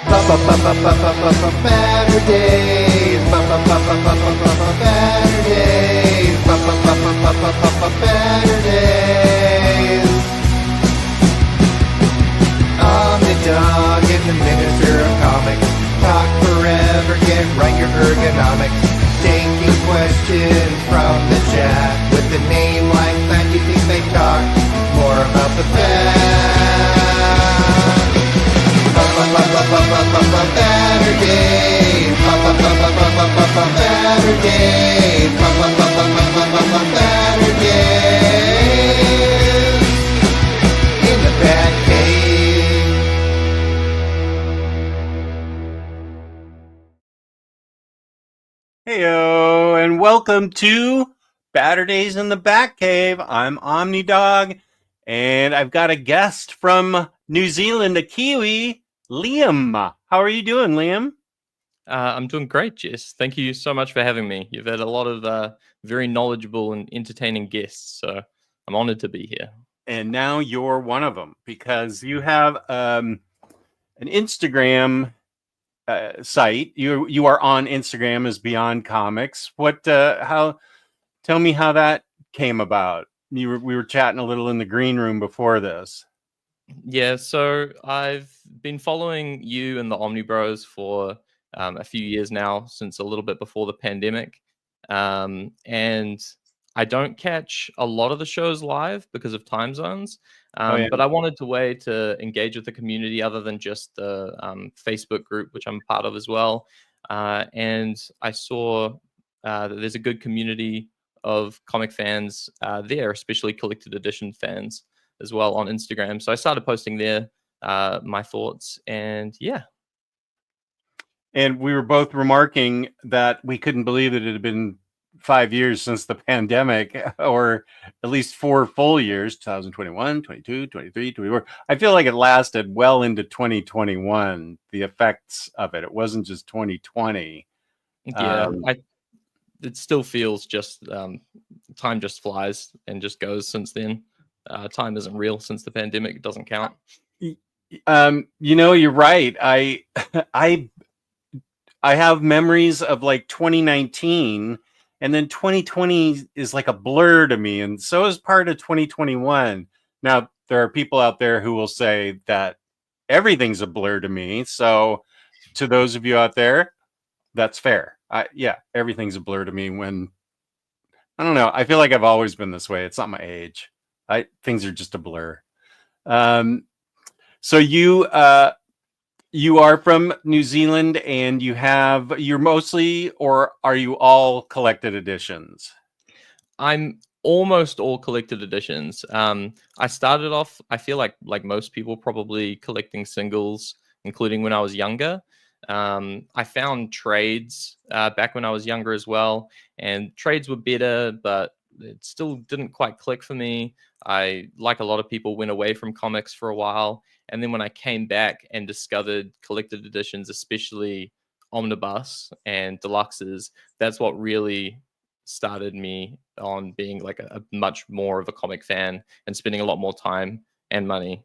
Baturdays. Baturdays. Omnidog is the minister of comics. Talk forever, get right your ergonomics. Taking questions from the chat. With a name like that, you think they talk more about the fact. Baturdays. Baturdays. Baturdays. In the BatCave. Heyo, and welcome to Baturdays in the BatCave. I'm Omnidog, and I've got a guest from New Zealand, a Kiwi, Liam. How are you doing, Liam? I'm doing great, Jess. Thank you so much for having me. You've had a lot of very knowledgeable and entertaining guests, so I'm honored to be here. And now you're one of them because you have an Instagram site. You are on Instagram as Beyond Comics. Tell me how that came about. We were chatting a little in the green room before this. Yeah, so I've been following you and the Omni Bros for a few years now, since a little bit before the pandemic. And I don't catch a lot of the shows live because of time zones. But I wanted a way to engage with the community other than just the Facebook group, which I'm part of as well. And I saw that there's a good community of comic fans there, especially collected edition fans as well on Instagram. So I started posting there my thoughts, and yeah. And we were both remarking that we couldn't believe that it had been 5 years since the pandemic, or at least 4 full years, 2021, 22, 23, 24. I feel like it lasted well into 2021, the effects of it. It wasn't just 2020. Yeah, it still feels just time just flies and just goes since then. Time isn't real since the pandemic. It doesn't count. You're right. I have memories of like 2019, and then 2020 is like a blur to me, and so is part of 2021. Now, there are people out there who will say that everything's a blur to me. So to those of you out there, that's fair. Everything's a blur to me when, I don't know. I feel like I've always been this way. It's not my age. Things are just a blur. So you are from New Zealand, and you're mostly, or are you all collected editions? I'm almost all collected editions. I started off, I feel like most people, probably collecting singles, including when I was younger. I found trades back when I was younger as well, and trades were better, but it still didn't quite click for me. I, like a lot of people, went away from comics for a while, and then when I came back and discovered collected editions, especially omnibus and deluxes, that's what really started me on being like a much more of a comic fan and spending a lot more time and money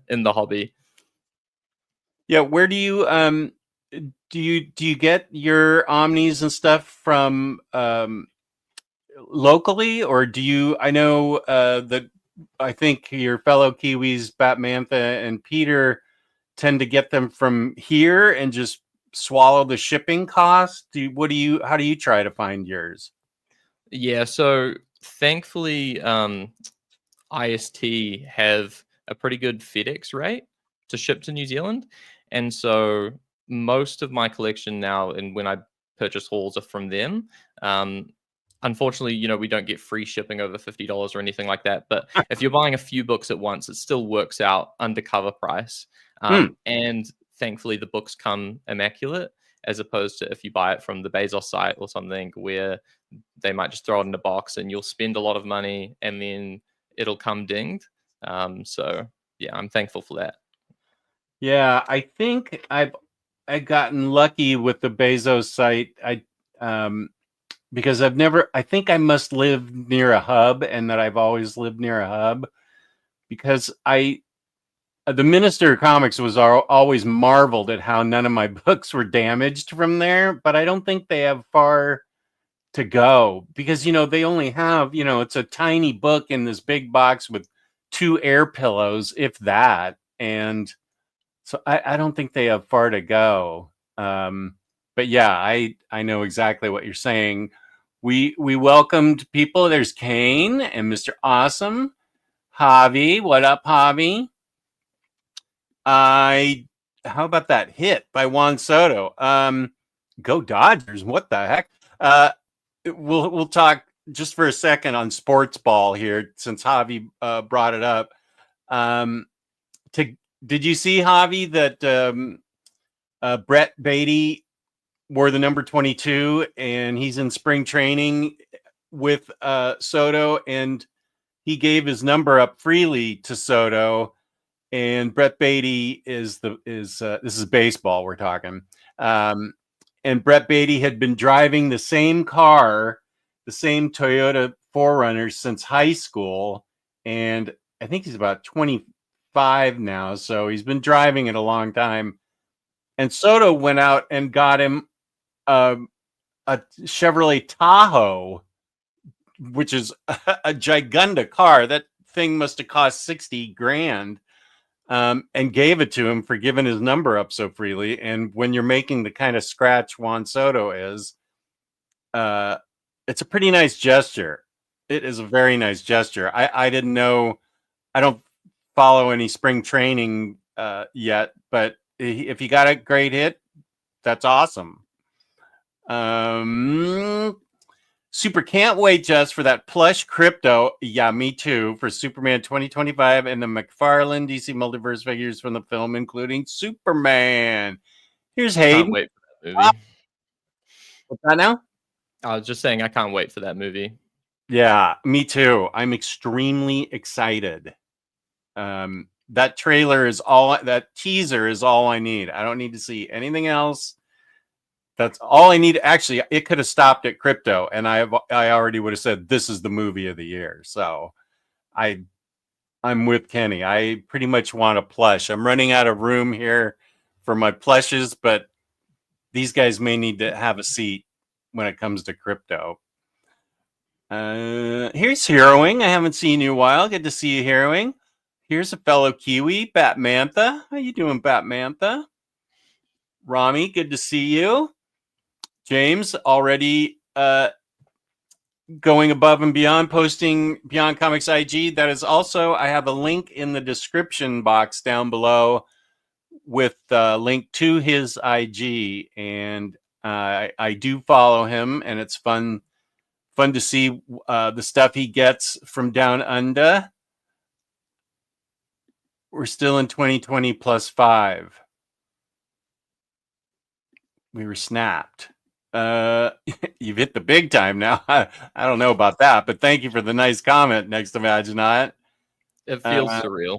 in the hobby. Yeah, where do you get your omnis and stuff from? Locally, or do you? I know that I think your fellow Kiwis, Batmantha and Peter, tend to get them from here and just swallow the shipping cost. How do you try to find yours? Yeah, so thankfully, IST have a pretty good FedEx rate to ship to New Zealand, and so most of my collection now, and when I purchase hauls, are from them. Unfortunately, we don't get free shipping over $50 or anything like that. But if you're buying a few books at once, it still works out under cover price. And thankfully, the books come immaculate, as opposed to if you buy it from the Bezos site or something, where they might just throw it in a box and you'll spend a lot of money and then it'll come dinged. So yeah, I'm thankful for that. Yeah, I think I've gotten lucky with the Bezos site. Because I think I must live near a hub, and that I've always lived near a hub, because I the Minister of Comics was always marveled at how none of my books were damaged from there, but I don't think they have far to go because, they only have, it's a tiny book in this big box with 2 air pillows, if that. And so I don't think they have far to go. But yeah, I know exactly what you're saying. We welcomed people. There's Kane and Mr. Awesome. Javi, what up, Javi? How about that hit by Juan Soto? Go Dodgers! What the heck? We'll talk just for a second on sports ball here, since Javi brought it up. Did you see, Javi, that Brett Beatty wore the number 22 and he's in spring training with Soto, and he gave his number up freely to Soto. And Brett Beatty is this is baseball we're talking. And Brett Beatty had been driving the same car, the same Toyota 4Runner since high school, and I think he's about 25 now, so he's been driving it a long time. And Soto went out and got him a Chevrolet Tahoe, which is a gigunda car. That thing must have cost 60 grand. And gave it to him for giving his number up so freely. And when you're making the kind of scratch Juan Soto is, it's a pretty nice gesture. It is a very nice gesture. I didn't know. I don't follow any spring training yet, but if he got a great hit, that's awesome. Super can't wait just for that plush crypto. Yeah, me too. For Superman 2025 and the McFarlane DC Multiverse figures from the film, including Superman. Here's Hayden. Can't wait for that movie. What's that now? I was just saying I can't wait for that movie. Yeah, me too. I'm extremely excited. That trailer is that teaser is all I need. I don't need to see anything else. That's all I need. Actually, it could have stopped at crypto, and I already would have said this is the movie of the year. So I'm with Kenny. I pretty much want a plush. I'm running out of room here for my plushes, but these guys may need to have a seat when it comes to crypto. Here's Heroing. I haven't seen you in a while. Good to see you, Heroing. Here's a fellow Kiwi, Batmantha. How you doing, Batmantha? Rami, good to see you. James, already going above and beyond, posting Beyond Comics IG. That is also, I have a link in the description box down below with a link to his IG, and I do follow him, and it's fun to see the stuff he gets from down under. We're still in 2020 +5. We were snapped. You've hit the big time now. I don't know about that, but thank you for the nice comment next to Imaginot. It feels surreal.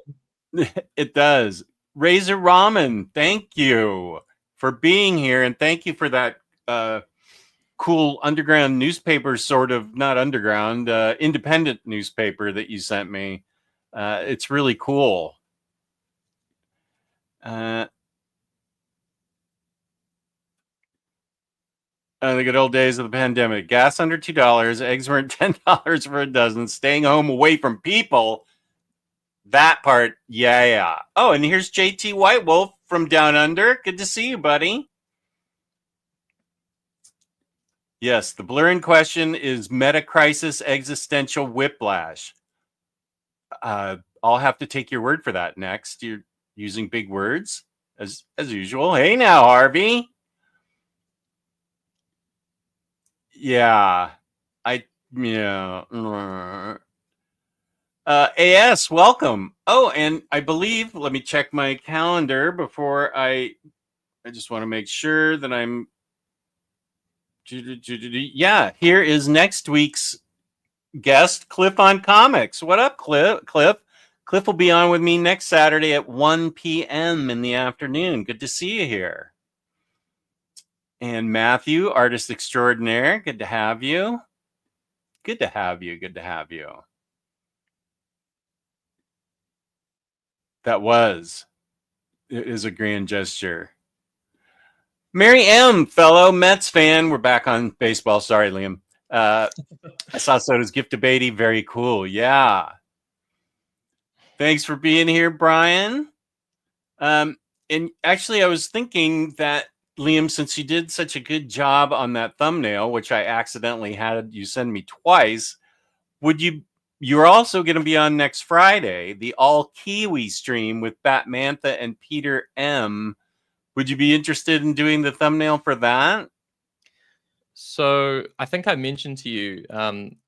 It does. Razor Ramen, thank you for being here, and thank you for that cool underground newspaper, sort of, not underground, independent newspaper that you sent me. It's really cool. The good old days of the pandemic. Gas under $2. Eggs were $10 for a dozen. Staying home away from people. That part, yeah. Oh, and here's JT White Wolf from Down Under. Good to see you, buddy. Yes, the blur in question is meta-crisis existential whiplash. I'll have to take your word for that next. You're using big words, as usual. Hey now, Harvey. Yeah. AS, welcome. Oh, and I believe, let me check my calendar before I just want to make sure that I'm. Yeah, here is next week's guest, Cliff on Comics. What up, Cliff? Cliff will be on with me next Saturday at 1 p.m. in the afternoon. Good to see you here. And Matthew, artist extraordinaire. Good to have you. Good to have you. That was. It is a grand gesture. Mary M, fellow Mets fan. We're back on baseball. Sorry, Liam. I saw Soda's gift to Beatty. Very cool. Yeah. Thanks for being here, Brian. And actually, I was thinking that, Liam, since you did such a good job on that thumbnail, which I accidentally had you send me twice, you're also going to be on next Friday, the all Kiwi stream with Batmantha and Peter M. Would you be interested in doing the thumbnail for that? So I think I mentioned to you,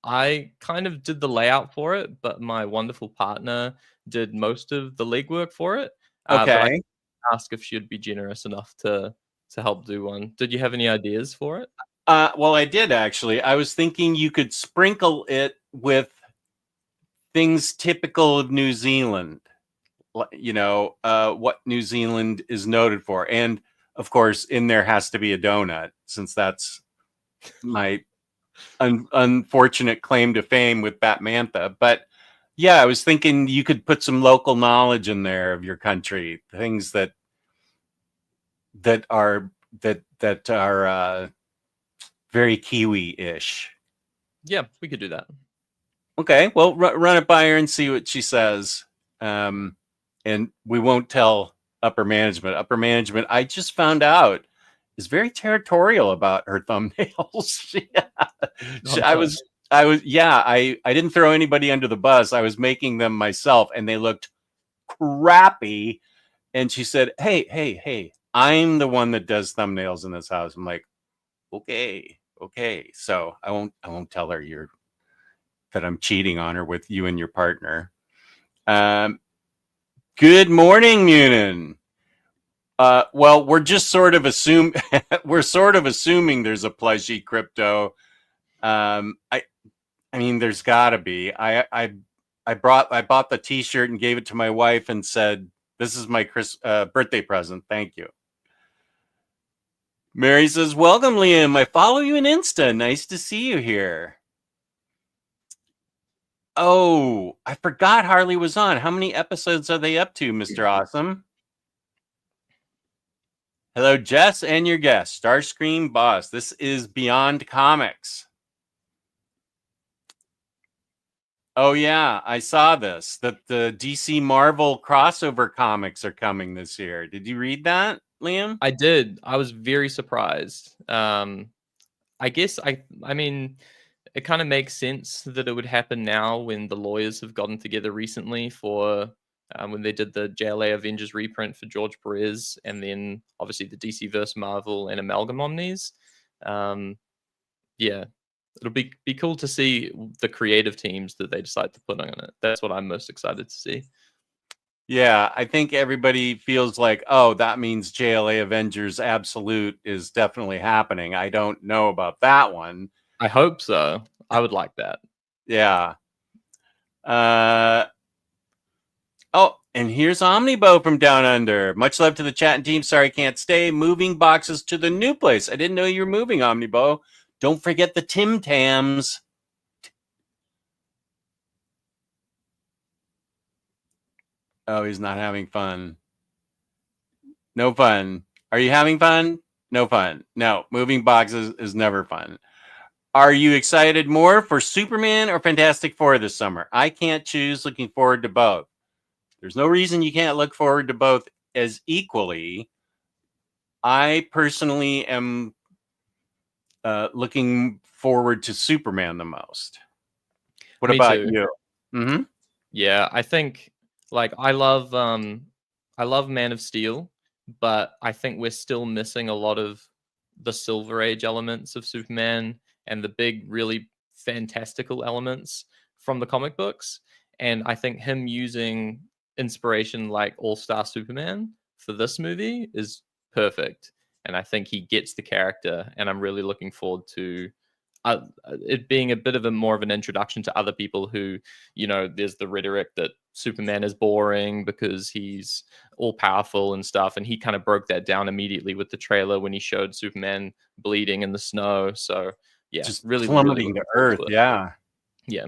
I kind of did the layout for it, but my wonderful partner did most of the legwork for it. But I asked if she'd be generous enough to help do one. Did you have any ideas for it? Well, I did actually. I was thinking you could sprinkle it with things typical of New Zealand. You know, what New Zealand is noted for. And of course, in there has to be a donut, since that's my unfortunate claim to fame with Batmantha. But yeah, I was thinking you could put some local knowledge in there of your country, things that are very Kiwi-ish. Yeah, we could do that. Okay, well, run it by her and see what she says. And we won't tell upper management. Upper management, I just found out, is very territorial about her thumbnails. I didn't throw anybody under the bus. I was making them myself, and they looked crappy. And she said, hey, I'm the one that does thumbnails in this house. I'm like, okay. So I won't tell her that I'm cheating on her with you and your partner. Good morning, Munin. Well, we're just sort of assuming there's a plushie crypto. I mean, there's got to be. I bought the T-shirt and gave it to my wife and said, "This is my birthday present. Thank you." Mary says, "Welcome, Liam. I follow you on Insta. Nice to see you here." Oh, I forgot Harley was on. How many episodes are they up to, Mr. Awesome? Hello, Jess, and your guest, Starscream Boss. This is Beyond Comics. Oh, yeah, I saw this, that the DC Marvel crossover comics are coming this year. Did you read that, Liam? I did. I was very surprised. I guess, I mean, it kind of makes sense that it would happen now when the lawyers have gotten together recently for when they did the JLA Avengers reprint for George Perez, and then obviously the DC vs. Marvel and Amalgam Omnis. Yeah, it'll be cool to see the creative teams that they decide to put on it. That's what I'm most excited to see. Yeah, I think everybody feels like, oh, that means JLA Avengers Absolute is definitely happening. I don't know about that one. I hope so. I would like that. Yeah. Oh, and here's Omnibo from Down Under. Much love to the chat and team. Sorry, can't stay. Moving boxes to the new place. I didn't know you were moving, Omnibo. Don't forget the Tim Tams. Oh, he's not having fun. No fun. Are you having fun? No fun. No, moving boxes is never fun. Are you excited more for Superman or Fantastic Four this summer? I can't choose. Looking forward to both. There's no reason you can't look forward to both as equally. I personally am looking forward to Superman the most. What Me about too. you? Mm-hmm. Yeah, I think like I love Man of Steel, but I think we're still missing a lot of the Silver Age elements of Superman and the big, really fantastical elements from the comic books. And I think him using inspiration like All-Star Superman for this movie is perfect. And I think he gets the character, and I'm really looking forward to it being a bit of a more of an introduction to other people who, you know, there's the rhetoric that Superman is boring because he's all powerful and stuff. And he kind of broke that down immediately with the trailer when he showed Superman bleeding in the snow. So yeah, Just really plummeting really to Earth. Yeah. Yeah.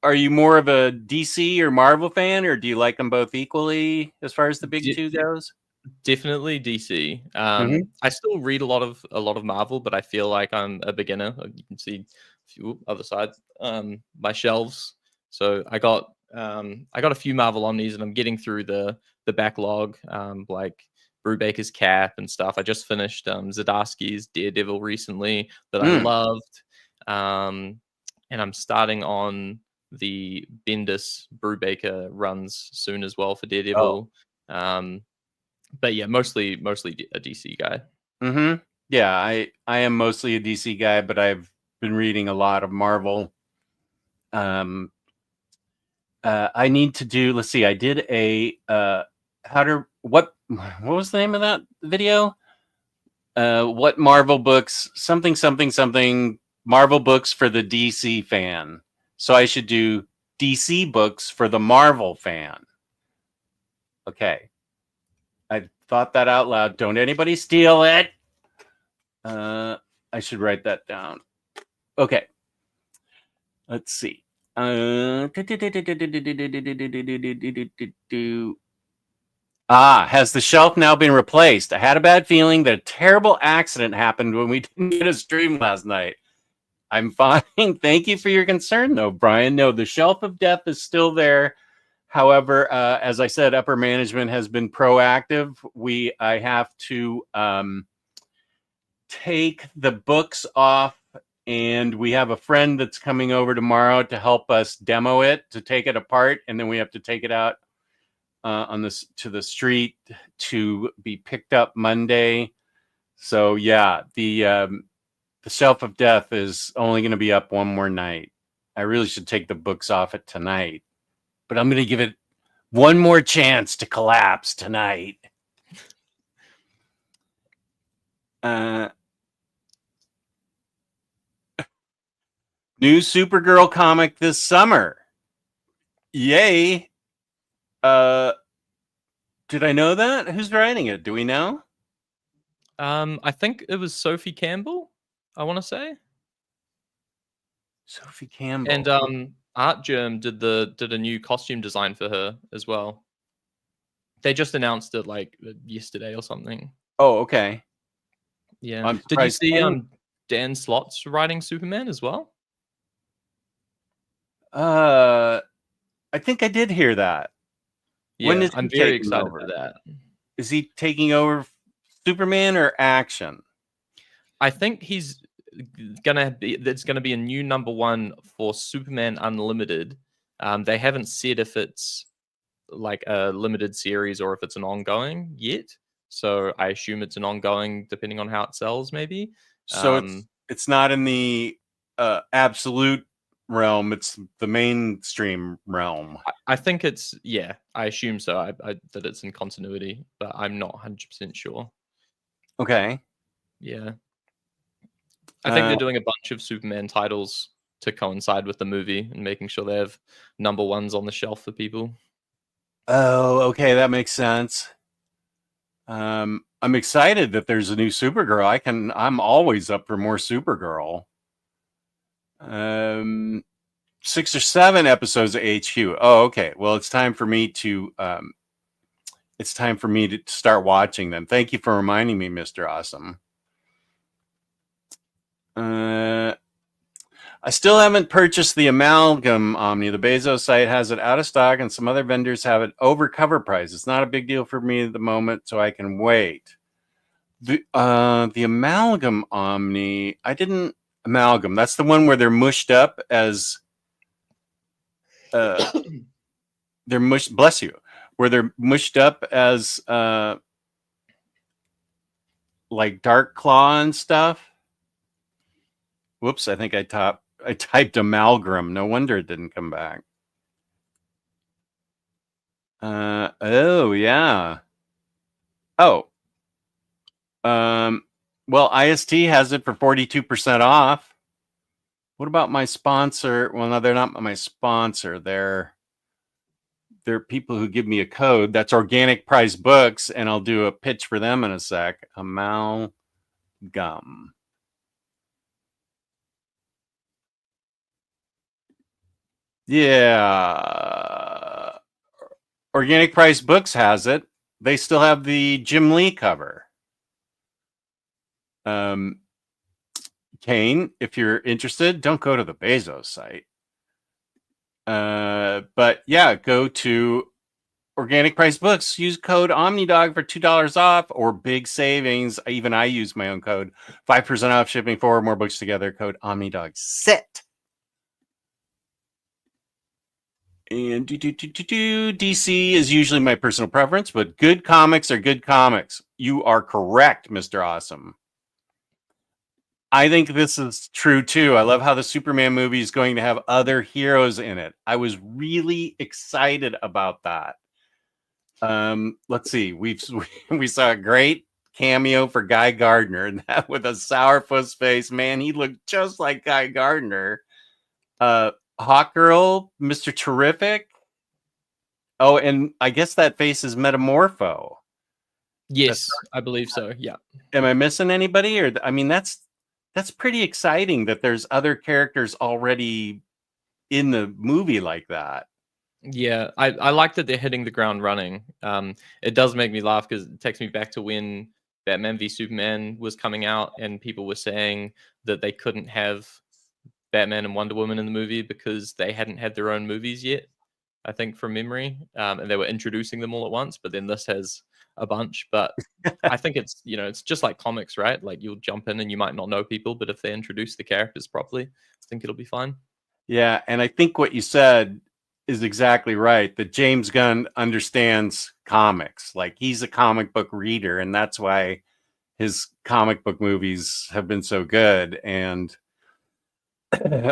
Are you more of a DC or Marvel fan, or do you like them both equally as far as the big two goes? Definitely DC. Mhm. I still read a lot of Marvel, but I feel like I'm a beginner. You can see a few other sides, my shelves. So I got a few Marvel Omnis, and I'm getting through the backlog, like Brubaker's Cap and stuff. I just finished Zdarsky's Daredevil recently that I Mm. loved, and I'm starting on the Bendis Brubaker runs soon as well for Oh. Daredevil. But yeah, mostly a DC guy. Mm-hmm. Yeah, I am mostly a DC guy, but I've been reading a lot of Marvel. I need to do. Let's see. I did a what was the name of that video? What Marvel books? Something Marvel books for the DC fan. So I should do DC books for the Marvel fan. Okay, I thought that out loud. Don't anybody steal it. I should write that down. Okay. Let's see. Has the shelf now been replaced? I had a bad feeling that a terrible accident happened when we didn't get a stream last night. I'm fine. Thank you for your concern, though, Brian. No, the shelf of death is still there. However, as I said, upper management has been proactive. I have to take the books off, and we have a friend that's coming over tomorrow to help us demo it, to take it apart, and then we have to take it out to the street to be picked up Monday. So yeah, the Shelf of Death is only going to be up one more night. I really should take the books off it tonight, but I'm going to give it one more chance to collapse tonight. New Supergirl comic this summer. Yay. Did I know that? Who's writing it? Do we know? I think it was Sophie Campbell, I want to say. Sophie Campbell. And Art Germ did a new costume design for her as well. They just announced it like yesterday or something. Oh, okay. Yeah. Did you see Dan Slott's writing Superman as well? I think I did hear that. Yeah, When is I'm he very taking excited over? for that. Is he taking over Superman or action? I think there's gonna be a new #1 for Superman Unlimited. They haven't said if it's like a limited series or if it's an ongoing yet. So I assume it's an ongoing, depending on how it sells, maybe. So it's not in the absolute realm; it's the mainstream realm. I think it's, yeah. I assume so. That it's in continuity, but I'm not 100% sure. Okay. Yeah. I think they're doing a bunch of Superman titles to coincide with the movie and making sure they have #1s on the shelf for people. Oh, okay, that makes sense. I'm excited that there's a new Supergirl. I'm always up for more Supergirl. 6 or 7 episodes of HQ. Oh, okay. Well, it's time for me to start watching them. Thank you for reminding me, Mr. Awesome. I still haven't purchased the Amalgam Omni. The Bezos site has it out of stock, and some other vendors have it over cover price. It's not a big deal for me at the moment, so I can wait. The Amalgam Omni, I didn't amalgam. That's the one where they're mushed up as they're mushed. Bless you. Where they're mushed up as like Dark Claw and stuff. Whoops! I think I typed amalgam. No wonder it didn't come back. Oh yeah. Oh. Well, IST has it for 42% off. What about my sponsor? Well, no, they're not my sponsor. They're people who give me a code. That's Organic Price Books, and I'll do a pitch for them in a sec. Amalgam. Yeah. Organic Price Books has it. They still have the Jim Lee cover. Kane, if you're interested, don't go to the Bezos site. But yeah, go to Organic Price Books. Use code Omnidog for $2 off or big savings. Even I use my own code. 5% off shipping, 4 or more books together. Code Omnidog. Sit. And DC is usually my personal preference, but good comics are good comics. You are correct, Mr. Awesome. I think this is true too. I love how the Superman movie is going to have other heroes in it. I was really excited about that. Let's see. We saw a great cameo for Guy Gardner, and that with a sourpuss face. Man, he looked just like Guy Gardner. Hawkgirl, Mr. Terrific. Oh, and I guess that face is Metamorpho. Yes, I believe so. Yeah. Am I missing anybody? Or I mean, that's pretty exciting that there's other characters already in the movie like that. Yeah, I like that they're hitting the ground running. It does make me laugh because it takes me back to when Batman v Superman was coming out, and people were saying that they couldn't have Batman and Wonder Woman in the movie because they hadn't had their own movies yet, I think, from memory. And they were introducing them all at once, but then this has a bunch. But I think it's, it's just like comics, right? Like you'll jump in and you might not know people, but if they introduce the characters properly, I think it'll be fine. Yeah, and I think what you said is exactly right, that James Gunn understands comics. Like he's a comic book reader, and that's why his comic book movies have been so good. And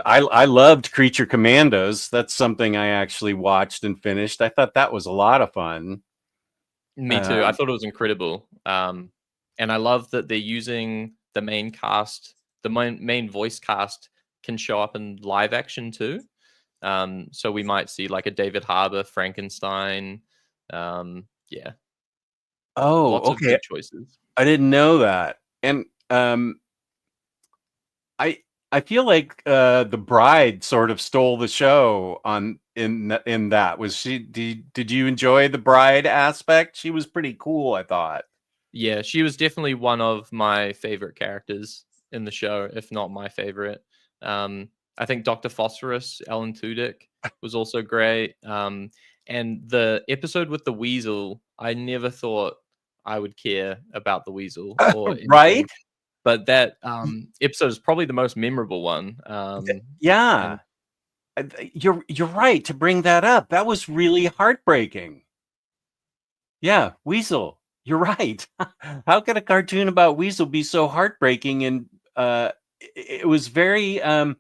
I loved Creature Commandos. That's something I actually watched and finished. I thought that was a lot of fun. Me too. I thought it was incredible. And I love that they're using the main cast, the main voice cast can show up in live action too. So we might see like a David Harbour Frankenstein. Yeah. Oh, Lots of okay. good choices. I didn't know that. And I feel like the bride sort of stole the show in that. Was she? Did you enjoy the bride aspect? She was pretty cool, I thought. Yeah, she was definitely one of my favorite characters in the show, if not my favorite. I think Dr. Phosphorus, Alan Tudyk, was also great. And the episode with the weasel, I never thought I would care about the weasel or right. But that episode is probably the most memorable one. Yeah, you're right to bring that up. That was really heartbreaking. Yeah, Weasel. You're right. How could a cartoon about Weasel be so heartbreaking? And it was very, it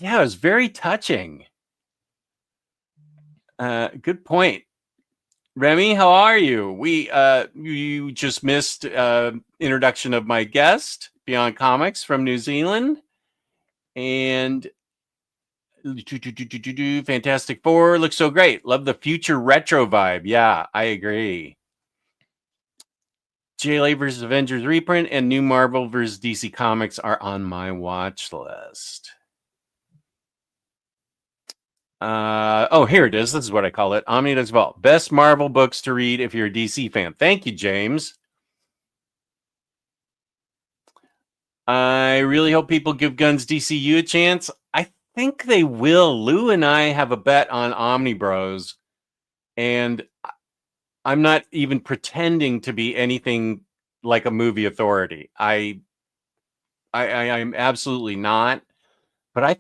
was very touching. Good point. Remy, how are you? You just missed introduction of my guest, Beyond Comics from New Zealand, and Fantastic Four looks so great. Love the future retro vibe. Yeah, I agree. JLA versus Avengers reprint and new Marvel versus DC Comics are on my watch list. Oh, here it is. This is what I call it. Omnidog's Vault. Best Marvel books to read if you're a DC fan. Thank you, James. I really hope people give Gunn's DCU a chance. I think they will. Lou and I have a bet on Omnibros, and I'm not even pretending to be anything like a movie authority. I'm absolutely not. But I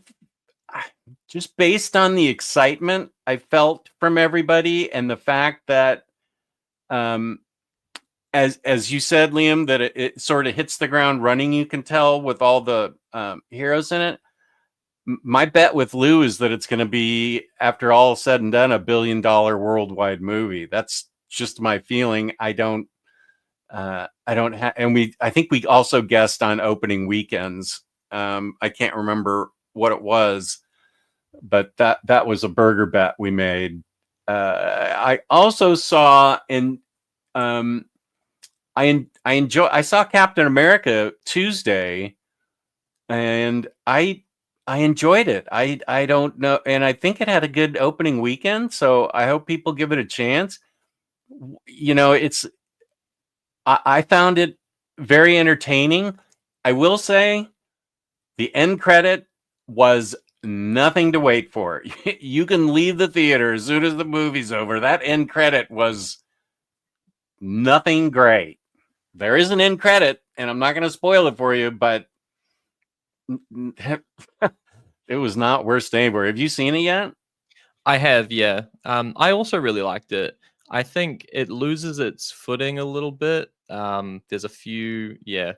just based on the excitement I felt from everybody and the fact that, as you said, Liam, that it sort of hits the ground running. You can tell with all the heroes in it. My bet with Lou is that it's going to be, after all said and done, $1 billion worldwide movie. That's just my feeling. I don't have, and I think we also guessed on opening weekends. I can't remember what it was, but that was a burger bet we made. I also saw I saw Captain America Tuesday, and I enjoyed it. I don't know, and I think it had a good opening weekend, so I hope people give it a chance. You know, I found it very entertaining. I will say the end credit was nothing to wait for. You can leave the theater as soon as the movie's over. That end credit was nothing great. There is an end credit, and I'm not going to spoil it for you, but it was not worth staying for. Have you seen it yet? I have, yeah. I also really liked it. I think it loses its footing a little bit. There's a few, yeah,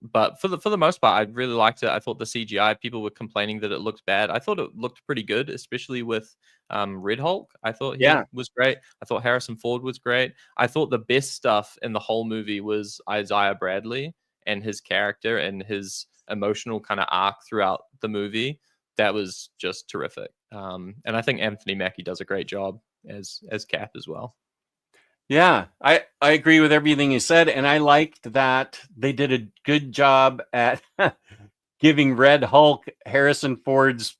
but for the most part, I really liked it. I thought the CGI, people were complaining that it looked bad. I thought it looked pretty good, especially with Red Hulk. I thought he Yeah. was great. I thought Harrison Ford was great. I thought the best stuff in the whole movie was Isaiah Bradley and his character and his emotional kind of arc throughout the movie. That was just terrific. And I think Anthony Mackie does a great job as Cap as well. Yeah, I agree with everything you said, and I liked that they did a good job at giving Red Hulk Harrison Ford's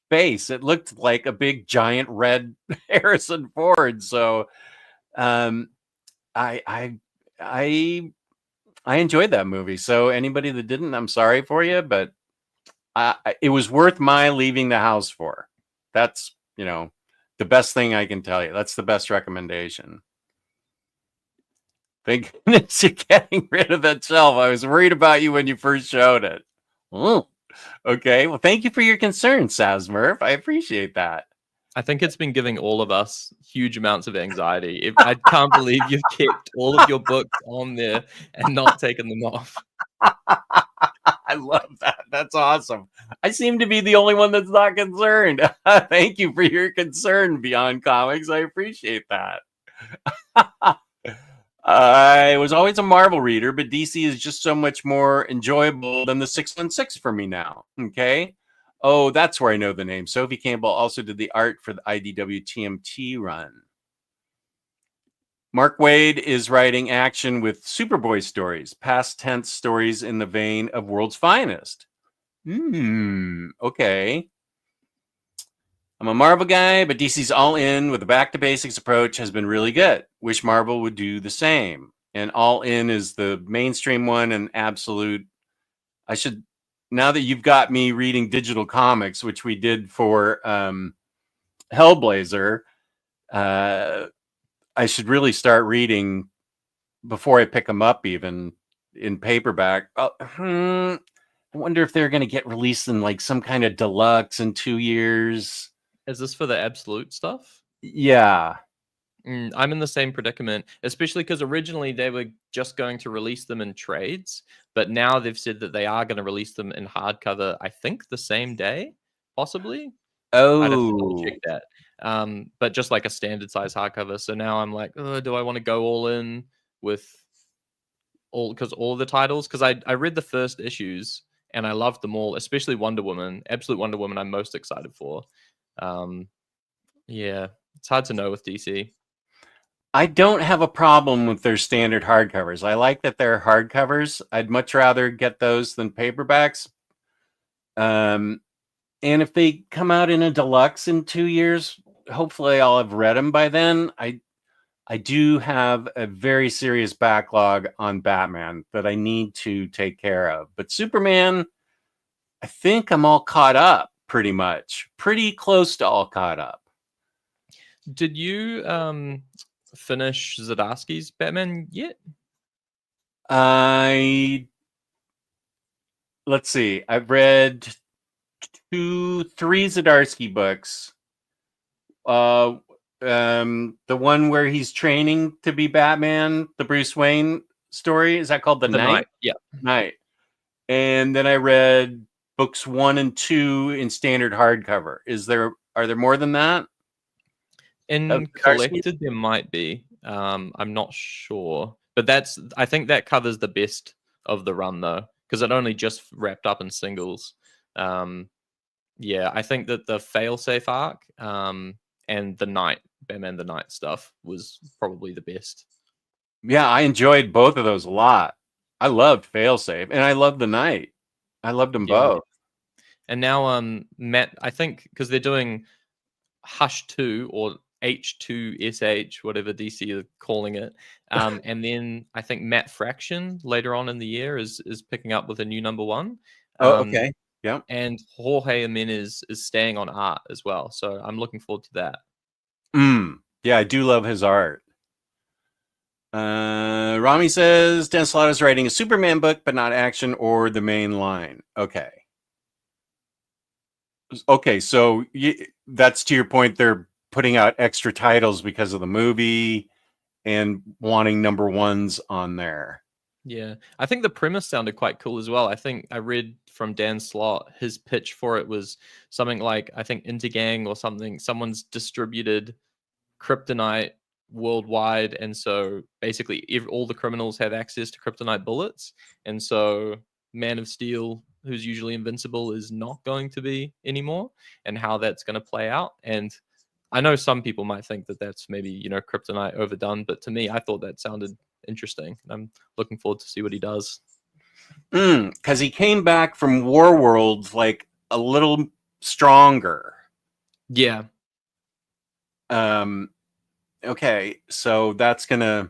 face. It looked like a big giant red Harrison Ford. So, I enjoyed that movie. So anybody that didn't, I'm sorry for you, but it was worth my leaving the house for. That's, the best thing I can tell you. That's the best recommendation. Thank goodness you're getting rid of that shelf. I was worried about you when you first showed it. Oh, okay. Well, thank you for your concern, Sazmurf. I appreciate that. I think it's been giving all of us huge amounts of anxiety. I can't believe you've kept all of your books on there and not taken them off. I love that. That's awesome. I seem to be the only one that's not concerned. Thank you for your concern, Beyond Comics. I appreciate that. I was always a Marvel reader, but DC is just so much more enjoyable than the 616 for me now. Okay. Oh, that's where I know the name. Sophie Campbell also did the art for the IDW TMT run. Mark Waid is writing action with Superboy stories, past tense stories in the vein of World's Finest. Okay. I'm a Marvel guy, but DC's all in with the back to basics approach has been really good. Wish Marvel would do the same. And all in is the mainstream one and absolute. Now that you've got me reading digital comics, which we did for Hellblazer, I should really start reading before I pick them up, even in paperback. I wonder if they're going to get released in like some kind of deluxe in 2 years. Is this for the Absolute stuff? Yeah. I'm in the same predicament, especially because originally they were just going to release them in trades, but now they've said that they are going to release them in hardcover, I think the same day, possibly. I'd have to double check that. But just like a standard size hardcover. So now I'm like, do I want to go all in with all the titles? Because I read the first issues and I loved them all, especially Wonder Woman. Absolute Wonder Woman I'm most excited for. Yeah, it's hard to know with DC. I don't have a problem with their standard hardcovers. I like that they're hardcovers. I'd much rather get those than paperbacks. And if they come out in a deluxe in 2 years, hopefully I'll have read them by then. I do have a very serious backlog on Batman that I need to take care of. But Superman, I think I'm all caught up pretty much. Pretty close to all caught up. Did you finish Zdarsky's Batman yet? Let's see. I've read 3 Zdarsky books. The one where he's training to be Batman, the Bruce Wayne story, is that called The Night? Yeah. Night. And then I read books 1 and 2 in standard hardcover. Are there more than that? In collected, there might be. I'm not sure, but I think that covers the best of the run though, because it only just wrapped up in singles. Yeah, I think that the failsafe arc and the Batman the Night stuff was probably the best. Yeah, I enjoyed both of those a lot. I loved failsafe and I loved the Night. I loved them both. And now Matt, I think because they're doing Hush 2 or H2SH, whatever DC are calling it. And then I think Matt Fraction later on in the year is picking up with a new number 1. Oh, okay. Yeah. And Jorge Jimenez is staying on art as well. So I'm looking forward to that. Yeah, I do love his art. Rami says Dan Slott is writing a Superman book, but not action or the main line. Okay. Okay, so that's to your point. They're putting out extra titles because of the movie and wanting number 1s on there. Yeah, I think the premise sounded quite cool as well. I think I read from Dan Slott, his pitch for it was something like, I think Intergang or something. Someone's distributed kryptonite worldwide, and so basically all the criminals have access to kryptonite bullets, and so Man of Steel, who's usually invincible, is not going to be anymore, and how that's going to play out. And I know some people might think that that's maybe, kryptonite overdone, but to me, I thought that sounded interesting. I'm looking forward to see what he does. Because he came back from Warworld like a little stronger. Yeah. Okay, so that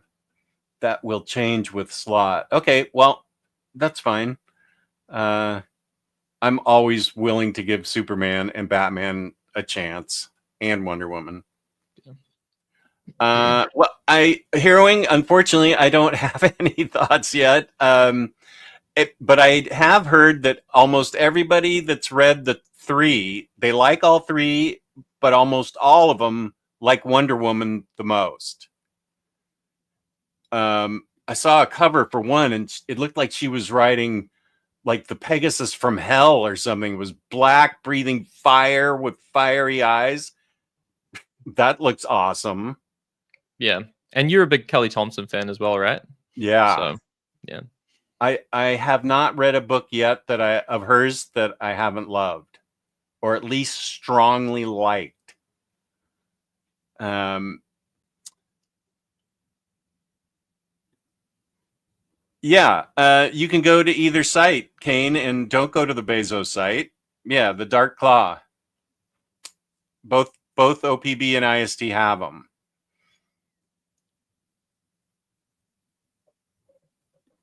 will change with Slott. Okay, well, that's fine. I'm always willing to give Superman and Batman a chance, and Wonder Woman. Well, Heroing, unfortunately, I don't have any thoughts yet. But I have heard that almost everybody that's read the 3, they like all 3, but almost all of them like Wonder Woman the most. I saw a cover for one, and it looked like she was riding like the Pegasus from hell or something. It was black, breathing fire with fiery eyes. That looks awesome. Yeah. And you're a big Kelly Thompson fan as well, right? Yeah. So, yeah. I have not read a book yet of hers that I haven't loved, or at least strongly liked. Yeah, you can go to either site, Kane, and don't go to the Bezos site. Yeah, the Dark Claw. Both OPB and IST have them.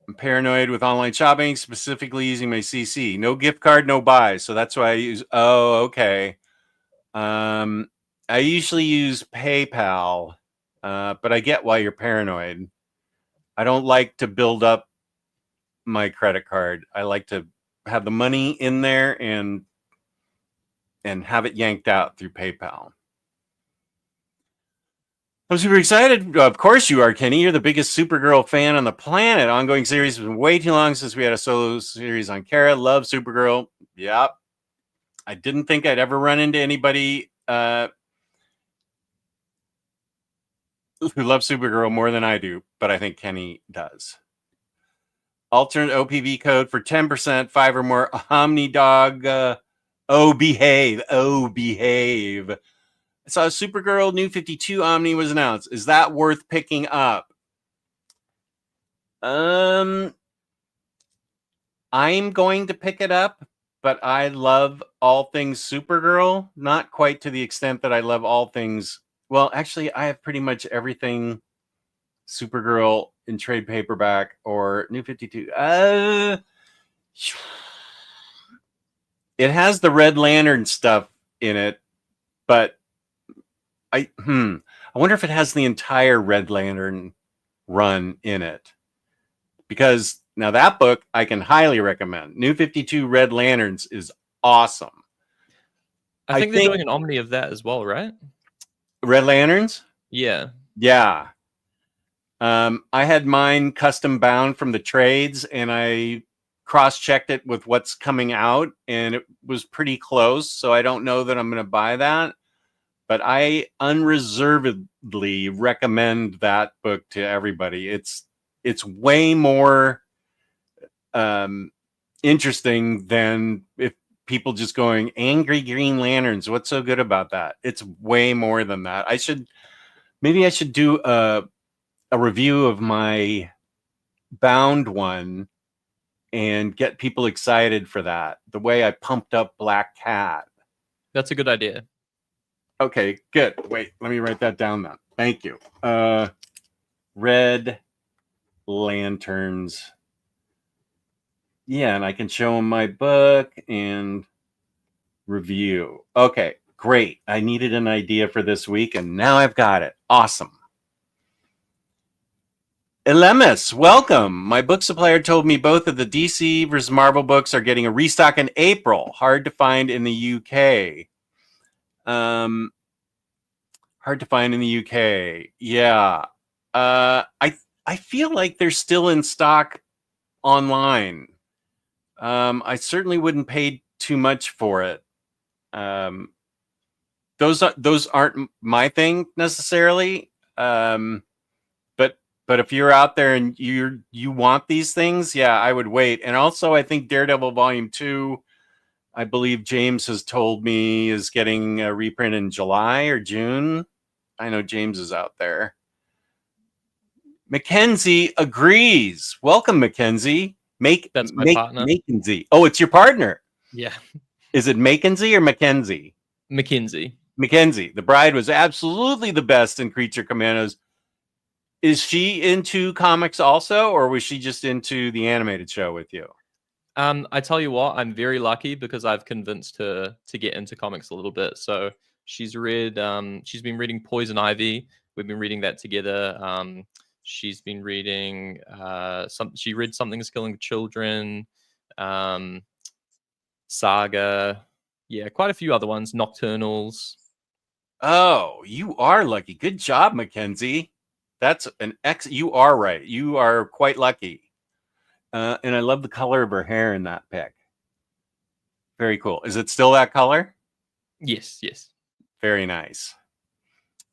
I'm paranoid with online shopping, specifically using my CC. No gift card, no buy. So that's why I use. Oh, okay. I usually use PayPal, but I get why you're paranoid. I don't like to build up my credit card. I like to have the money in there and have it yanked out through PayPal. I'm super excited. Of course you are, Kenny. You're the biggest Supergirl fan on the planet. Ongoing series has been way too long since we had a solo series on Kara. Love Supergirl. Yep. I didn't think I'd ever run into anybody who loves Supergirl more than I do, but I think Kenny does. Alternate OPV code for 10%, 5 or more. Omnidog. Behave. Behave. I saw Supergirl New 52 Omni was announced. Is that worth picking up? I'm going to pick it up, but I love all things Supergirl. Not quite to the extent that I love all things. Well, actually, I have pretty much everything Supergirl in trade paperback or New 52. It has the Red Lantern stuff in it, but I wonder if it has the entire Red Lantern run in it. Because now that book I can highly recommend. New 52 Red Lanterns is awesome. I think they're doing an Omni of that as well, right? Red Lanterns? Yeah. Yeah. I had mine custom bound from the trades, and I cross-checked it with what's coming out, and it was pretty close, so I don't know that I'm going to buy that. But I unreservedly recommend that book to everybody. It's way more interesting than if people just going angry Green Lanterns. What's so good about that? It's way more than that. Maybe I should do a review of my bound one and get people excited for that. The way I pumped up Black Cat. That's a good idea. Okay, good. Wait, let me write that down then. Thank you. Red Lanterns. Yeah, and I can show them my book and review. Okay, great. I needed an idea for this week, and now I've got it. Awesome. Elemis, welcome. My book supplier told me both of the DC versus Marvel books are getting a restock in April. Hard to find in the UK. Hard to find in the UK. Yeah. I feel like they're still in stock online. I certainly wouldn't pay too much for it. Those aren't my thing necessarily. But if you're out there and you want these things, yeah, I would wait. And also, I think Daredevil Volume 2, I believe James has told me, is getting a reprint in July or June. I know James is out there. Mackenzie agrees. Welcome, Mackenzie. That's my partner. Mackenzie. Oh, it's your partner. Yeah. Is it Mackenzie or Mackenzie? Mackenzie. Mackenzie. The Bride was absolutely the best in Creature Commandos. Is she into comics also, or was she just into the animated show with you? I tell you what, I'm very lucky because I've convinced her to get into comics a little bit. So she's been reading Poison Ivy. We've been reading that together. She's been reading she read Something's Killing Children, Saga, yeah, quite a few other ones, Nocturnals. Oh, you are lucky. Good job, Mackenzie. That's an you are right. You are quite lucky. And I love the color of her hair in that pic. Very cool. Is it still that color? Yes. Very nice.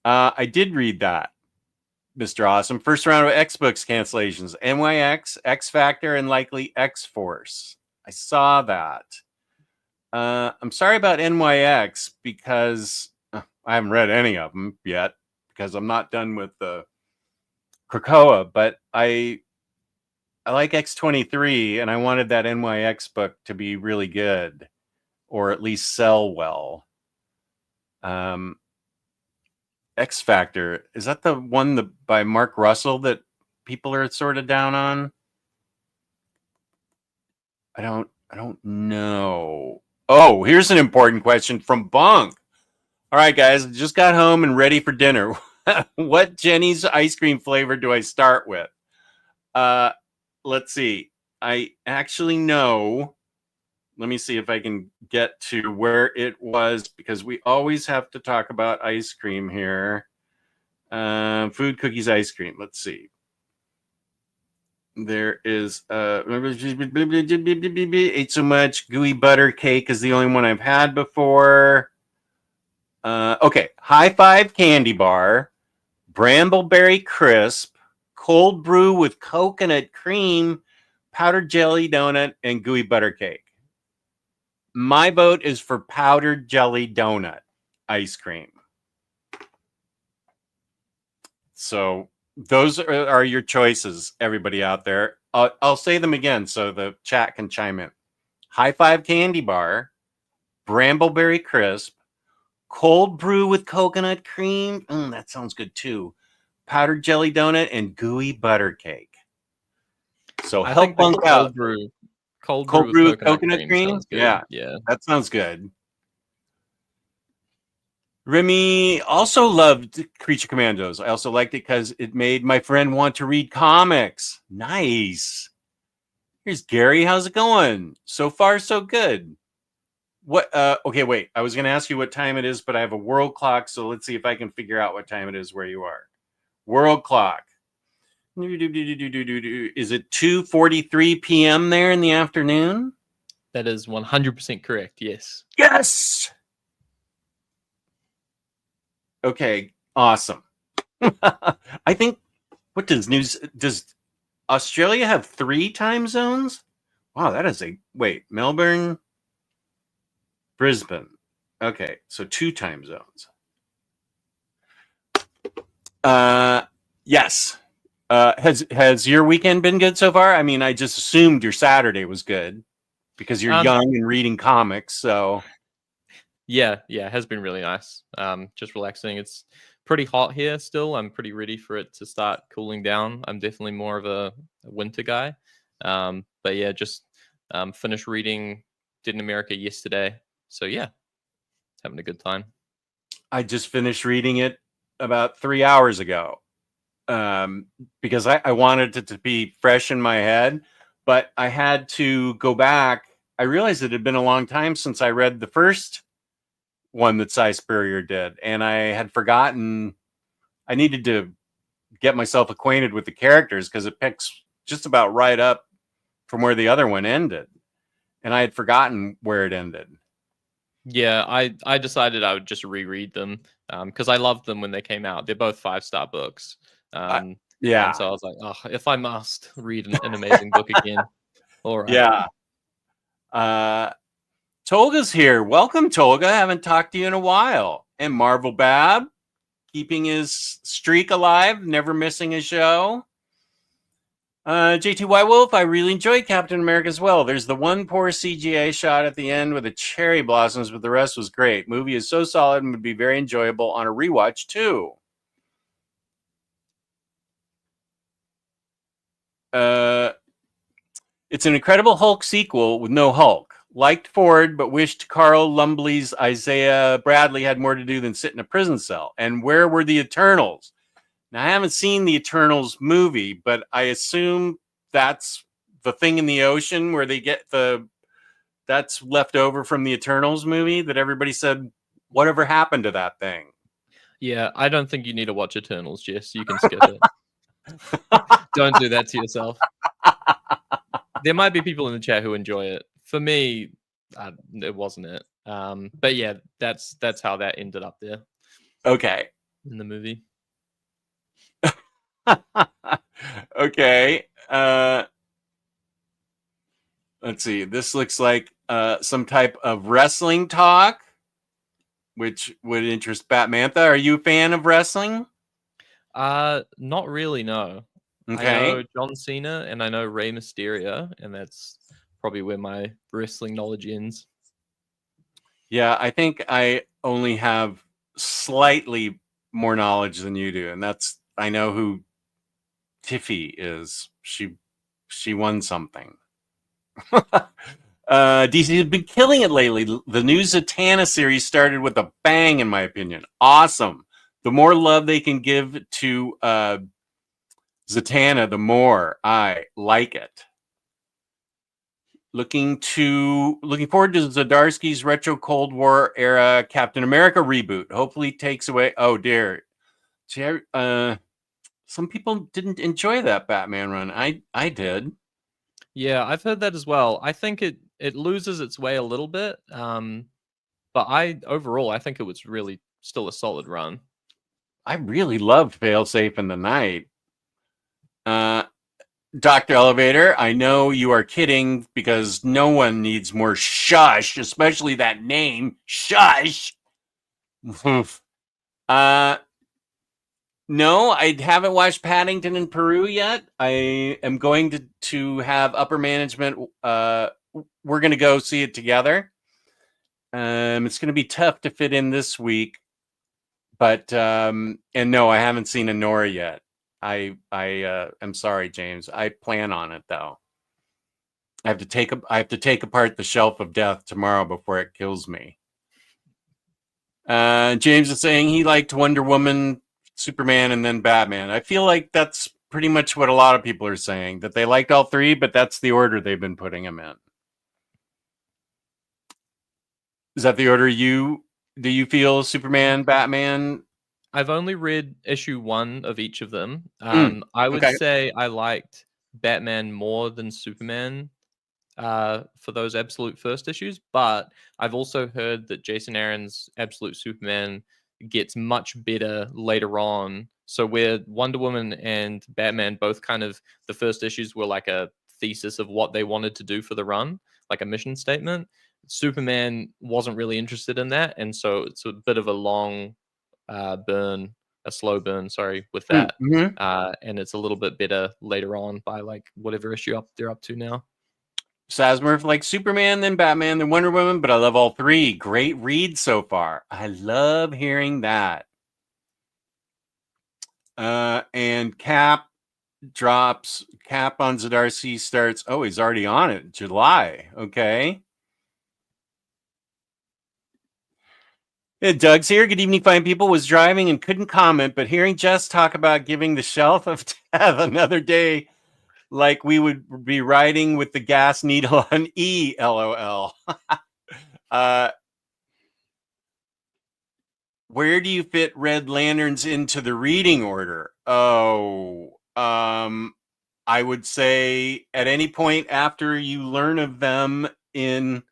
I did read that, Mr. Awesome. First round of X Books cancellations. NYX, X Factor, and likely X Force. I saw that. I'm sorry about NYX because I haven't read any of them yet because I'm not done with the Krakoa, but I like X-23 and I wanted that NYX book to be really good or at least sell well. X Factor, is that the one by Mark Russell that people are sort of down on? I don't know. Oh, here's an important question from Bunk. All right, guys, just got home and ready for dinner. What Jenny's ice cream flavor do I start with? Let's see. I actually know. Let me see if I can get to where it was because we always have to talk about ice cream here. Food, cookies, ice cream. Let's see. There is ate so much gooey butter cake is the only one I've had before. Okay, High Five candy bar, Brambleberry crisp, cold brew with coconut cream, powdered jelly donut, and gooey butter cake. My vote is for powdered jelly donut ice cream. So those are your choices, everybody out there. I'll say them again so the chat can chime in. High Five candy bar, Brambleberry crisp, cold brew with coconut cream. That sounds good too. Powdered jelly donut and gooey butter cake. So I help think the Bunk out. Cold brew with coconut cream. Yeah, that sounds good. Remy also loved Creature Commandos. I also liked it because it made my friend want to read comics. Nice. Here's Gary. How's it going? So far, so good. What? Okay, wait. I was going to ask you what time it is, but I have a world clock, so let's see if I can figure out what time it is where you are. World clock. Is it 2:43 p.m. there in the afternoon? That is 100% correct. Yes. Yes. Okay, awesome. I think does Australia have 3 time zones? Wow, that is Melbourne, Brisbane. Okay, so 2 time zones. Yes. Has your weekend been good so far? I mean, I just assumed your Saturday was good because you're young and reading comics. So Yeah, it has been really nice. Just relaxing. It's pretty hot here still. I'm pretty ready for it to start cooling down. I'm definitely more of a winter guy. But yeah, just finished reading Did in America yesterday. So yeah, having a good time. I just finished reading it about 3 hours ago because I wanted it to be fresh in my head, but I had to go back. I realized it had been a long time since I read the first one that Cy Spurrier did, and I had forgotten. I needed to get myself acquainted with the characters because it picks just about right up from where the other one ended, and I had forgotten where it ended. Yeah, I decided I would just reread them because I loved them when they came out. They're both 5-star books. Yeah. And so I was like, oh, if I must read an amazing book again, all right. Yeah. Tolga's here. Welcome, Tolga. Haven't talked to you in a while. And Marvel Bab, keeping his streak alive, never missing a show. JTY Wolf, I really enjoyed Captain America as well. There's the one poor CGI shot at the end with the cherry blossoms, but the rest was great. Movie is so solid and would be very enjoyable on a rewatch too. It's an Incredible Hulk sequel with no Hulk. Liked Ford, but wished Carl Lumbly's Isaiah Bradley had more to do than sit in a prison cell. And where were the Eternals? Now, I haven't seen the Eternals movie, but I assume that's the thing in the ocean where they get that's left over from the Eternals movie that everybody said, whatever happened to that thing? Yeah, I don't think you need to watch Eternals, Jess. You can skip it. Don't do that to yourself. There might be people in the chat who enjoy it. For me, it wasn't it. But yeah, that's how that ended up there. Okay. In the movie. Okay. Let's see. This looks like some type of wrestling talk, which would interest Batmantha. Are you a fan of wrestling? Not really, no. Okay. I know John Cena and I know Rey Mysterio, and that's probably where my wrestling knowledge ends. Yeah, I think I only have slightly more knowledge than you do, and that's I know who Tiffy is. She won something. DC has been killing it lately. The new Zatanna series started with a bang, in my opinion. Awesome. The more love they can give to Zatanna, the more I like it. Looking forward to Zdarsky's retro Cold War era Captain America reboot. Hopefully takes away. Oh dear. Some people didn't enjoy that Batman run. I did. Yeah, I've heard that as well. I think it loses its way a little bit. But overall I think it was really still a solid run. I really loved Failsafe in the Night. Dr. Elevator, I know you are kidding because no one needs more shush, especially that name, shush. No, I haven't watched Paddington in Peru yet. I am going to have upper management. We're going to go see it together. It's going to be tough to fit in this week, but and no, I haven't seen Anora yet. I am sorry, James. I plan on it though. I have to take apart the Shelf of Death tomorrow before it kills me. James is saying he liked Wonder Woman, Superman, and then Batman. I feel like that's pretty much what a lot of people are saying, that they liked all three, but that's the order they've been putting them in. Is that the order do you feel Superman, Batman? I've only read issue 1 of each of them. I would say I liked Batman more than Superman for those absolute first issues, but I've also heard that Jason Aaron's Absolute Superman gets much better later on. So where Wonder Woman and Batman both kind of, the first issues were like a thesis of what they wanted to do for the run, like a mission statement. Superman wasn't really interested in that, and so it's a bit of a long burn a slow burn. Sorry, with Mm, that, mhm. and it's a little bit better later on by like whatever issue they're up to now. Sasmurf like Superman, then Batman, then Wonder Woman, but I love all three. Great read so far. I love hearing that. And Cap drops. Cap on Zdarsky starts. Oh, he's already on it. July. Okay. Yeah, Doug's here. Good evening, fine people. Was driving and couldn't comment, but hearing Jess talk about giving the shelf of death another day, like we would be riding with the gas needle on E. LOL. Where do you fit Red Lanterns into the reading order? Oh, I would say at any point after you learn of them in,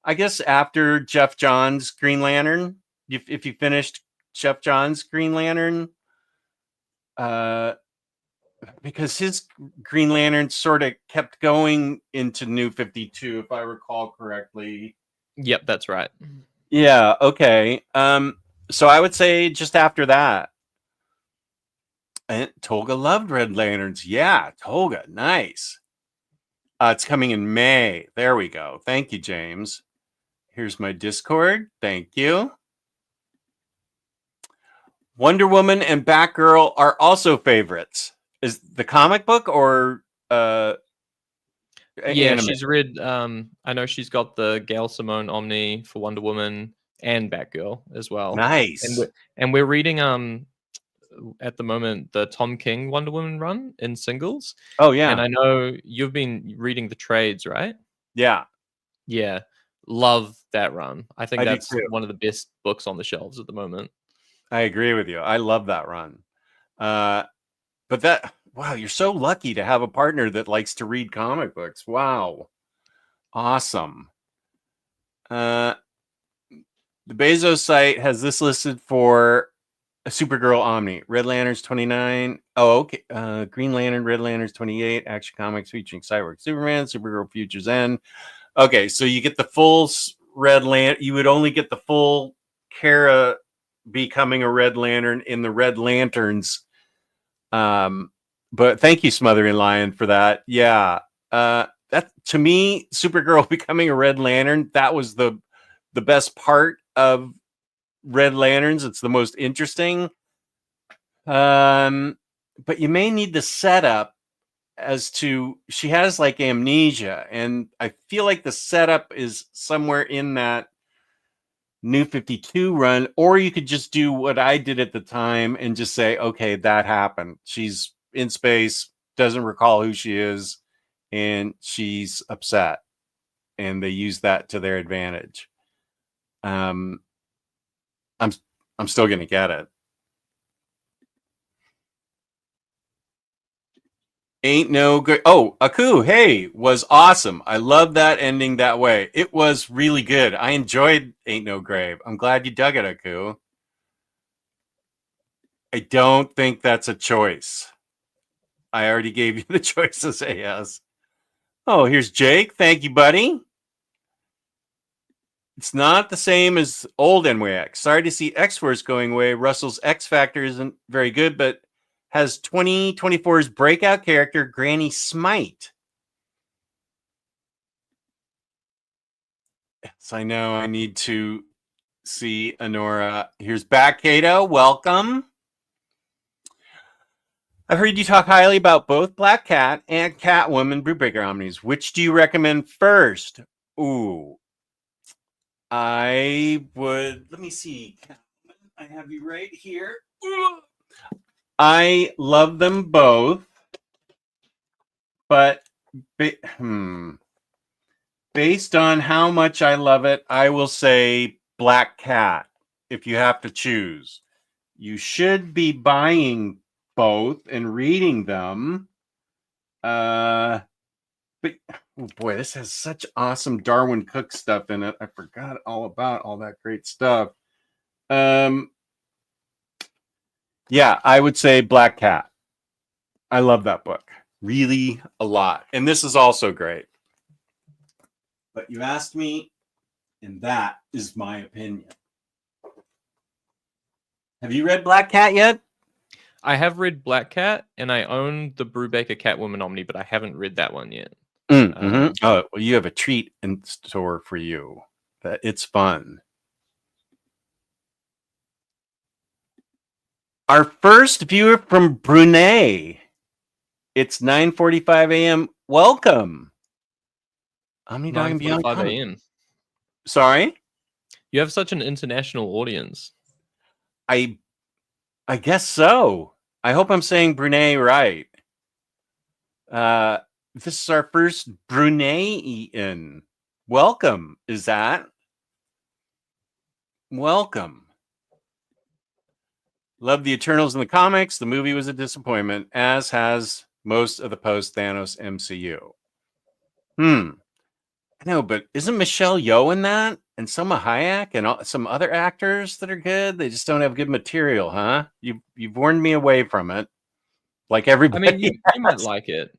I guess after Jeff Johns' Green Lantern, if you finished Jeff Johns' Green Lantern, because his Green Lantern sort of kept going into New 52, if I recall correctly. Yep, that's right. Yeah, okay. So I would say just after that. And Tolga loved Red Lanterns. Yeah, Tolga, nice. It's coming in May. There we go. Thank you, James. Here's my Discord. Thank you. Wonder Woman and Batgirl are also favorites. Is the comic book or Yeah, anime? she's read. I know she's got the Gail Simone Omni for Wonder Woman and Batgirl as well. Nice. And we're reading at the moment the Tom King Wonder Woman run in singles. Oh yeah. And I know you've been reading the trades, right? Yeah. Yeah. Love that run. I think I do that's too. one of the best books on the shelves at the moment. I agree with you. I love that run. But that, wow, you're so lucky to have a partner that likes to read comic books. Wow. Awesome. The Bezos site has this listed for a Supergirl Omni. Red Lanterns 29. Oh, okay. Green Lantern, Red Lanterns 28. Action Comics featuring Cyborg Superman, Supergirl Future's End. Okay, so you get the full Red Lantern. You would only get the full Kara becoming a Red Lantern in the Red Lanterns. But thank you, Smothering Lion, for that. Yeah. That to me, Supergirl becoming a Red Lantern, that was the best part of Red Lanterns. It's the most interesting. But you may need the setup as to she has like amnesia, and I feel like the setup is somewhere in that New 52 run, or you could just do what I did at the time and just say, okay, that happened. She's in space, doesn't recall who she is, and she's upset, and they use that to their advantage. I'm still gonna get it. Ain't no good. Oh, Aku, hey, was awesome. I love that ending that way. It was really good. I enjoyed Ain't No Grave. I'm glad you dug it, Aku. I don't think that's a choice. I already gave you the choice to say yes. Oh, here's Jake. Thank you, buddy. It's not the same as old NYX. Sorry to see X-Force going away. Russell's X Factor isn't very good, but has 2024's breakout character, Granny Smite. Yes, I know I need to see Honora. Here's back, Kato. Welcome. I've heard you talk highly about both Black Cat and Catwoman Brubaker Omnis. Which do you recommend first? Ooh. I would, let me see. I have you right here. I love them both, but based on how much I love it, I will say Black Cat. If you have to choose, you should be buying both and reading them. But oh boy, this has such awesome Darwin Cook stuff in it. I forgot all about all that great stuff. Yeah, I would say Black Cat. I love that book really a lot. And this is also great. But you asked me, and that is my opinion. Have you read Black Cat yet? I have read Black Cat, and I own the Brubaker Catwoman Omni, but I haven't read that one yet. Oh, well, you have a treat in store for you. It's fun. Our first viewer from Brunei. It's 9:45 a.m. Welcome. Omnidog and Beyond 9:45 a.m. Sorry? You have such an international audience. I guess so. I hope I'm saying Brunei right. This is our first Brunei-ian. Welcome, is that? Welcome. Love the Eternals in the comics. The movie was a disappointment, as has most of the post-Thanos MCU. I know, but isn't Michelle Yeoh in that? And Selma Hayek and some other actors that are good? They just don't have good material, huh? You've warned me away from it. Like everybody. I mean, you might like it.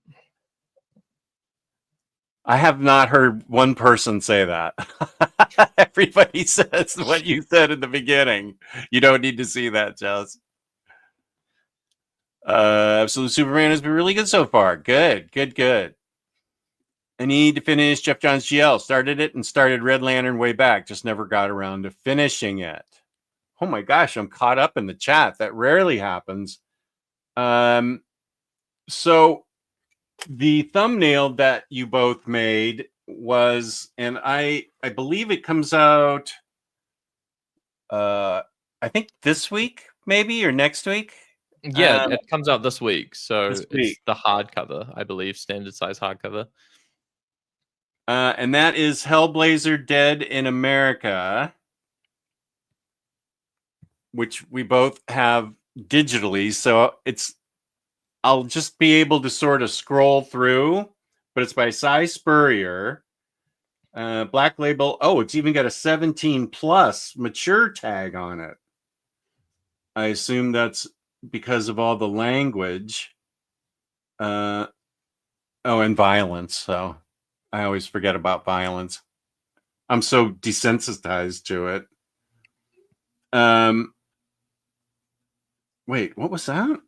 I have not heard one person say that. Everybody says what you said in the beginning. You don't need to see that, Jess. Absolute Superman has been really good so far. Good. I need to finish Jeff Johns GL. Started it and started Red Lantern way back. Just never got around to finishing it. Oh my gosh, I'm caught up in the chat. That rarely happens. So the thumbnail that you both made was, and I believe it comes out, I think this week, maybe, or next week. Yeah, it comes out this week. So This week. it's the hardcover, I believe, standard size hardcover. And that is Hellblazer Dead in America, which we both have digitally. So I'll just be able to sort of scroll through, but it's by Cy Spurrier. Black label. Oh, it's even got a 17 plus mature tag on it. I assume that's because of all the language. And violence. So I always forget about violence. I'm so desensitized to it. Wait, what was that?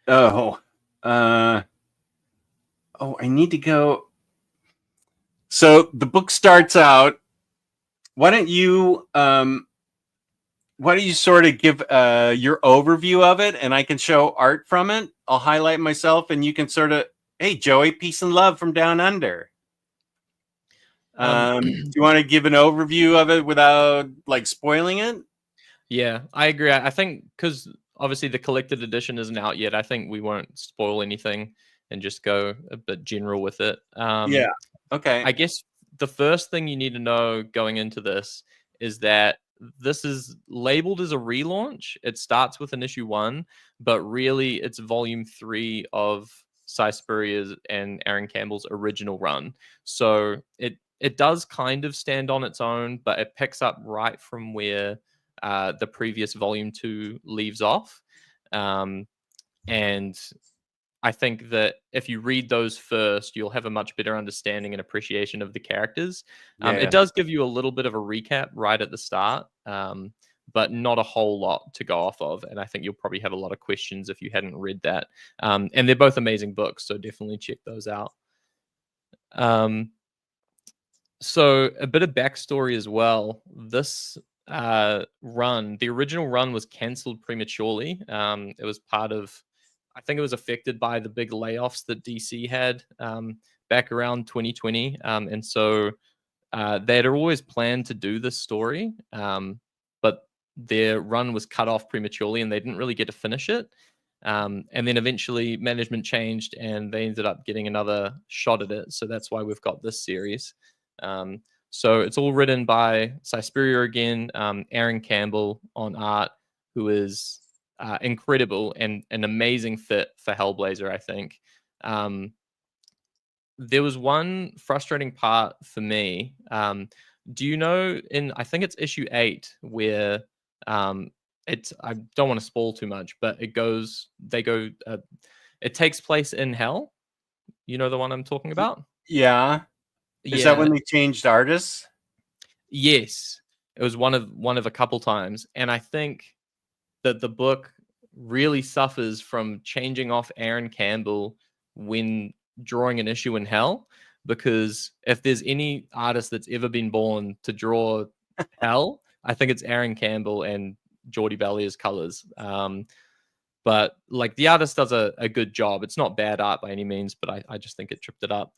I need to go. So the book starts out. Why don't you sort of give your overview of it, and I can show art from it. I'll highlight myself, and you can sort of, hey, Joey, peace and love from down under. Do you want to give an overview of it without like spoiling it? Yeah, I agree. I think because obviously the collected edition isn't out yet, I think we won't spoil anything and just go a bit general with it. Yeah. Okay. I guess the first thing you need to know going into this is that this is labeled as a relaunch. It starts with an issue 1, but really it's volume 3 of Cy Spurrier's and Aaron Campbell's original run. So it does kind of stand on its own, but it picks up right from where the previous volume 2 leaves off. And I think that if you read those first, you'll have a much better understanding and appreciation of the characters. It does give you a little bit of a recap right at the start, but not a whole lot to go off of. And I think you'll probably have a lot of questions if you hadn't read that. And they're both amazing books, so definitely check those out. So a bit of backstory as well. This run, the original run was cancelled prematurely. It was part of, I think it was affected by the big layoffs that DC had back around 2020. And so they had always planned to do this story, but their run was cut off prematurely and they didn't really get to finish it. And then eventually management changed and they ended up getting another shot at it. So that's why we've got this series. So it's all written by Cy Spurrier again, Aaron Campbell on art, who is incredible and an amazing fit for Hellblazer, I think. There was one frustrating part for me. Do you know I think it's issue 8 where I don't want to spoil too much, but it takes place in hell. You know the one I'm talking about? Yeah. Is that when they changed artists? Yes. It was one of a couple times. And I think that the book really suffers from changing off Aaron Campbell when drawing an issue in Hell, because if there's any artist that's ever been born to draw Hell, I think it's Aaron Campbell and Jordi Bellier's colors. But like the artist does a good job. It's not bad art by any means, but I just think it tripped it up.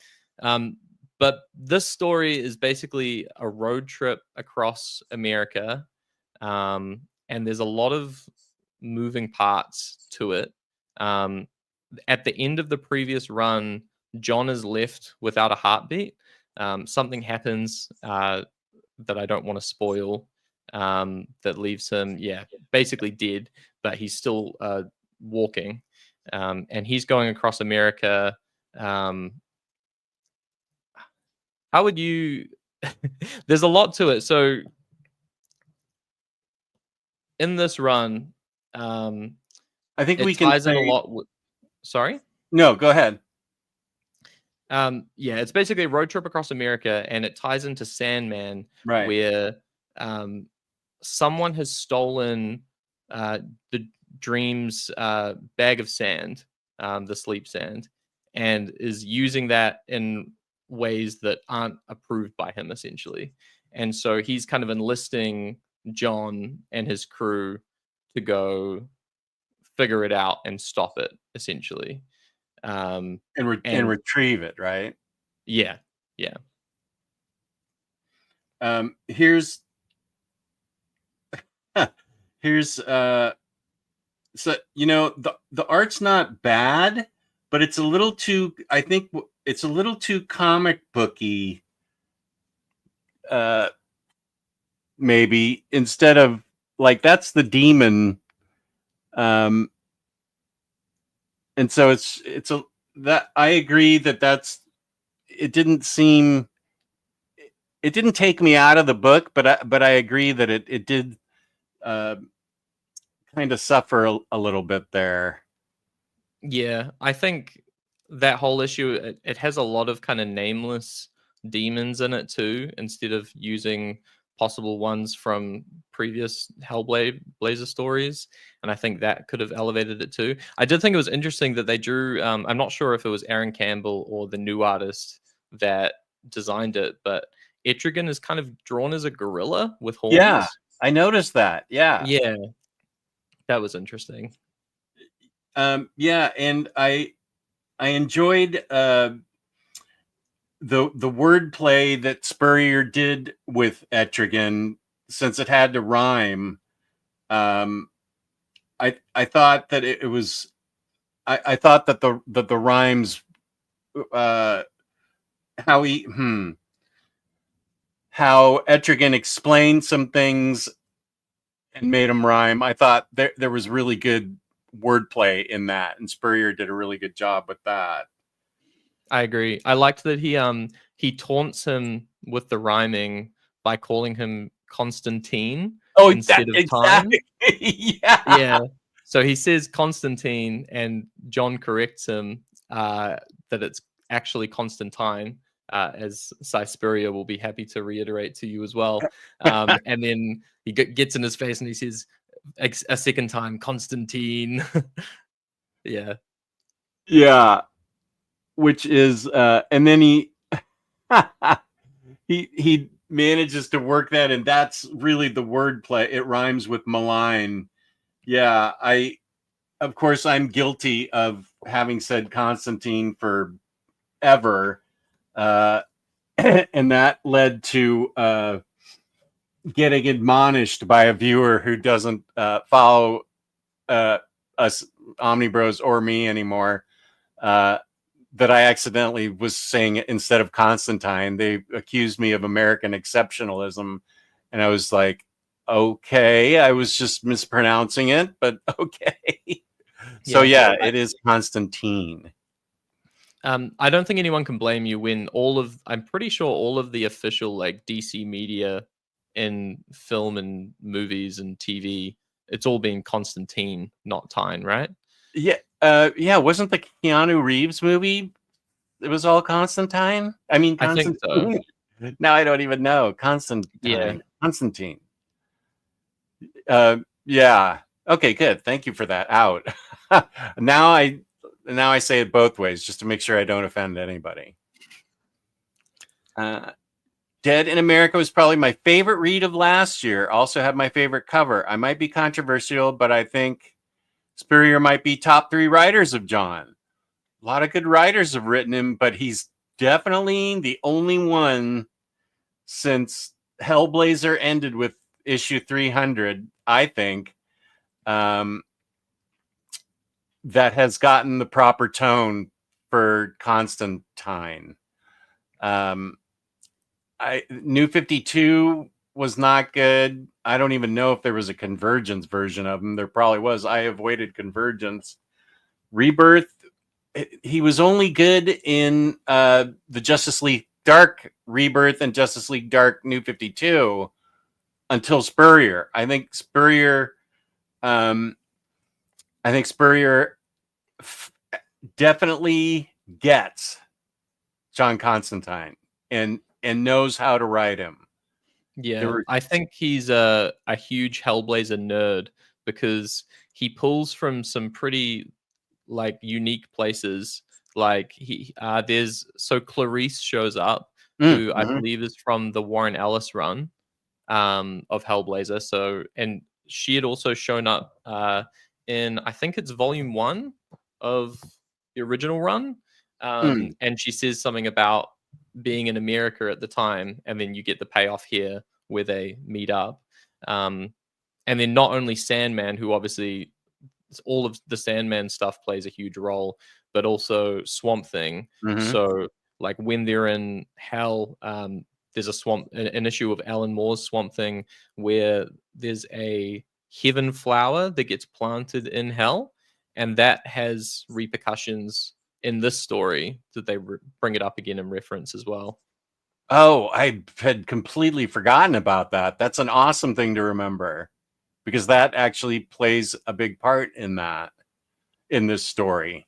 But this story is basically a road trip across America. And there's a lot of moving parts to it. At the end of the previous run, John is left without a heartbeat. Something happens that I don't want to spoil, that leaves him, basically dead, but he's still walking. And he's going across America. How would you... There's a lot to it. So in this run, I think it we can ties in say... a lot with... Sorry? No, go ahead. It's basically a road trip across America, and it ties into Sandman, Right. where someone has stolen the Dream's bag of sand, the sleep sand, and is using that in ways that aren't approved by him, essentially. And so he's kind of enlisting John and his crew to go figure it out and stop it, essentially. And retrieve it, right? Yeah. Here's so the art's not bad, but it's a little too, I think it's a little too comic booky, maybe, instead of like, that's the demon. And so it's a, that I agree that it didn't take me out of the book, but I agree that it did kind of suffer a little bit there. Yeah, I think that whole issue, it has a lot of kind of nameless demons in it too, instead of using possible ones from previous Hellblazer stories. And I think that could have elevated it too. I did think it was interesting that they drew, I'm not sure if it was Aaron Campbell or the new artist that designed it, but Etrigan is kind of drawn as a gorilla with horns. Yeah, I noticed that. Yeah. That was interesting. Yeah, and I enjoyed the wordplay that Spurrier did with Etrigan, since it had to rhyme. I thought that it was I thought that the rhymes, how Etrigan explained some things and made them rhyme. I thought there was really good wordplay in that, and Spurrier did a really good job with that. I agree. I liked that he taunts him with the rhyming by calling him Constantine instead of Time. Yeah. So he says Constantine, and John corrects him that it's actually Constantine, as Cy Spurrier will be happy to reiterate to you as well. And then he gets in his face and he says a second time, Constantine. Yeah. Which is, and then he manages to work that, and that's really the wordplay. It rhymes with malign. Yeah, of course, I'm guilty of having said Constantine forever, and that led to getting admonished by a viewer who doesn't follow us Omnibros or me anymore. That I accidentally was saying it instead of Constantine. They accused me of American exceptionalism, and I was like, okay, I was just mispronouncing it, but okay. So it is Constantine. I don't think anyone can blame you when I'm pretty sure all of the official like DC media in film and movies and TV, it's all been Constantine, not Tyne, right? Yeah. Wasn't the Keanu Reeves movie, it was all Constantine? I mean, Constantine. I think so. Now I don't even know. Constantine. Yeah. Constantine. Yeah. Okay, good. Thank you for that out. now I say it both ways just to make sure I don't offend anybody. Dead in America was probably my favorite read of last year. Also had my favorite cover. I might be controversial, but I think Spurrier might be top 3 writers of John. A lot of good writers have written him, but he's definitely the only one since Hellblazer ended with issue 300, I think, that has gotten the proper tone for Constantine. New 52 was not good. I don't even know if there was a Convergence version of him. There probably was. I avoided Convergence. Rebirth, he was only good in the Justice League Dark Rebirth and Justice League Dark New 52 until Spurrier. I think Spurrier definitely gets John Constantine and knows how to write him. Yeah, I think he's a huge Hellblazer nerd because he pulls from some pretty like unique places. Like Clarice shows up, who I believe is from the Warren Ellis run of Hellblazer. So, and she had also shown up in, I think it's volume 1 of the original run, and she says something about being in America at the time, and then you get the payoff here where they meet up. And then not only Sandman, who obviously all of the Sandman stuff plays a huge role, but also Swamp Thing. So like when they're in Hell, there's an issue of Alan Moore's Swamp Thing where there's a heaven flower that gets planted in Hell, and that has repercussions in this story that they bring it up again in reference as well. Oh, I had completely forgotten about that. That's an awesome thing to remember because that actually plays a big part in this story.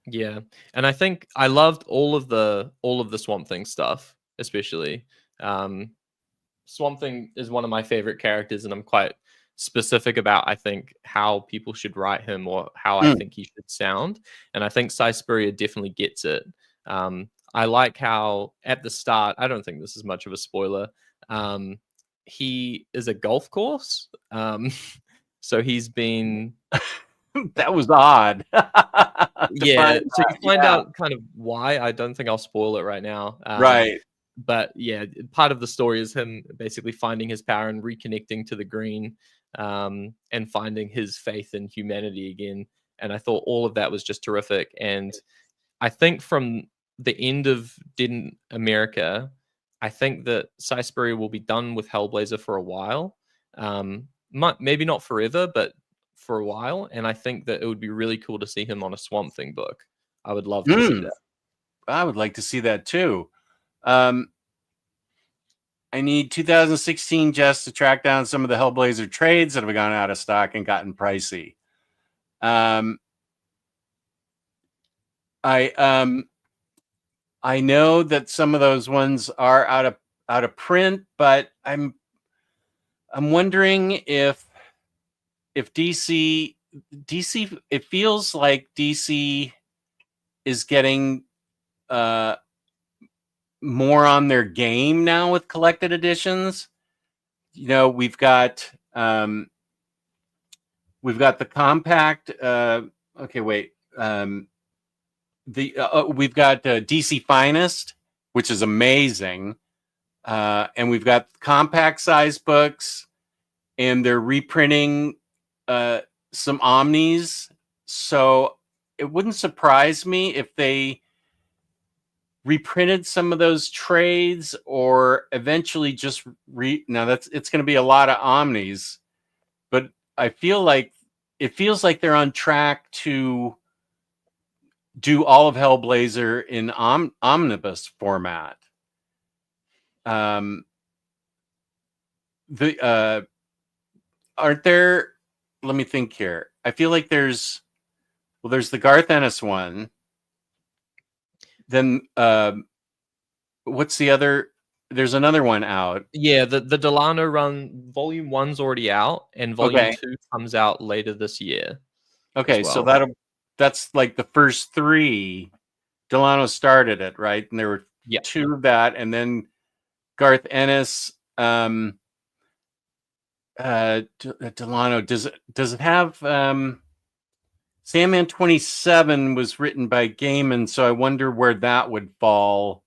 Yeah, and I think I loved all of the Swamp Thing stuff, especially. Swamp Thing is one of my favorite characters, and I'm quite specific about, I think, how people should write him or how I think he should sound. And I think Cy Spurrier definitely gets it. I like how at the start, I don't think this is much of a spoiler, he is a golf course. So he's been... That was odd. Yeah, so you find out kind of why. I don't think I'll spoil it right now. Right. But yeah, part of the story is him basically finding his power and reconnecting to the green, and finding his faith in humanity again. And I thought all of that was just terrific. And I think from the end of Dead in America, I think that Cy Spurrier will be done with Hellblazer for a while. Maybe not forever, but for a while. And I think that it would be really cool to see him on a Swamp Thing book. I would love to see that. I would like to see that too. I need 2016 just to track down some of the Hellblazer trades that have gone out of stock and gotten pricey. I know that some of those ones are out of print, but I'm wondering if DC, it feels like DC is getting more on their game now with collected editions. You know, we've got the compact. We've got DC Finest, which is amazing, and we've got compact size books, and they're reprinting some Omnis. So it wouldn't surprise me if they reprinted some of those trades, or eventually just it's going to be a lot of Omnis, but it feels like they're on track to do all of Hellblazer in omnibus format. Aren't there? Let me think here. I feel like there's the Garth Ennis one. Then what's the other? there's another one out. Yeah, the Delano run volume 1's already out, and volume Okay. 2 comes out later this year. Okay, as so well. that's like the first 3. Delano started it, right? And there were Yeah. 2 of that, and then Garth Ennis, Delano. Does it have Sandman 27 was written by Gaiman, so I wonder where that would fall.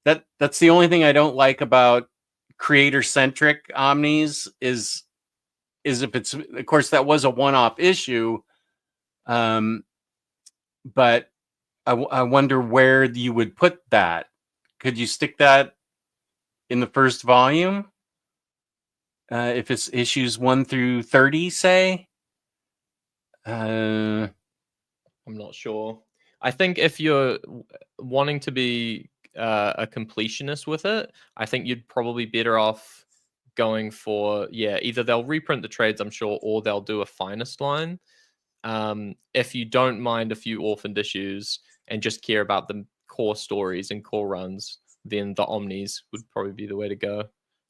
That's the only thing I don't like about creator centric omnis is if it's, of course, that was a one-off issue, but I wonder where you would put that. Could you stick that in the first volume if it's issues 1 through 30, say? I'm not sure. I think if you're wanting to be a completionist with it, I think you'd probably better off going for, either they'll reprint the trades, I'm sure, or they'll do a finest line. If you don't mind a few orphaned issues and just care about the core stories and core runs, then the Omnis would probably be the way to go.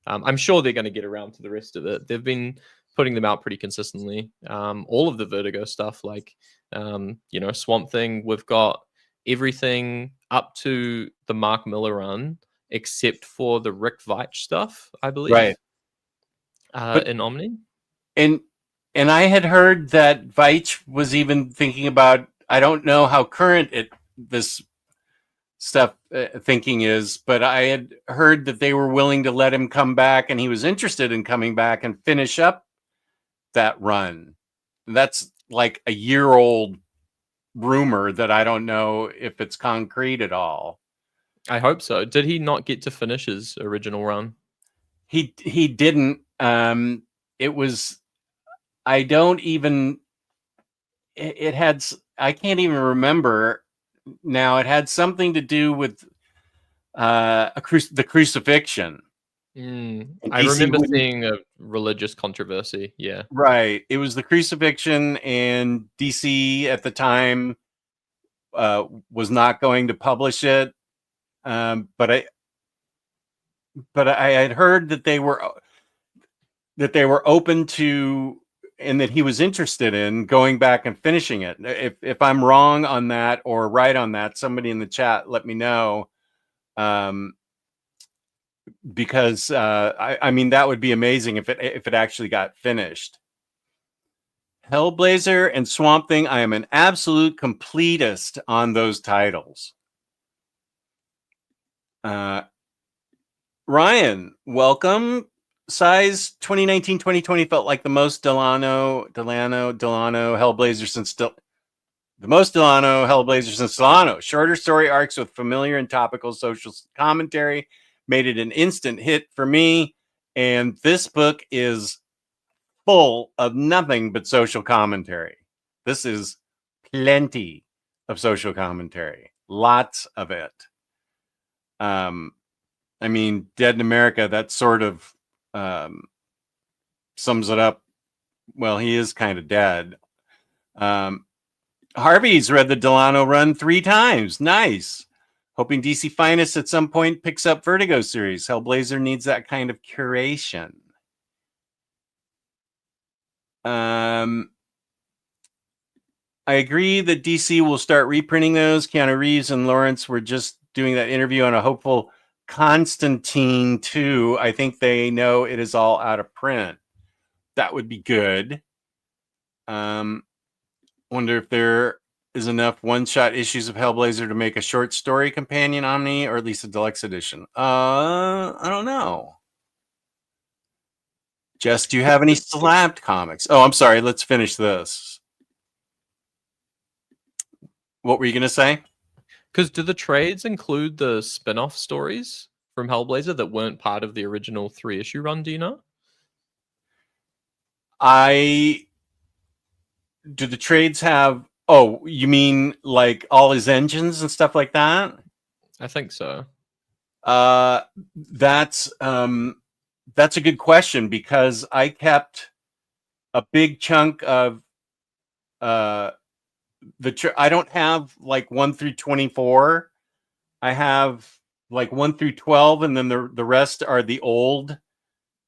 I'm sure they're going to get around to the rest of it. They've been putting them out pretty consistently. All of the Vertigo stuff, like Swamp Thing, we've got everything up to the Mark Millar run, except for the Rick Veitch stuff, I believe. Right. In Omni. And I had heard that Veitch was even thinking about, I don't know how current this stuff thinking is, but I had heard that they were willing to let him come back, and he was interested in coming back and finish up that run. That's like a year-old rumor that I don't know if it's concrete at all. I hope so. Did he not get to finish his original run? He didn't. It was, I don't even, it had, I can't even remember now. It had something to do with the crucifixion. I remember seeing a religious controversy. Yeah. Right. It was the crucifixion, and DC at the time was not going to publish it. But I had heard that they were open to, and that he was interested in going back and finishing it. If I'm wrong on that or right on that, somebody in the chat let me know. Because I mean, that would be amazing if it actually got finished. Hellblazer and Swamp Thing, I am an absolute completist on those titles. Ryan, welcome. Size 2019-2020 felt like the most Delano Hellblazer since the most Delano Hellblazer since Delano. Shorter story arcs with familiar and topical social commentary made it an instant hit for me, and this book is full of nothing but social commentary. This is plenty of social commentary, lots of it. I mean, Dead in America, that sort of sums it up. Well, he is kind of dead. Harvey's read the Delano run 3 times. Nice. Hoping DC Finest at some point picks up Vertigo series. Hellblazer needs that kind of curation. I agree that DC will start reprinting those. Keanu Reeves and Lawrence were just doing that interview on a hopeful Constantine 2. I think they know it is all out of print. That would be good. Wonder if there is enough one-shot issues of Hellblazer to make a short story companion Omni, or at least a deluxe edition. I don't know. Jess, do you have any Slabbed comics? Oh, I'm sorry. Let's finish this. What were you going to say? Because do the trades include the spin-off stories from Hellblazer that weren't part of the original 3-issue run? Do you know? Do the trades have... Oh, you mean like all his engines and stuff like that? I think so. That's a good question, because I kept a big chunk of I don't have like 1 through 24. I have like 1 through 12, and then the rest are the old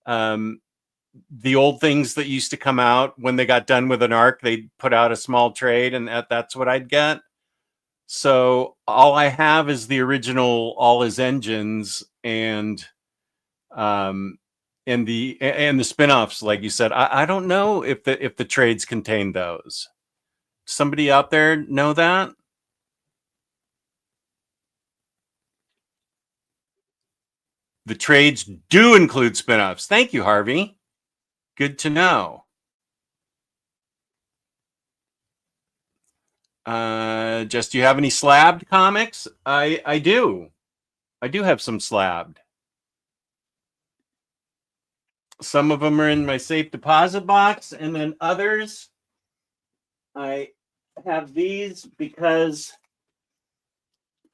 things that used to come out when they got done with an arc. They'd put out a small trade, and that's what I'd get. So all I have is the original All His Engines and the spin-offs, like you said. I don't know if the trades contain those. Somebody out there know that? The trades do include spin-offs. Thank you, Harvey. Good to know. Just, do you have any Slabbed comics? I do. I do have some Slabbed. Some of them are in my safe deposit box, and then others, I have these because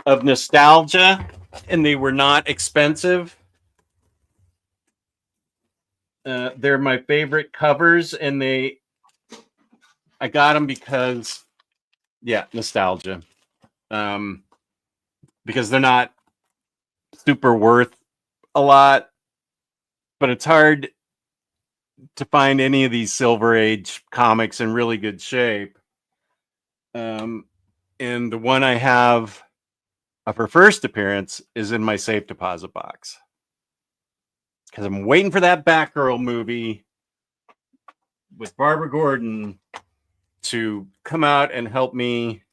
of nostalgia, and they were not expensive. They're my favorite covers, and I got them because, yeah, nostalgia. Because they're not super worth a lot, but it's hard to find any of these Silver Age comics in really good shape. And the one I have of her first appearance is in my safe deposit box, because I'm waiting for that Batgirl movie with Barbara Gordon to come out and help me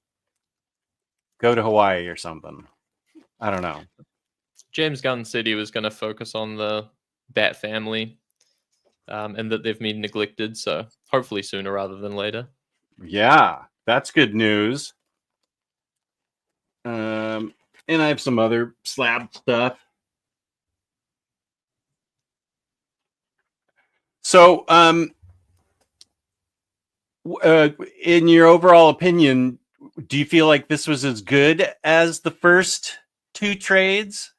go to Hawaii or something. I don't know. James Gunn said he was going to focus on the Bat family, and that they've been neglected. So hopefully sooner rather than later. Yeah, that's good news. And I have some other Slab stuff. So, in your overall opinion, do you feel like this was as good as the first two trades?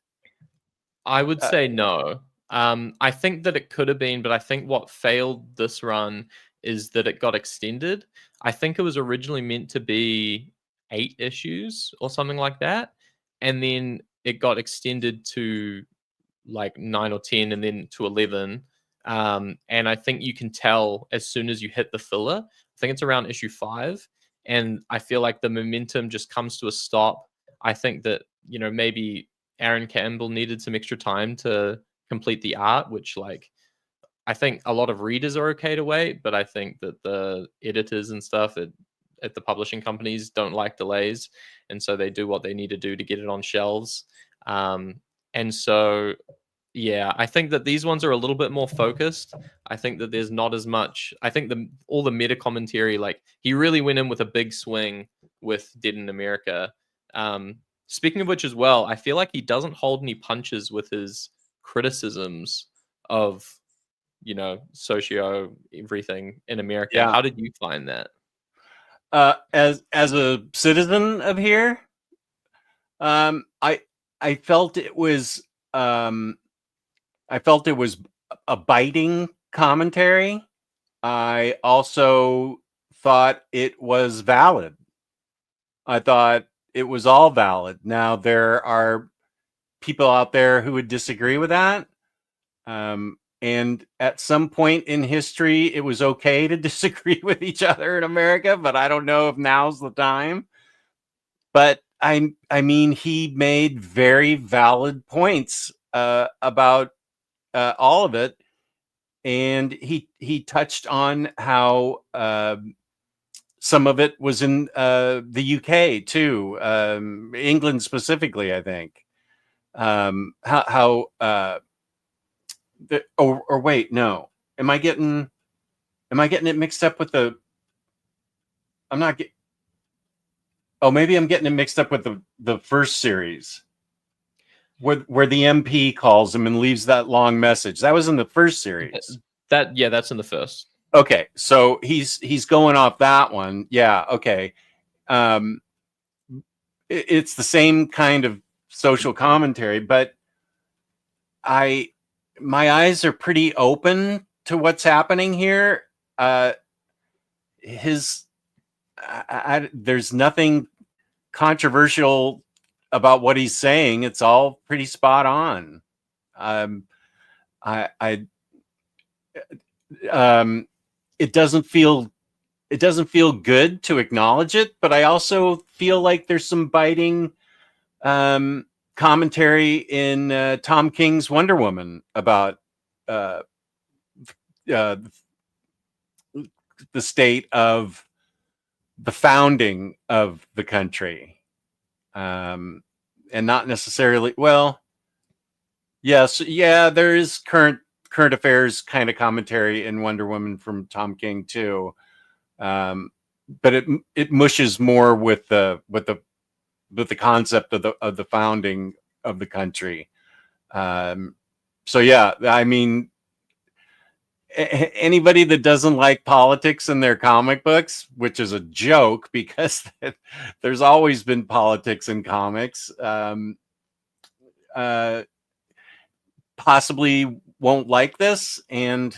I would say no. I think that it could have been, but I think what failed this run is that it got extended. I think it was originally meant to be 8 issues or something like that, and then it got extended to like 9 or 10, and then to 11. And I think you can tell as soon as you hit the filler. I think it's around issue 5, and I feel like the momentum just comes to a stop. I think that, you know, maybe Aaron Campbell needed some extra time to complete the art, which, like, I think a lot of readers are okay to wait, but I think that the editors and stuff at the publishing companies don't like delays, and so they do what they need to do to get it on shelves. And so, yeah, I think that these ones are a little bit more focused. I think that there's not as much. I think all the meta commentary, like, he really went in with a big swing with Dead in America. Speaking of which, as well, I feel like he doesn't hold any punches with his criticisms of, you know, socio everything in America. Yeah. How did you find that? As a citizen of here, I felt it was a biting commentary. I also thought it was valid. I thought it was all valid. Now, there are people out there who would disagree with that. And at some point in history, it was okay to disagree with each other in America, but I don't know if now's the time. But I mean, he made very valid points about all of it, and he touched on how some of it was in the UK too, England specifically, I think. Or wait, no. Am I getting it mixed up with the? I'm not getting. Oh, maybe I'm getting it mixed up with the first series, where the MP calls him and leaves that long message. That was in the first series. That's in the first. Okay, so he's going off that one. Yeah. Okay. It's the same kind of social commentary, but my eyes are pretty open to what's happening here. There's nothing controversial about what he's saying, it's all pretty spot on. I it doesn't feel good to acknowledge it, but I also feel like there's some biting commentary in Tom King's Wonder Woman about uh, the state of the founding of the country, and not necessarily. Well, yes, yeah, there is current affairs kind of commentary in Wonder Woman from Tom King too, but it mushes more with the concept of the founding of the country. So yeah, I mean, anybody that doesn't like politics in their comic books, which is a joke because there's always been politics in comics, possibly won't like this, and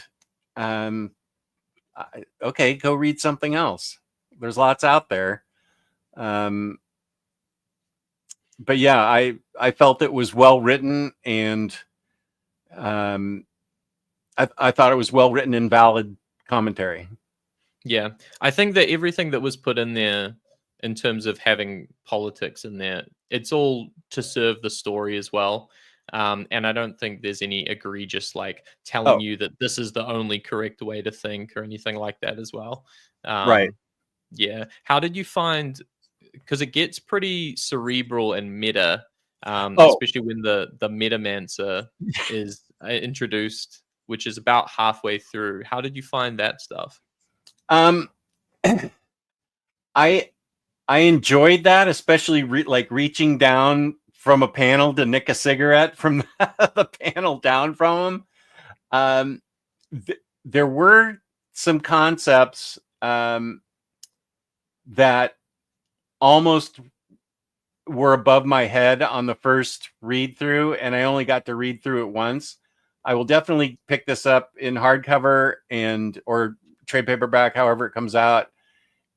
okay, go read something else. There's lots out there. But yeah, I felt it was well written, and I thought it was well written and valid commentary. Yeah, I think that everything that was put in there in terms of having politics in there, it's all to serve the story as well. And I don't think there's any egregious like telling you that this is the only correct way to think or anything like that as well. Right. Yeah. How did you find? Because it gets pretty cerebral and meta, especially when the Metamancer is introduced, which is about halfway through. How did you find that stuff? I enjoyed that, especially like reaching down from a panel to nick a cigarette from the panel down from him. There were some concepts that almost were above my head on the first read through, and I only got to read through it once. I will definitely pick this up in hardcover or trade paperback, however it comes out,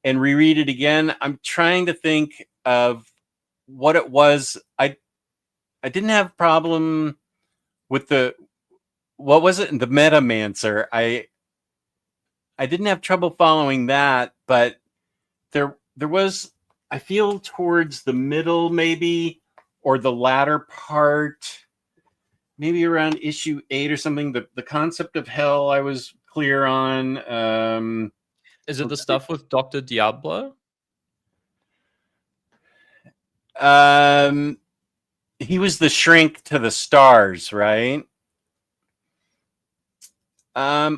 and reread it again. I'm trying to think of what it was. I didn't have a problem with what was it? The Metamancer. I didn't have trouble following that, but there was, I feel towards the middle maybe, or the latter part, maybe around issue 8 or something, the concept of hell I was clear on. Is it the stuff with Dr. Diablo? He was the shrink to the stars, right? Let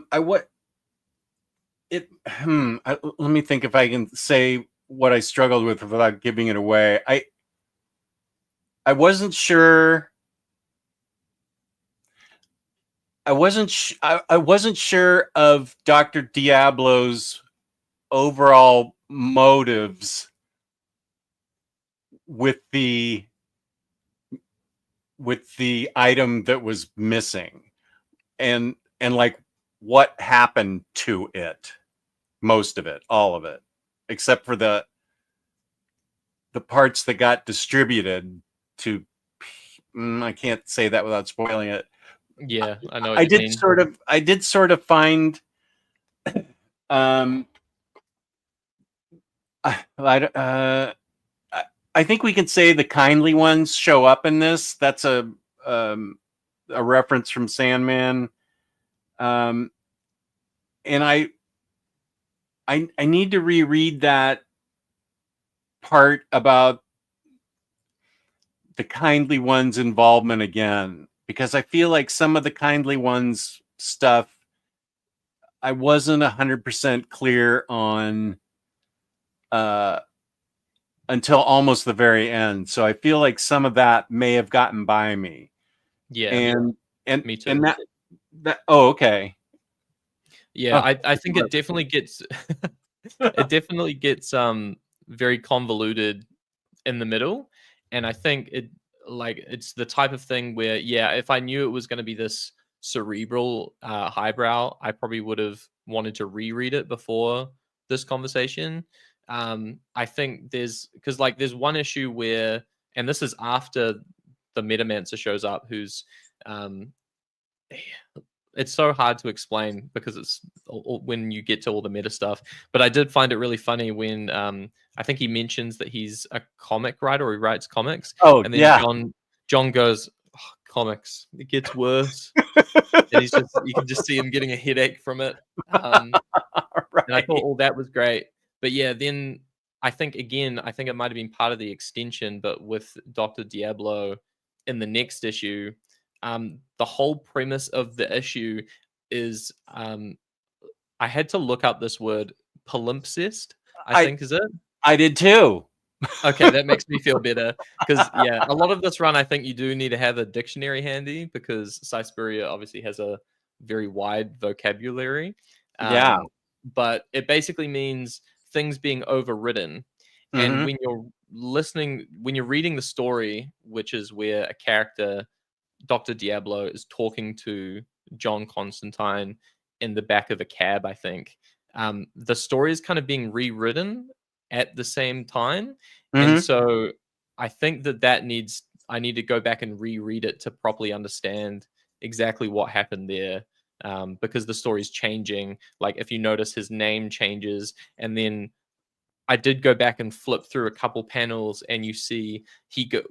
me think if I can say what I struggled with without giving it away. I wasn't sure. I wasn't sure of Dr. Diablo's overall motives with the item that was missing, and like what happened to it. Most of it, all of it, except for the parts that got distributed to. I can't say that without spoiling it. Yeah, I know. I did sort of find. I think we can say the kindly ones show up in this. That's a reference from Sandman, and I need to reread that part about the kindly ones' involvement again, because I feel like some of the kindly ones stuff I wasn't 100% clear on until almost the very end. So I feel like some of that may have gotten by me. Yeah, and me too. And that oh, okay. Yeah, I think it definitely gets it definitely gets very convoluted in the middle, and I think it's the type of thing where, yeah, if I knew it was going to be this cerebral highbrow, I probably would have wanted to reread it before this conversation. I think there's one issue where and this is after the Metamancer shows up, who's it's so hard to explain because it's when you get to all the meta stuff. But I did find it really funny when I think he mentions that he's a comic writer, or he writes comics, Oh, and then yeah. John goes, "Oh, comics, it gets worse," and you can just see him getting a headache from it. And I thought all that was great. But yeah, then I think it might have been part of the extension, but with Dr. Diablo in the next issue, the whole premise of the issue is I had to look up this word, palimpsest, I think is it. I did too. Okay, that makes me feel better because yeah, a lot of this run I think you do need to have a dictionary handy because Siberia obviously has a very wide vocabulary. Yeah. But it basically means things being overridden. And Mhm. when you're reading the story, which is where a character, Dr. Diablo, is talking to John Constantine in the back of a cab, I think. The story is kind of being rewritten at the same time. And Mhm. so I think I need to go back and reread it to properly understand exactly what happened there. Because the story's changing. Like if you notice, his name changes, and then I did go back and flip through a couple panels, and you see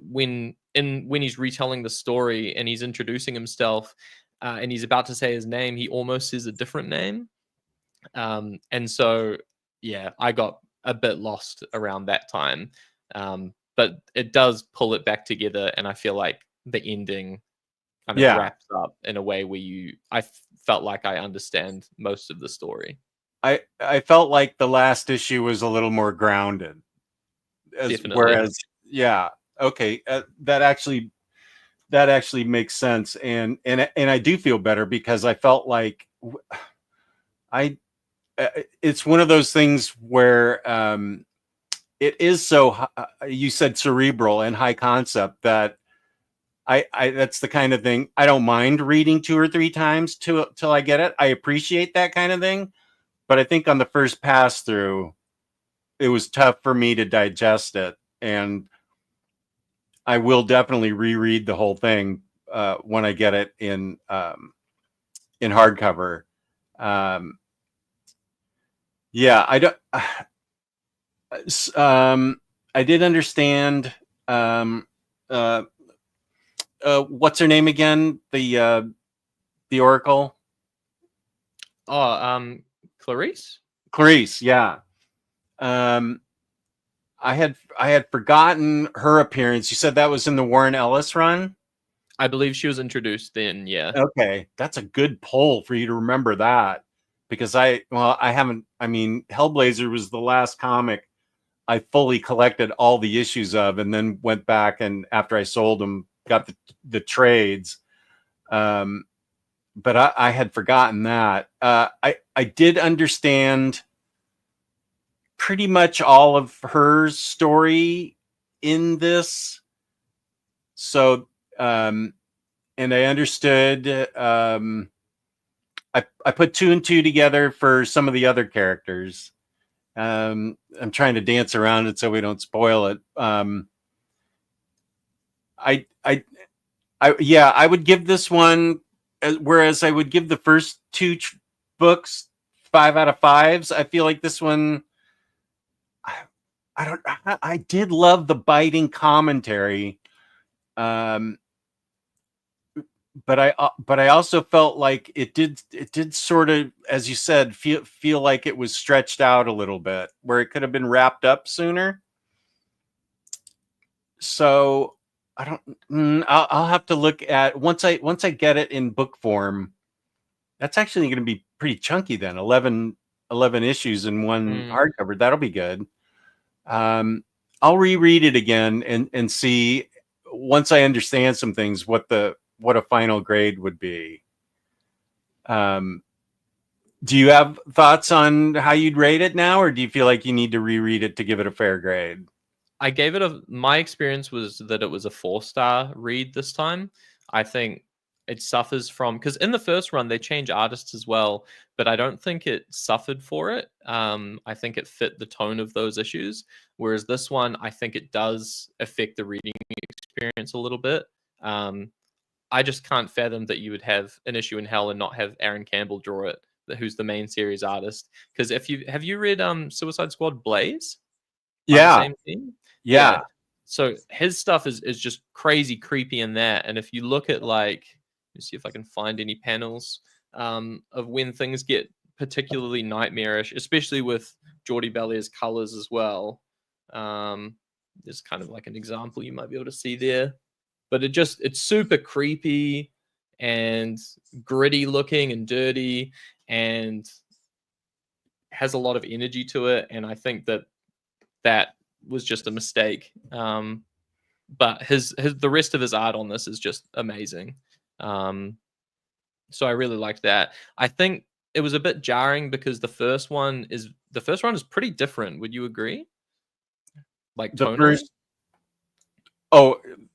when he's retelling the story and he's introducing himself, and he's about to say his name, he almost says a different name. And so yeah, I got a bit lost around that time. But it does pull it back together, and I feel like the ending kind of Yeah. wraps up in a way where I felt like I understand most of the story. I felt like the last issue was a little more grounded. Definitely. Whereas, yeah, okay, that actually makes sense, and I do feel better because I felt like I it's one of those things where it is so you said cerebral and high concept that I that's the kind of thing I don't mind reading 2 or 3 times till I get it. I appreciate that kind of thing, but I think on the first pass through, it was tough for me to digest it, and I will definitely reread the whole thing when I get it in hardcover. Yeah, I don't. I did understand. What's her name again? The Oracle. Oh, Clarice. Clarice. Yeah. I had forgotten her appearance. You said that was in the Warren Ellis run. I believe she was introduced then. Yeah. Okay, that's a good poll for you to remember that, because I haven't. I mean, Hellblazer was the last comic I fully collected all the issues of, and then went back and after I sold them, got the trades. But I had forgotten that. I did understand pretty much all of her story in this. So, and I understood. I put 2 and 2 together for some of the other characters. I'm trying to dance around it so we don't spoil it. I would give this one, whereas I would give the first 2 books 5 out of 5s. I feel like this one, I did love the biting commentary, but I also felt like it did sort of, as you said, feel like it was stretched out a little bit, where it could have been wrapped up sooner. So I don't. I'll have to look at once I get it in book form. That's actually going to be pretty chunky then. 11 issues in one hardcover. That'll be good. I'll reread it again and see, once I understand some things, what a final grade would be. Do you have thoughts on how you'd rate it now, or do you feel like you need to reread it to give it a fair grade? I gave it my experience was that it was a 4-star read this time. I think it suffers from, because in the first run they change artists as well, but I don't think it suffered for it. I think it fit the tone of those issues, whereas this one I think it does affect the reading experience a little bit. I just can't fathom that you would have an issue in Hell and not have Aaron Campbell draw it, who's the main series artist. Because if you have you read Suicide Squad Blaze? By the same team? Yeah. So his stuff is just crazy creepy in that. And if you look at, like, let me see if I can find any panels of when things get particularly nightmarish, especially with Jordi Bellaire's colors as well. There's kind of like an example you might be able to see there. But it's super creepy and gritty looking and dirty and has a lot of energy to it. And I think that was just a mistake. But the rest of his art on this is just amazing. So I really liked that. I think it was a bit jarring because the first one is pretty different. Would you agree? Like tonally?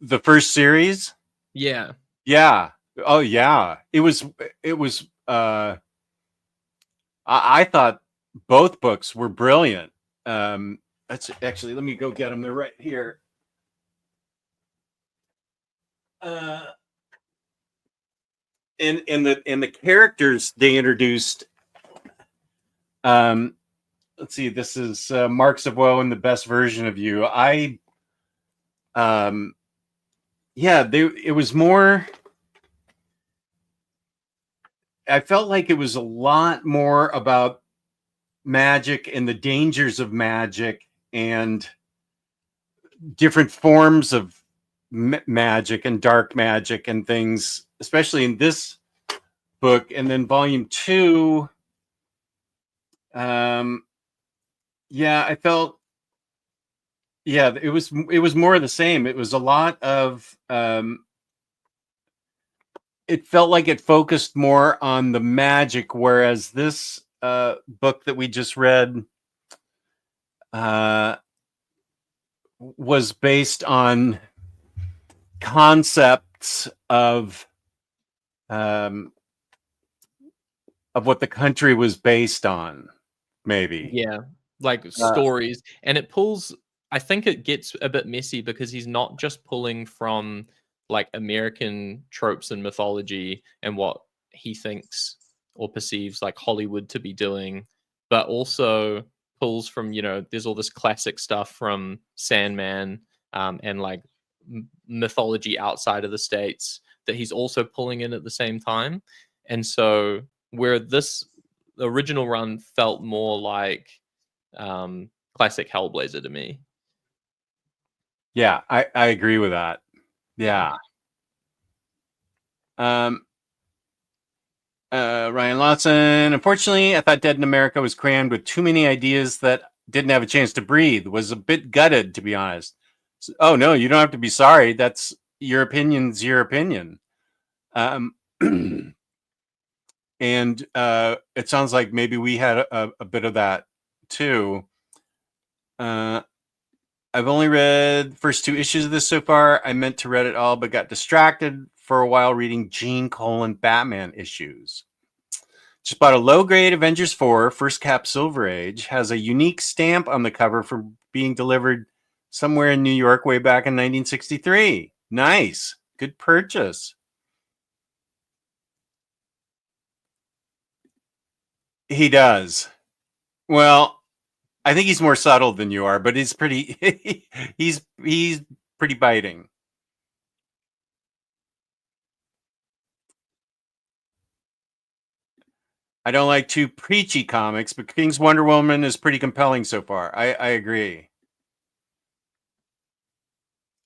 The first series? Yeah. Yeah. Oh yeah. It was I thought both books were brilliant. Let's actually, let me go get them. They're right here. In the characters they introduced. Let's see. This is Marks of Woe and the Best Version of You. It was more. I felt like it was a lot more about magic and the dangers of magic and different forms of magic and dark magic and things, especially in this book. And then volume 2, I felt, it was more of the same. It was a lot of, it felt like it focused more on the magic, whereas this book that we just read was based on concepts of what the country was based on, maybe. Yeah, like stories. And it pulls, I think it gets a bit messy because he's not just pulling from like American tropes and mythology and what he thinks or perceives like Hollywood to be doing, but also pulls from, there's all this classic stuff from Sandman and like mythology outside of the States that he's also pulling in at the same time. And so where this original run felt more like classic Hellblazer to me. Yeah, I agree with that. Yeah. Ryan Lawson, unfortunately, I thought Dead in America was crammed with too many ideas that didn't have a chance to breathe. Was a bit gutted, to be honest. Oh, no, you don't have to be sorry. That's your opinion's your opinion. And it sounds like maybe we had a bit of that, too. I've only read the first 2 issues of this so far. I meant to read it all, but got distracted for a while reading Gene Colan Batman issues. Just bought a low-grade Avengers 4, First Cap Silver Age. Has a unique stamp on the cover for being delivered somewhere in New York way back in 1963. Nice. Good purchase. He does. Well, I think he's more subtle than you are, but he's pretty he's pretty biting. I don't like too preachy comics, but King's Wonder Woman is pretty compelling so far. I agree.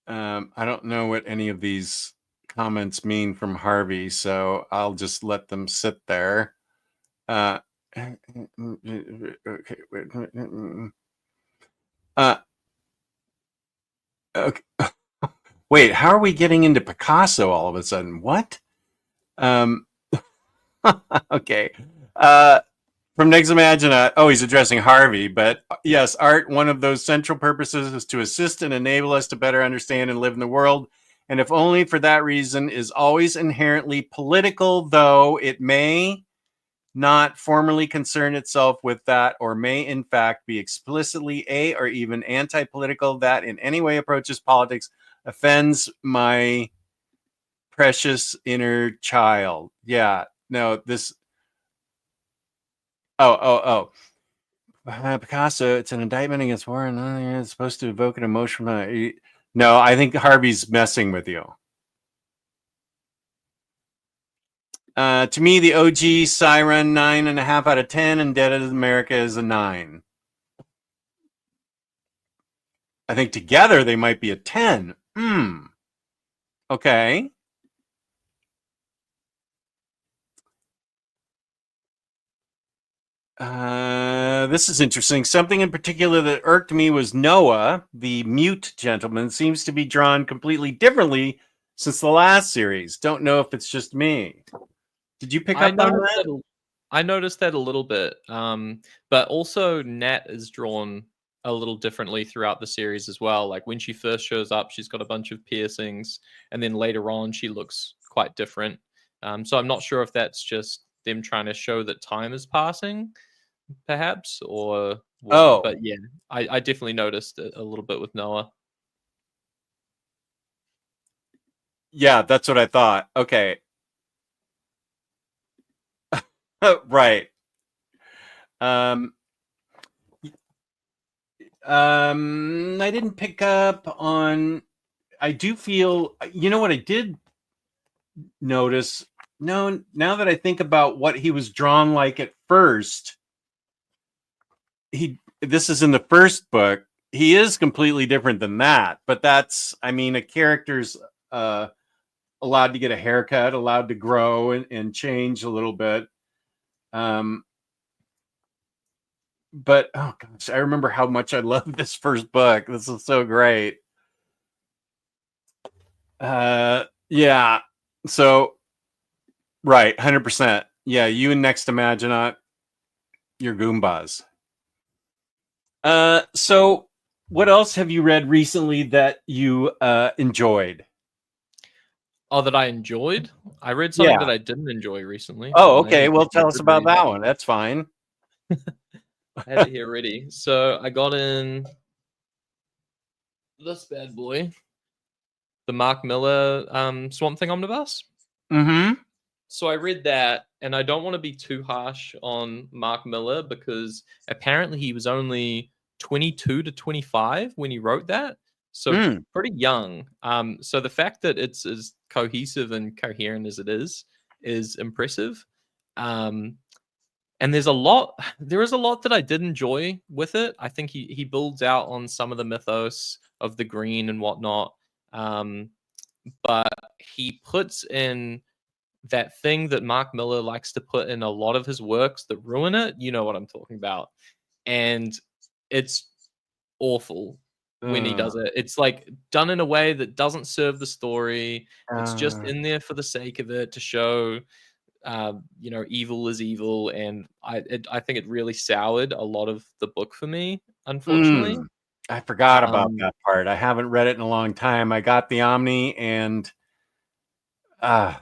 I don't know what any of these comments mean from Harvey, so I'll just let them sit there. Okay. Okay. Wait, how are we getting into Picasso all of a sudden? What? Okay. From Next Imagine, he's addressing Harvey, but yes, art, one of those central purposes is to assist and enable us to better understand and live in the world and if only for that reason, is always inherently political, though it may not formally concern itself with that, or may in fact be explicitly or even anti-political, that in any way approaches politics offends my precious inner child. Yeah, no, this. Oh. Picasso, it's an indictment against war, and it's supposed to evoke an emotion. No, I think Harvey's messing with you. To me, the OG Siren 9.5 out of 10, and Dead of America is a 9. I think together they might be a 10. Okay. This is interesting. Something in particular that irked me was Noah, the mute gentleman, seems to be drawn completely differently since the last series. Don't know if it's just me. Did you pick up on that? I noticed that a little bit. But also Nat is drawn a little differently throughout the series as well. Like when she first shows up, she's got a bunch of piercings, and then later on she looks quite different. So I'm not sure if that's just them trying to show that time is passing, perhaps, or what. Oh. But yeah, I definitely noticed it a little bit with Noah. Yeah, that's what I thought. Okay. Right. I didn't pick up on. I do feel. You know what I did notice? No, now that I think about what he was drawn like at first, this is in the first book. He is completely different than that. But that's, I mean, a character's allowed to get a haircut, allowed to grow and change a little bit. But oh gosh, I remember how much I loved this first book. This is so great. Yeah. So, right, 100%. Yeah, you and Next Imaginaut, you're Goombas. So what else have you read recently that you enjoyed? Oh, that I enjoyed? I read something Yeah. that I didn't enjoy recently. Oh, okay. Well, tell us about that one. That's fine. I had it here ready. So I got in this bad boy, the Mark Millar Swamp Thing omnibus. Mm-hmm. So I read that, and I don't want to be too harsh on Mark Millar because apparently he was only 22 to 25 when he wrote that. So pretty young. So the fact that it's as cohesive and coherent as it is impressive. And there is a lot that I did enjoy with it. I think he builds out on some of the mythos of the green and whatnot. But he puts in that thing that Mark Millar likes to put in a lot of his works that ruin it. You know what I'm talking about. And it's awful when he does it. It's like done in a way that doesn't serve the story. It's just in there for the sake of it to show evil is evil, and I think it really soured a lot of the book for me, unfortunately. I forgot about that part. I haven't read it in a long time. I got the Omni, and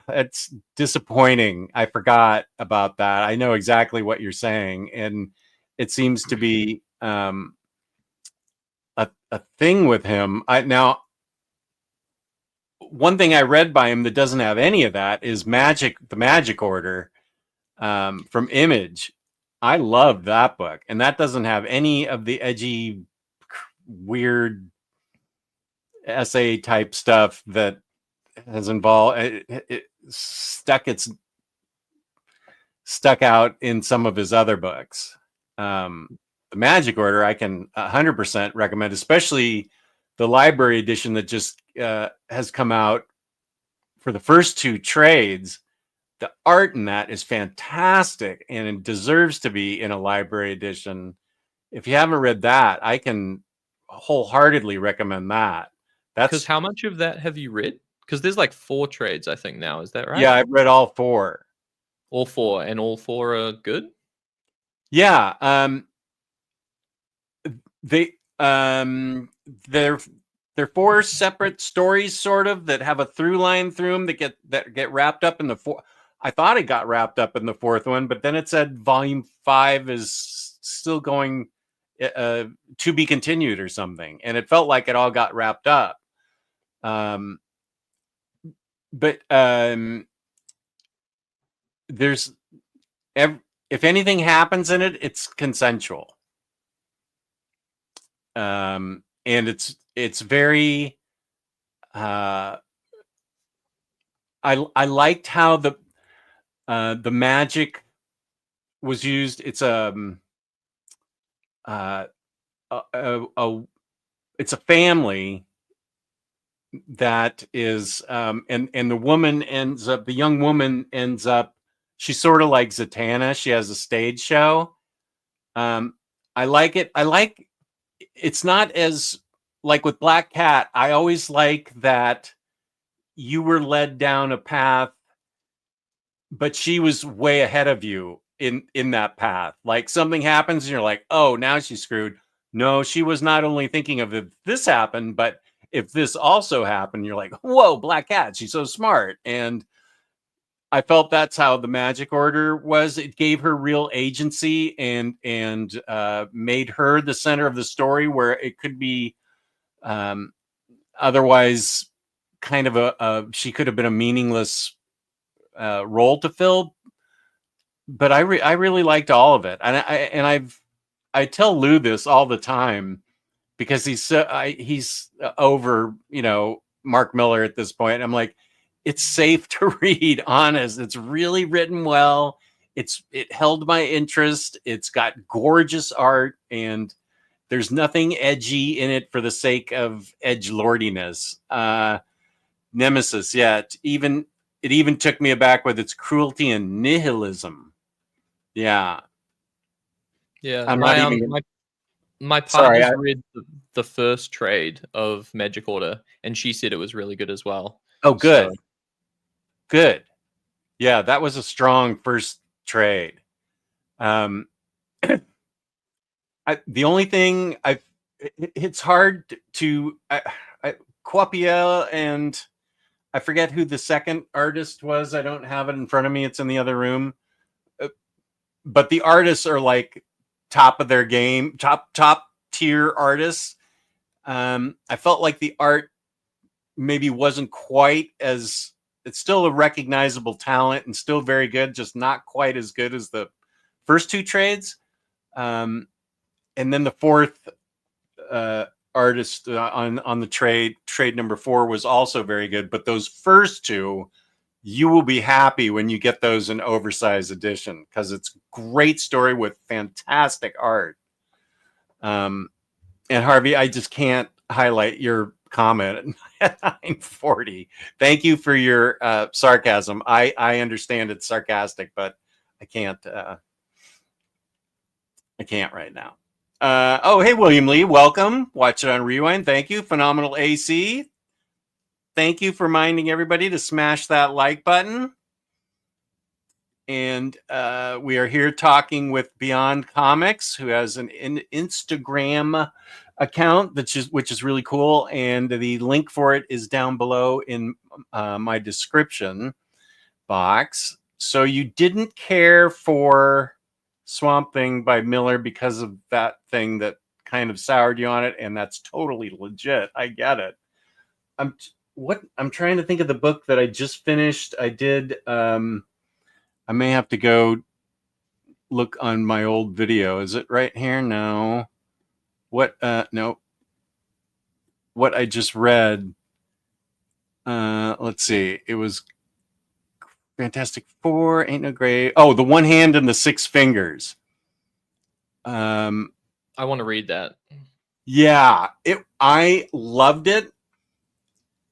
it's disappointing. I forgot about that. I know exactly what you're saying, and it seems to be a thing with him. Now, one thing I read by him that doesn't have any of that is the Magic Order from Image. I loved that book, and that doesn't have any of the edgy, weird essay type stuff that has involved. It stuck out in some of his other books. The Magic Order I can 100% recommend, especially the library edition that just has come out for the first 2 trades. The art in that is fantastic, and it deserves to be in a library edition. If you haven't read that, I can wholeheartedly recommend that. Because how much of that have you read? Because there's like 4 trades, I think, now. Is that right? Yeah, I've read all 4. All 4, and all 4 are good? Yeah. They're they're 4 separate stories, sort of, that have a through line through them that get wrapped up in the 4. I thought it got wrapped up in the 4th one, but then it said volume 5 is still going to be continued or something, and it felt like it all got wrapped up. But there's if anything happens in it, it's consensual. And it's very I liked how the magic was used. It's it's a family that is and the young woman ends up, she's sort of like Zatanna. She has a stage show. I like it. It's not as like with Black Cat. I always like that you were led down a path, but she was way ahead of you in that path. Like something happens and you're like, oh, now she's screwed. No, she was not only thinking of if this happened, but if this also happened, you're like, whoa, Black Cat, she's so smart. And I felt that's how the magic order was. It gave her real agency and made her the center of the story, where it could be otherwise kind of she could have been a meaningless role to fill. But I really liked all of it, and I tell Lou this all the time because he's over, Mark Millar at this point. I'm like, it's safe to read, honest. It's really written well. It held my interest. It's got gorgeous art, and there's nothing edgy in it for the sake of edgelordiness. Nemesis, yeah. It even took me aback with its cruelty and nihilism. Yeah. Yeah. I'm my not even. my Sorry, partner's read the first trade of Magic Order, and she said it was really good as well. Oh, good. So, Good. Yeah, that was a strong first trade. The only thing it's hard to Quapia, and I forget who the second artist was. I don't have it in front of me. It's in the other room. But the artists are like top of their game, top tier artists. I felt like the art maybe wasn't quite as, it's still a recognizable talent and still very good, just not quite as good as the first 2 trades. And then the 4th artist on the trade number 4 was also very good. But those first 2, you will be happy when you get those in oversized edition, because it's great story with fantastic art. And Harvey, I just can't highlight your comment at 940. Thank you for your sarcasm. I understand it's sarcastic, but I can't right now. Oh, hey, William Lee, welcome. Watch it on Rewind. Thank you. Phenomenal AC. Thank you for reminding everybody to smash that like button. And we are here talking with Beyond Comics, who has an Instagram account which is really cool, and the link for it is down below in my description box. So you didn't care for Swamp Thing by Millar because of that thing that kind of soured you on it, and that's totally legit. I get it. I'm trying to think of the book that I just finished. I did. I may have to go look on my old video. Is it right here? No. What? No. What I just read. Let's see. It was Fantastic Four. Ain't No Gray. Oh, The One Hand and the Six Fingers. I want to read that. Yeah, I loved it,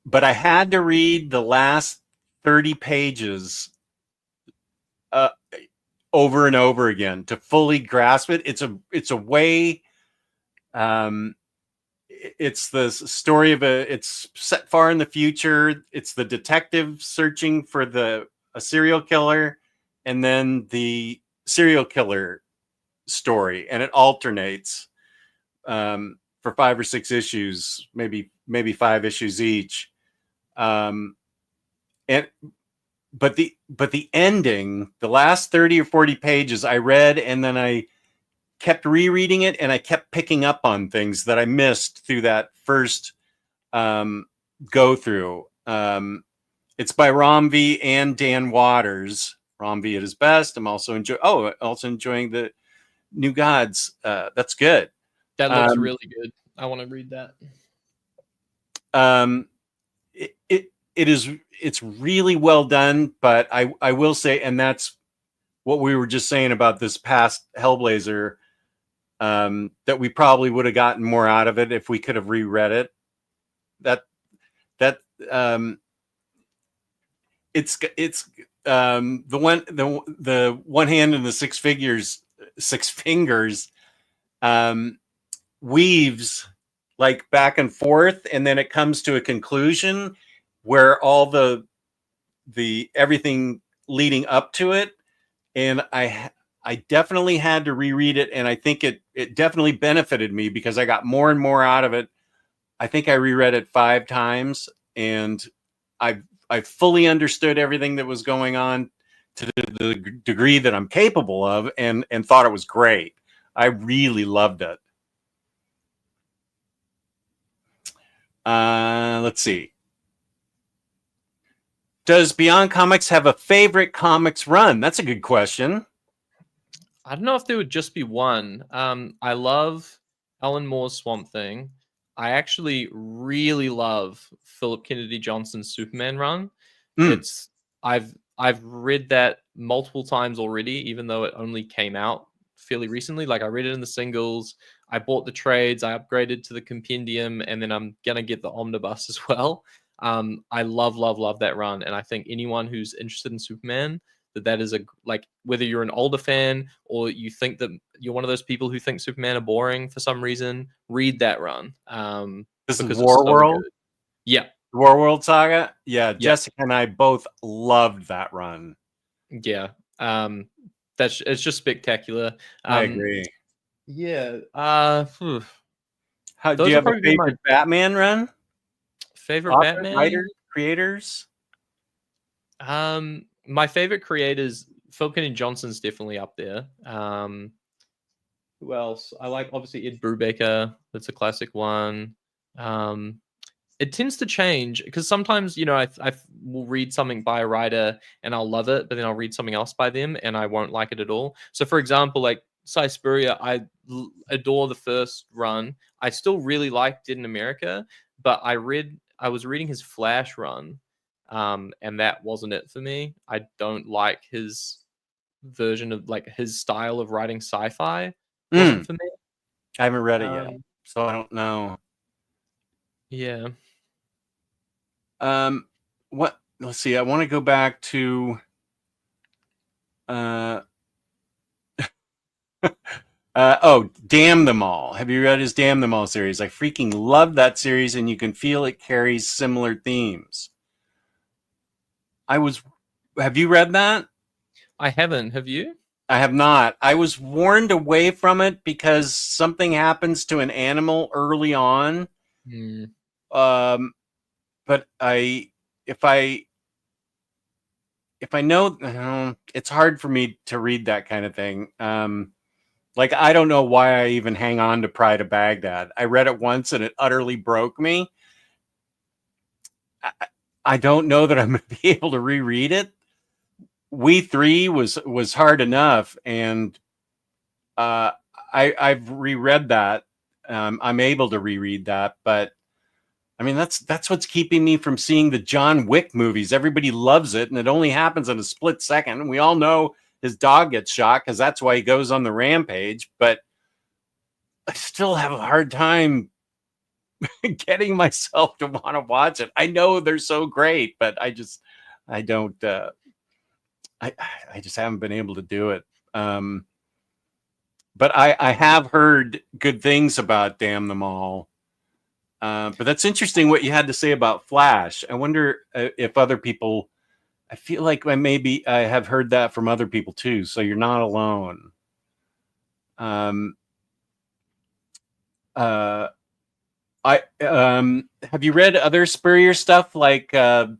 but I had to read the last 30 pages over and over again to fully grasp it. It's a way. It's the story of it's set far in the future. It's the detective searching for a serial killer, and then the serial killer story, and it alternates for 5 or 6 issues, maybe maybe 5 issues each. And but the ending, the last 30 or 40 pages I read, and then I kept rereading it, and I kept picking up on things that I missed through that first go through. It's by Romvi and Dan Waters. Romvi at his best. I'm also enjoying the New Gods. That's good. That looks really good. I want to read that. It's really well done, but I will say, and that's what we were just saying about this past Hellblazer, that we probably would have gotten more out of it if we could have reread it. It's the one hand and the six fingers weaves like back and forth, and then it comes to a conclusion where all the everything leading up to it, and I definitely had to reread it, and I think it definitely benefited me because I got more and more out of it. I think I reread it 5 times, and I fully understood everything that was going on to the degree that I'm capable of, and thought it was great. I really loved it. Let's see. Does Beyond Comics have a favorite comics run? That's a good question. I don't know if there would just be one. I love Alan Moore's Swamp Thing. I actually really love Philip Kennedy Johnson's Superman run. I've read that multiple times already, even though it only came out fairly recently. Like I read it in the singles, I bought the trades, I upgraded to the compendium, and then I'm gonna get the omnibus as well. I love that run, and I think anyone who's interested in Superman, that is whether you're an older fan or you think that you're one of those people who think Superman are boring for some reason, read that run. This is War World. Yeah, War World Saga. Yeah, Jessica and I both loved that run. Yeah, it's just spectacular. I agree. Yeah. Do you have a favorite Batman run? Favorite Batman writers, creators? My favorite creators, Phil Kennedy Johnson's definitely up there. Who else? I like obviously Ed Brubaker. That's a classic one. It tends to change because sometimes, I will read something by a writer and I'll love it, but then I'll read something else by them and I won't like it at all. So, for example, like Cy Spurrier, I adore the first run. I still really like Dead in America, but I was reading his Flash run, and that wasn't it for me. I don't like his version of his style of writing sci-fi. Wasn't for me. I haven't read it yet, so I don't know. Yeah. Let's see. I want to go back to Damn Them All. Have you read his Damn Them All series? I freaking love that series, and you can feel it carries similar themes. Have you read that? I haven't. Have you? I have not. I was warned away from it because something happens to an animal early on. But if I know, it's hard for me to read that kind of thing. I don't know why I even hang on to Pride of Baghdad. I read it once and it utterly broke me. I don't know that I'm going to be able to reread it. We Three was hard enough, and I've reread that. I'm able to reread that, but I mean that's what's keeping me from seeing the John Wick movies. Everybody loves it, and it only happens in a split second. We all know his dog gets shot because that's why he goes on the rampage. But I still have a hard time getting myself to want to watch it. I know they're so great, but I just haven't been able to do it. But I have heard good things about Damn Them All. But that's interesting what you had to say about Flash. I wonder if other people, I feel like I have heard that from other people too. So you're not alone. Have you read other Spurrier stuff like The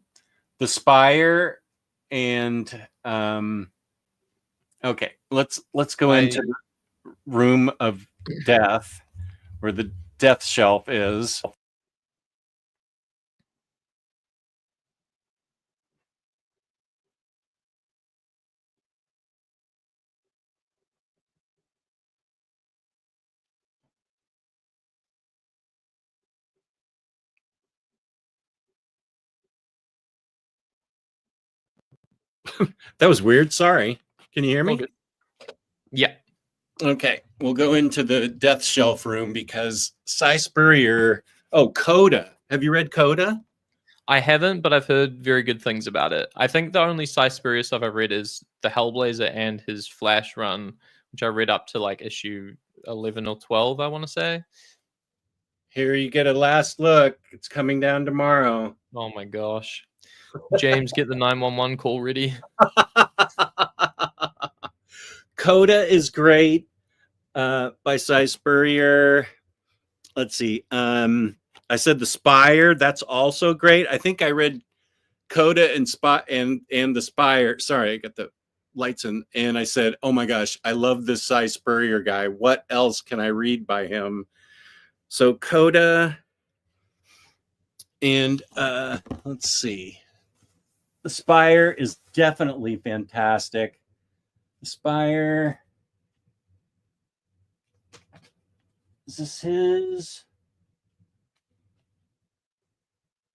Spire and okay, let's go into the Room of Death, where the death shelf is. That was weird. Sorry. Can you hear me? Yeah. Okay, we'll go into the death shelf room because Cy Spurrier. Oh, Coda. Have you read Coda? I haven't, but I've heard very good things about it. I think the only Cy Spurrier stuff I've read is the Hellblazer and his Flash run, which I read up to like issue 11 or 12, I want to say. Here you get a last look. It's coming down tomorrow. Oh my gosh. James, get the 911 call ready. Coda is great by Cy Spurrier. Let's see. I said The Spire. That's also great. I think I read Coda and The Spire. Sorry, I got the lights in. And I said, oh my gosh, I love this Cy Spurrier guy. What else can I read by him? So Coda and let's see. The Spire is definitely fantastic. The Spire. Is this his?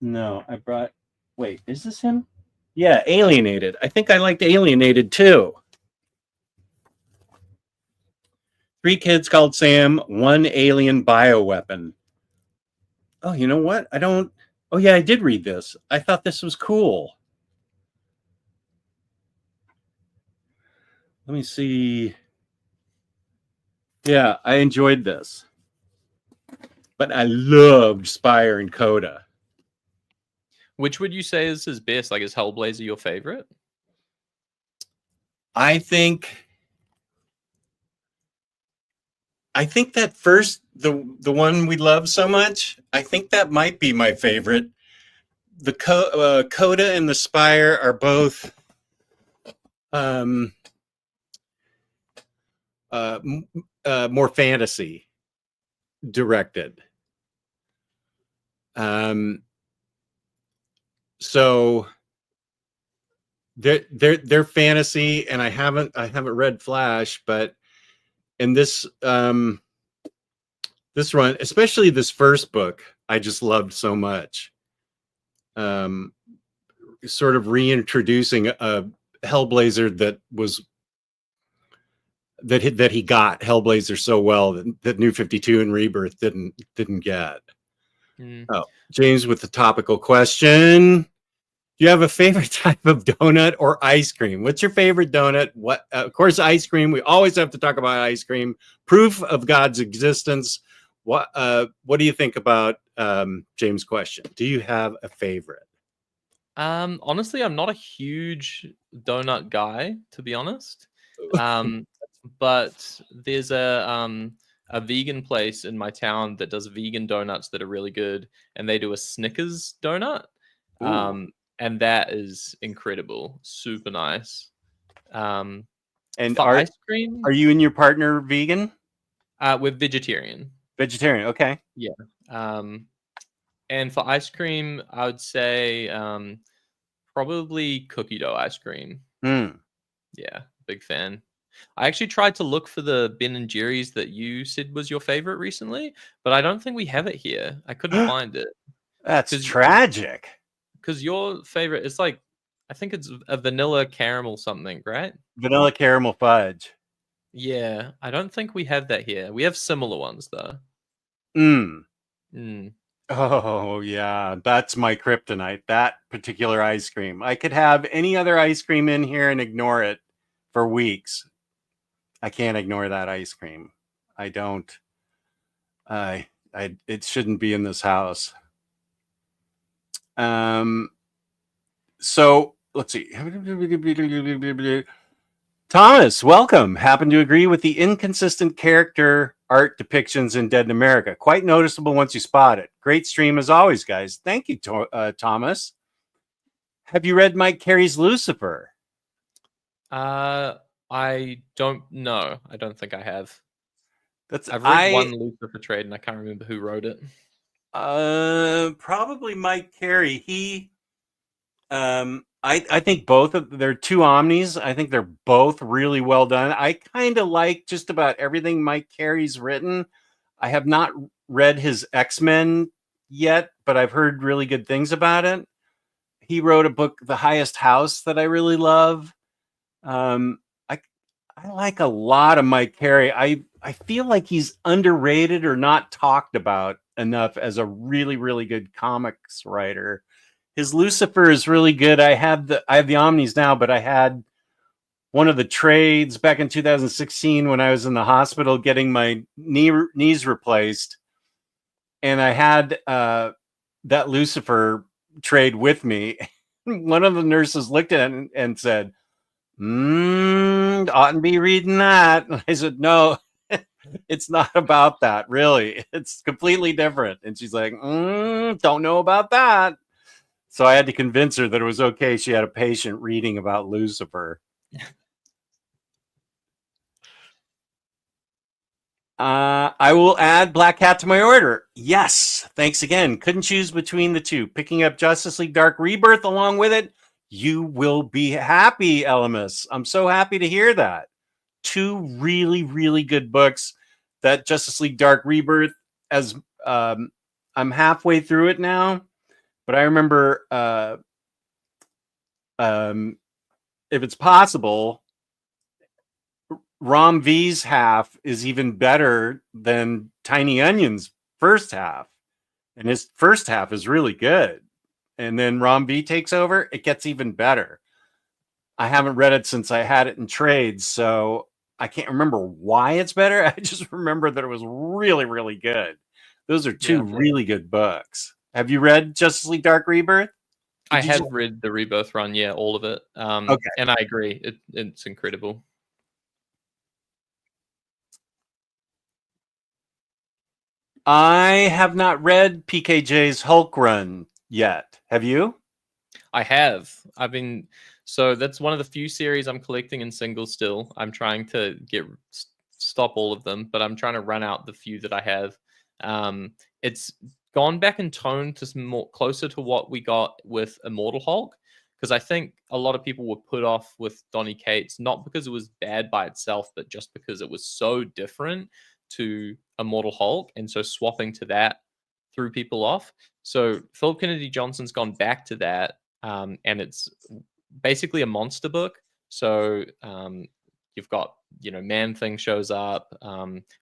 No, I brought. Wait, is this him? Yeah, Alienated. I think I liked Alienated too. 3 kids called Sam, 1 alien bioweapon. Oh, you know what? I don't. Oh, yeah, I did read this. I thought this was cool. Let me see. Yeah, I enjoyed this. But I loved Spire and Coda. Which would you say is his best? Like, is Hellblazer your favorite? I think that first, the one we love so much, I think that might be my favorite. The Coda and the Spire are both more fantasy directed. So they're fantasy, and I haven't read Flash, but in this this run, especially this first book, I just loved so much. Sort of reintroducing a Hellblazer that he got Hellblazer so well that New 52 and Rebirth didn't get. Oh, James with the topical question. Do you have a favorite type of donut or ice cream? What's your favorite donut? What? Of course, ice cream. We always have to talk about ice cream. Proof of God's existence. What do you think about James' question? Do you have a favorite? Honestly, I'm not a huge donut guy, to be honest. But there's a vegan place in my town that does vegan donuts that are really good, and they do a Snickers donut. And that is incredible, super nice. And for ice cream, are you and your partner vegan? We're vegetarian. Vegetarian, okay. Yeah. And for ice cream, I would say probably cookie dough ice cream. Yeah, big fan. I actually tried to look for the Ben and Jerry's that you said was your favorite recently, but I don't think we have it here. I couldn't find it. That's tragic. Because your favorite is like, I think it's a vanilla caramel something, right? Vanilla caramel fudge. Yeah, I don't think we have that here. We have similar ones though. Oh yeah, that's my kryptonite. That particular ice cream. I could have any other ice cream in here and ignore it for weeks. I can't ignore that ice cream. I don't. It shouldn't be in this house. So let's see. Thomas, welcome. Happen to agree with the inconsistent character art depictions in Dead in America. Quite noticeable once you spot it. Great stream as always, guys. Thank you, Thomas. Have you read Mike Carey's Lucifer? I don't know. I don't think I have. That's I've read one Lucifer trade, and I can't remember who wrote it. Probably Mike Carey. He, I think both of they're two Omnis. I think they're both really well done. I kind of like just about everything Mike Carey's written. I have not read his X-Men yet, but I've heard really good things about it. He wrote a book, The Highest House, that I really love. I like a lot of Mike Carey. I feel like he's underrated or not talked about enough as a really, really good comics writer. His Lucifer is really good. I have the Omnis now, but I had one of the trades back in 2016 when I was in the hospital getting my knees replaced, and I had that Lucifer trade with me. One of the nurses looked at it and said, oughtn't be reading that. And I said, no, it's not about that, really. It's completely different. And she's like, don't know about that. So I had to convince her that it was okay. She had a patient reading about Lucifer. I will add Black Cat to my order. Yes. Thanks again. Couldn't choose between the two. Picking up Justice League Dark Rebirth along with it. You will be happy, Elemus. I'm so happy to hear that. Two really, really good books. That Justice League Dark Rebirth, as I'm halfway through it now, but I remember if it's possible, Rom V's half is even better than Tiny Onion's first half. And his first half is really good. And then Rom V takes over, it gets even better. I haven't read it since I had it in trades, so I can't remember why it's better. I just remember that it was really, really good. Those are two really good books. Have you read Justice League Dark Rebirth? I have read the Rebirth run, yeah, all of it. Okay. And I agree. It's incredible. I have not read PKJ's Hulk run yet. Have you? I have. So that's one of the few series I'm collecting in singles still. I'm trying to stop all of them, but I'm trying to run out the few that I have. It's gone back in tone to more closer to what we got with Immortal Hulk, because I think a lot of people were put off with Donny Cates, not because it was bad by itself, but just because it was so different to Immortal Hulk, and so swapping to that threw people off. So Philip Kennedy Johnson's gone back to that, and it's basically a monster book. So you've got, Man Thing shows up,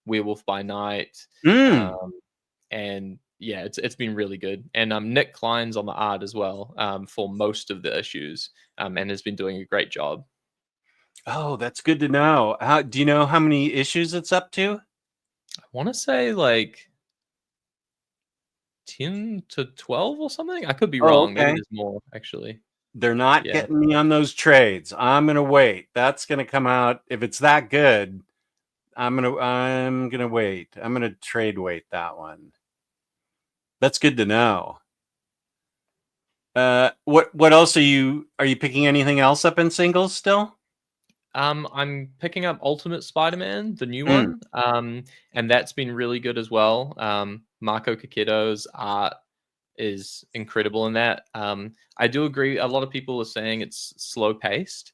Werewolf by Night, and yeah, it's been really good. And Nick Klein's on the art as well for most of the issues, and has been doing a great job. Oh, that's good to know. Do you know how many issues it's up to? I want to say like 10 to 12 or something. I could be wrong. Okay. Maybe there's more, actually. They're not getting me on those trades. I'm gonna wait. That's gonna come out. If it's that good, I'm gonna wait. I'm gonna trade wait that one. That's good to know. What else are you picking anything else up in singles still? I'm picking up Ultimate Spider-Man, the new one, and that's been really good as well. Marco Caqueto's art is incredible in that. I do agree. A lot of people are saying it's slow paced,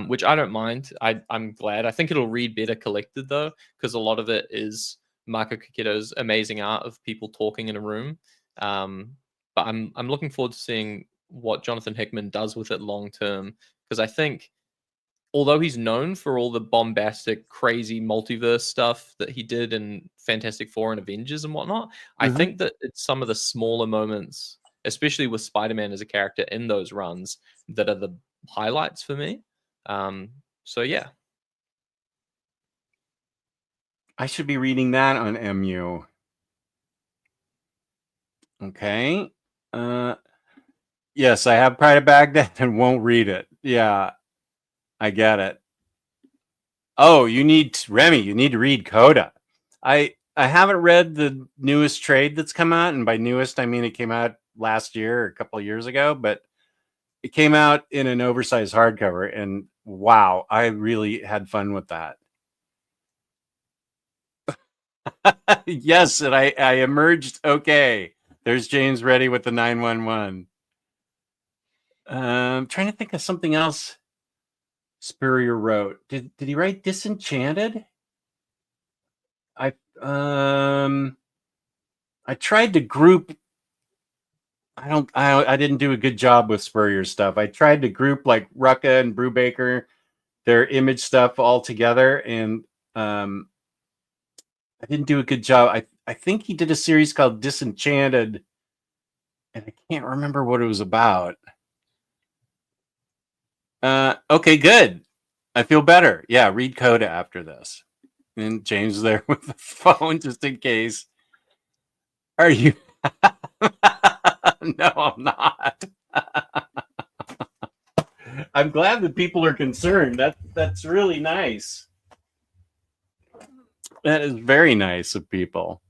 which I don't mind. I'm glad. I think it'll read better collected though, because a lot of it is Marco Caqueto's amazing art of people talking in a room. But I'm looking forward to seeing what Jonathan Hickman does with it long term, because I think, although he's known for all the bombastic, crazy multiverse stuff that he did in Fantastic Four and Avengers and whatnot, I think that it's some of the smaller moments, especially with Spider-Man as a character in those runs, that are the highlights for me. So yeah. I should be reading that on MU. Okay. Yes, I have Pride of Baghdad and won't read it. Yeah. I get it. Oh, Remy, you need to read Coda. I haven't read the newest trade that's come out, and by newest I mean it came out last year or a couple of years ago, but it came out in an oversized hardcover, and wow, I really had fun with that. Yes, and I emerged okay. There's James ready with the 911. Trying to think of something else Spurrier wrote. Did he write Disenchanted? I tried to group. I didn't do a good job with Spurrier stuff. I tried to group like Rucka and Brubaker, their Image stuff all together, and I didn't do a good job. I think he did a series called Disenchanted, and I can't remember what it was about. Okay, good. I feel better. Yeah, read Coda after this. And James is there with the phone just in case. Are you? No, I'm not. I'm glad that people are concerned. That's really nice. That is very nice of people.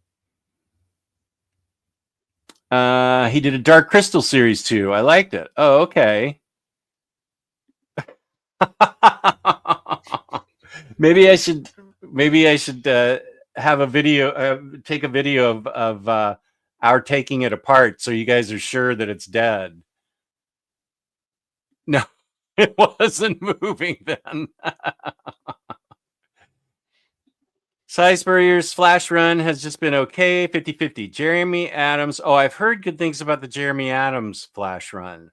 He did a Dark Crystal series too. I liked it. Oh, okay. Maybe I should have a video, take a video of our taking it apart, so you guys are sure that it's dead. No, it wasn't moving then. Cy Spurrier's Flash run has just been okay, 50-50. Jeremy Adams. Oh, I've heard good things about the Jeremy Adams Flash run.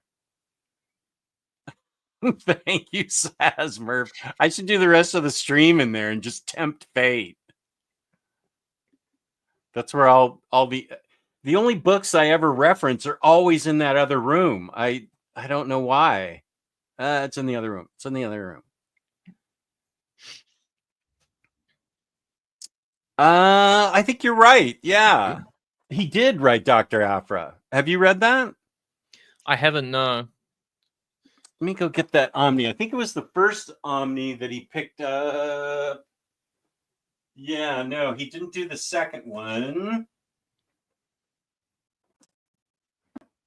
Thank you, Saz Murph. I should do the rest of the stream in there and just tempt fate. That's where I'll be. The only books I ever reference are always in that other room. I don't know why. It's in the other room. It's in the other room. I think you're right. Yeah. He did write Dr. Aphra. Have you read that? I haven't, no. Let me go get that Omni. I think it was the first Omni that he picked up. Yeah, no, he didn't do the second one.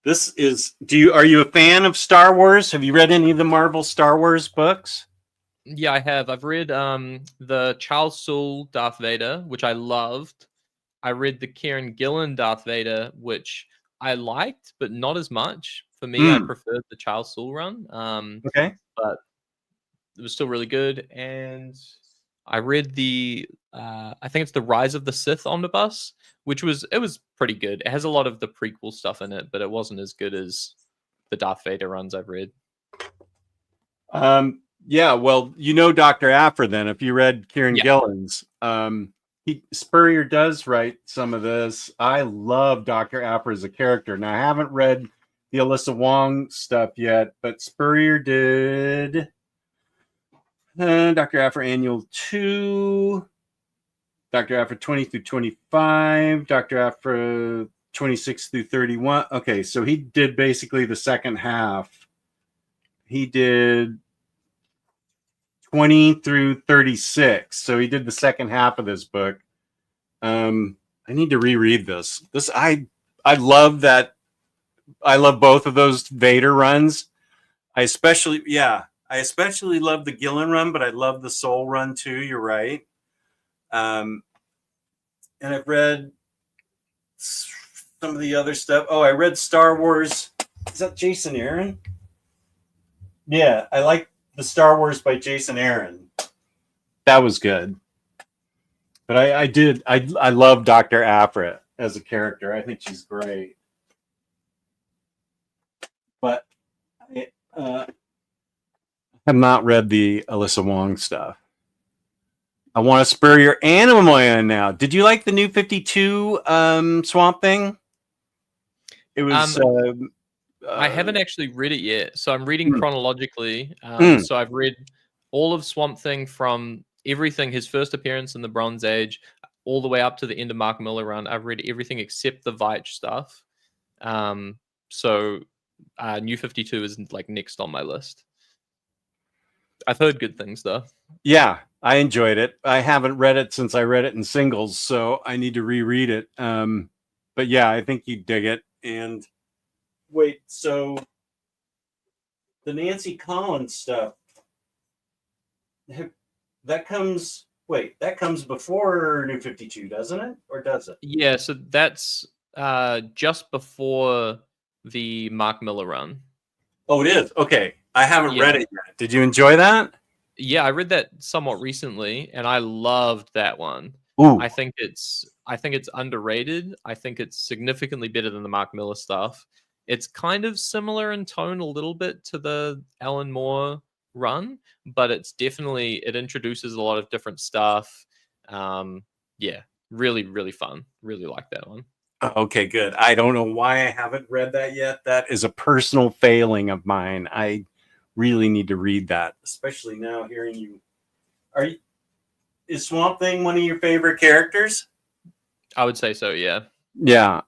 This is, are you a fan of Star Wars? Have you read any of the Marvel Star Wars books? Yeah, I have. I've read the Charles Soule Darth Vader, which I loved. I read the Kieran Gillen Darth Vader, which I liked, but not as much. For me, I preferred the Charles Soule run. Okay. But it was still really good. And I read the I think it's the Rise of the Sith omnibus, which was pretty good. It has a lot of the prequel stuff in it, but it wasn't as good as the Darth Vader runs I've read. Yeah, well, you know Dr. Aphra then, if you read Kieran Gillen's. Spurrier does write some of this. I love Dr. Aphra as a character. Now, I haven't read the Alyssa Wong stuff yet, but Spurrier did Dr. Aphra Annual 2, Dr. Aphra 20 through 25, Dr. Aphra 26 through 31. Okay, so he did basically the second half. He did 20 through 36. So he did the second half of this book. I need to reread this. I love that. I love both of those Vader runs. I especially love the Gillen run, but I love the Soul run too. You're right. And I've read some of the other stuff. Oh, I read Star Wars. Is that Jason Aaron? Yeah, I like the Star Wars by Jason Aaron. That was good. But I love Dr. Aphra as a character. I think she's great. But I have not read the Alyssa Wong stuff. I want to spur your animal in now. Did you like the new 52 Swamp Thing? It was... I haven't actually read it yet, so I'm reading chronologically. So I've read all of Swamp Thing from everything, his first appearance in the Bronze Age, all the way up to the end of Mark Millar run. I've read everything except the Veitch stuff. So New 52 is like next on my list. I've heard good things though. Yeah, I enjoyed it. I haven't read it since I read it in singles, so I need to reread it. But yeah, I think you dig it. And wait, so the Nancy Collins stuff, that comes before New 52, doesn't it? Or does it? Yeah, so that's just before the Mark Millar run. Oh, it is. Okay. I haven't Yeah. read it yet. Did you enjoy that? Yeah, I read that somewhat recently, and I loved that one. Ooh. I think it's underrated. I think it's significantly better than the Mark Millar stuff. It's kind of similar in tone a little bit to the Alan Moore run, but it introduces a lot of different stuff. Yeah, really, really fun. Really like that one. Okay, good. I don't know why I haven't read that yet. That is a personal failing of mine. I really need to read that, especially now hearing you. Is Swamp Thing one of your favorite characters? I would say so, yeah. Yeah.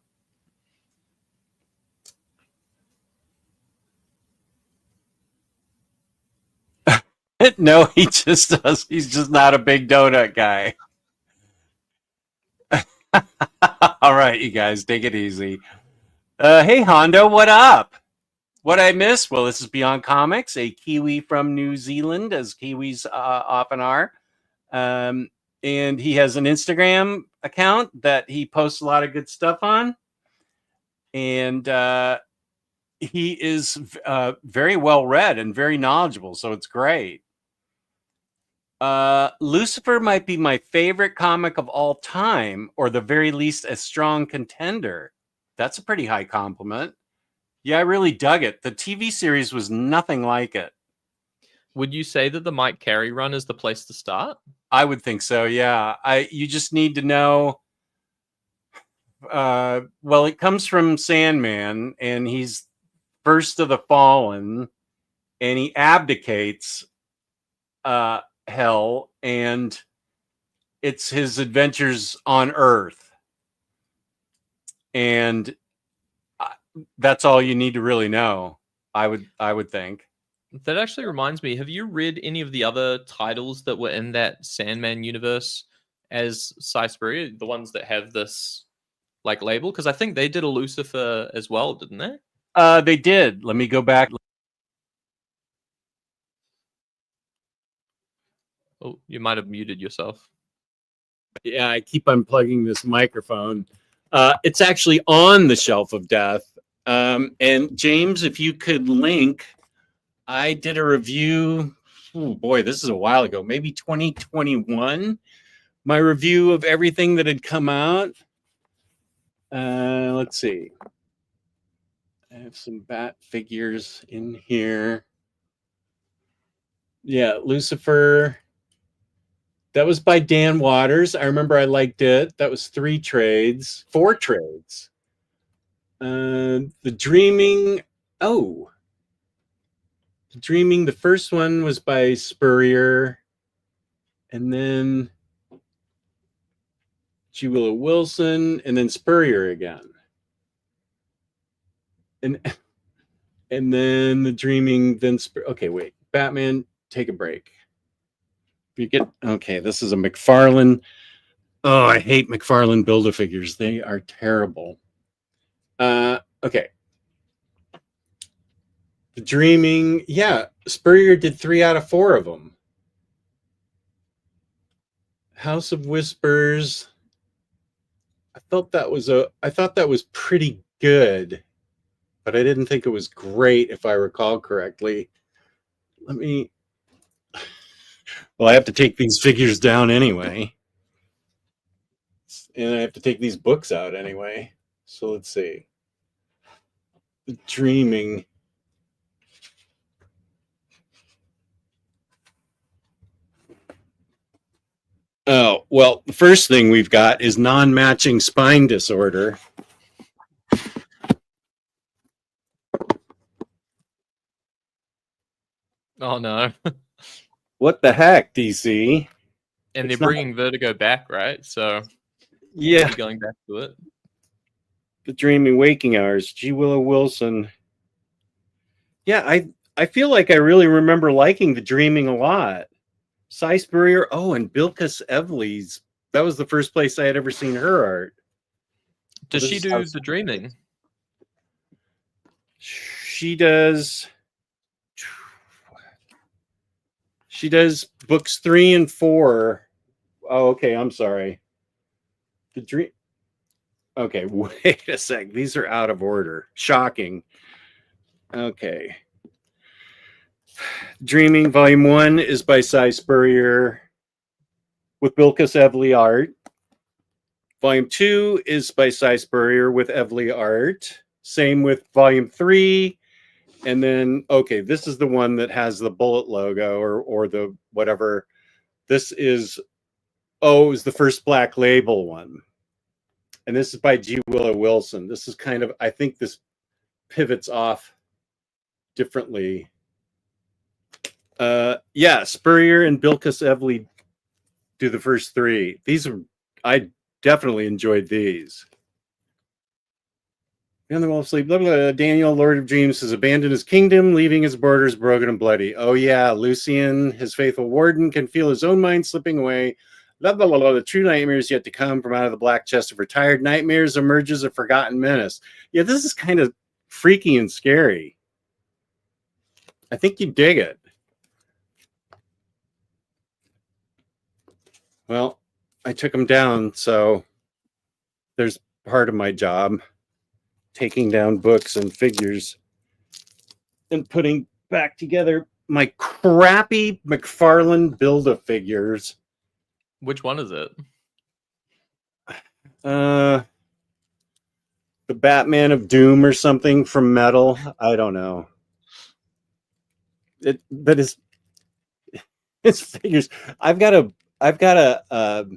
No, he just does. He's just not a big donut guy. All right, you guys, take it easy. Hey, Hondo, what up? What I miss? Well, this is Beyond Comics, a Kiwi from New Zealand, as Kiwis often are. And he has an Instagram account that he posts a lot of good stuff on. And he is very well read and very knowledgeable, so it's great. Lucifer might be my favorite comic of all time, or the very least a strong contender. That's a pretty high compliment. Yeah, I really dug it. The TV series was nothing like it. Would you say that the Mike Carey run is the place to start? I would think so, yeah. You just need to know. Well, it comes from Sandman, and he's first of the fallen, and he abdicates hell, and it's his adventures on Earth. And that's all you need to really know, I would think. That actually reminds me, have you read any of the other titles that were in that Sandman universe as Cyspria, the ones that have this like label? Because I think they did a Lucifer as well, didn't they? They did. Let me go back. Oh, you might have muted yourself. Yeah, I keep unplugging this microphone. It's actually on the Shelf of Death. And James, if you could link, I did a review. Oh boy, this is a while ago, maybe 2021. My review of everything that had come out. Let's see. I have some bat figures in here. Yeah, Lucifer. That was by Dan Waters. I remember I liked it. That was 4 trades. The Dreaming. Oh. The Dreaming. The first one was by Spurrier. And then G. Willow Wilson. And then Spurrier again. And then The Dreaming. Then okay, wait. Batman, take a break. Okay, this is a McFarlane. Oh, I hate McFarlane Build-A-Figures. They are terrible. Okay. The Dreaming. Yeah, Spurrier did 3 out of 4 of them. House of Whispers. I thought that was pretty good, but I didn't think it was great, if I recall correctly. Well, I have to take these figures down anyway. And I have to take these books out anyway. So let's see. The Dreaming. Oh, well, the first thing we've got is non-matching spine disorder. Oh, no. What the heck, DC? And they're bringing Vertigo back, right? So yeah, going back to it. The Dreaming Waking Hours, G. Willow Wilson. Yeah, I feel like I really remember liking The Dreaming a lot. Cy Spurrier. Oh, and Bilquis Evely's. That was the first place I had ever seen her art. Does This she is do how- the dreaming? She does. She does books 3 and 4. Oh, okay. I'm sorry. The dream. Okay, wait a sec. These are out of order. Shocking. Okay. Dreaming Volume 1 is by Cy Spurrier with Bilquis Evely art. Volume 2 is by Cy Spurrier with Evely art. Same with Volume 3. And then, okay, this is the one that has the bullet logo or the whatever. This is, oh, it was the first Black Label one. And this is by G. Willow Wilson. This is kind of, I think this pivots off differently. Yeah, Spurrier and Bilquis Evely do the first 3. These are, I definitely enjoyed these. Beyond the Wall of Sleep, blah, blah, blah. Daniel, Lord of Dreams, has abandoned his kingdom, leaving its borders broken and bloody. Oh yeah, Lucian, his faithful warden, can feel his own mind slipping away. Blah, blah, blah, blah. The true nightmare is yet to come. From out of the black chest of retired nightmares emerges a forgotten menace. Yeah, this is kind of freaky and scary. I think you dig it. Well, I took them down, so there's part of my job, taking down books and figures and putting back together my crappy McFarlane Build-A-Figures. Which one is it? The Batman of Doom or something from Metal. I don't know. But his figures. I've got a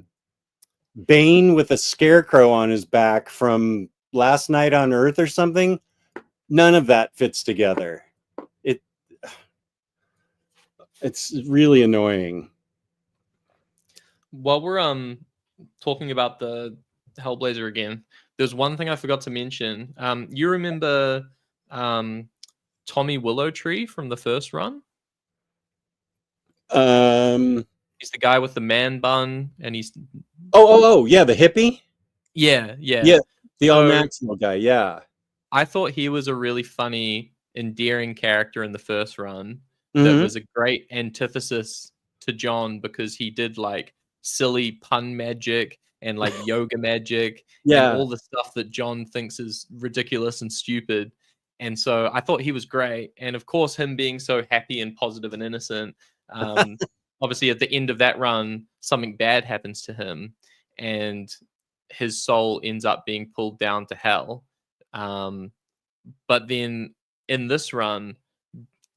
Bane with a scarecrow on his back from Last Night on Earth or something. None of that fits together. It's really annoying. While we're talking about the Hellblazer again, there's one thing I forgot to mention. You remember Tommy Willowtree from the first run? He's the guy with the man bun, and he's Yeah, the hippie. yeah. The all natural guy. Yeah, I thought he was a really funny, endearing character in the first run. Mhm. That was a great antithesis to John because he did like silly pun magic and like yoga magic and all the stuff that John thinks is ridiculous and stupid. And so I thought he was great. And of course, him being so happy and positive and innocent, obviously at the end of that run, something bad happens to him and his soul ends up being pulled down to hell. But then in this run,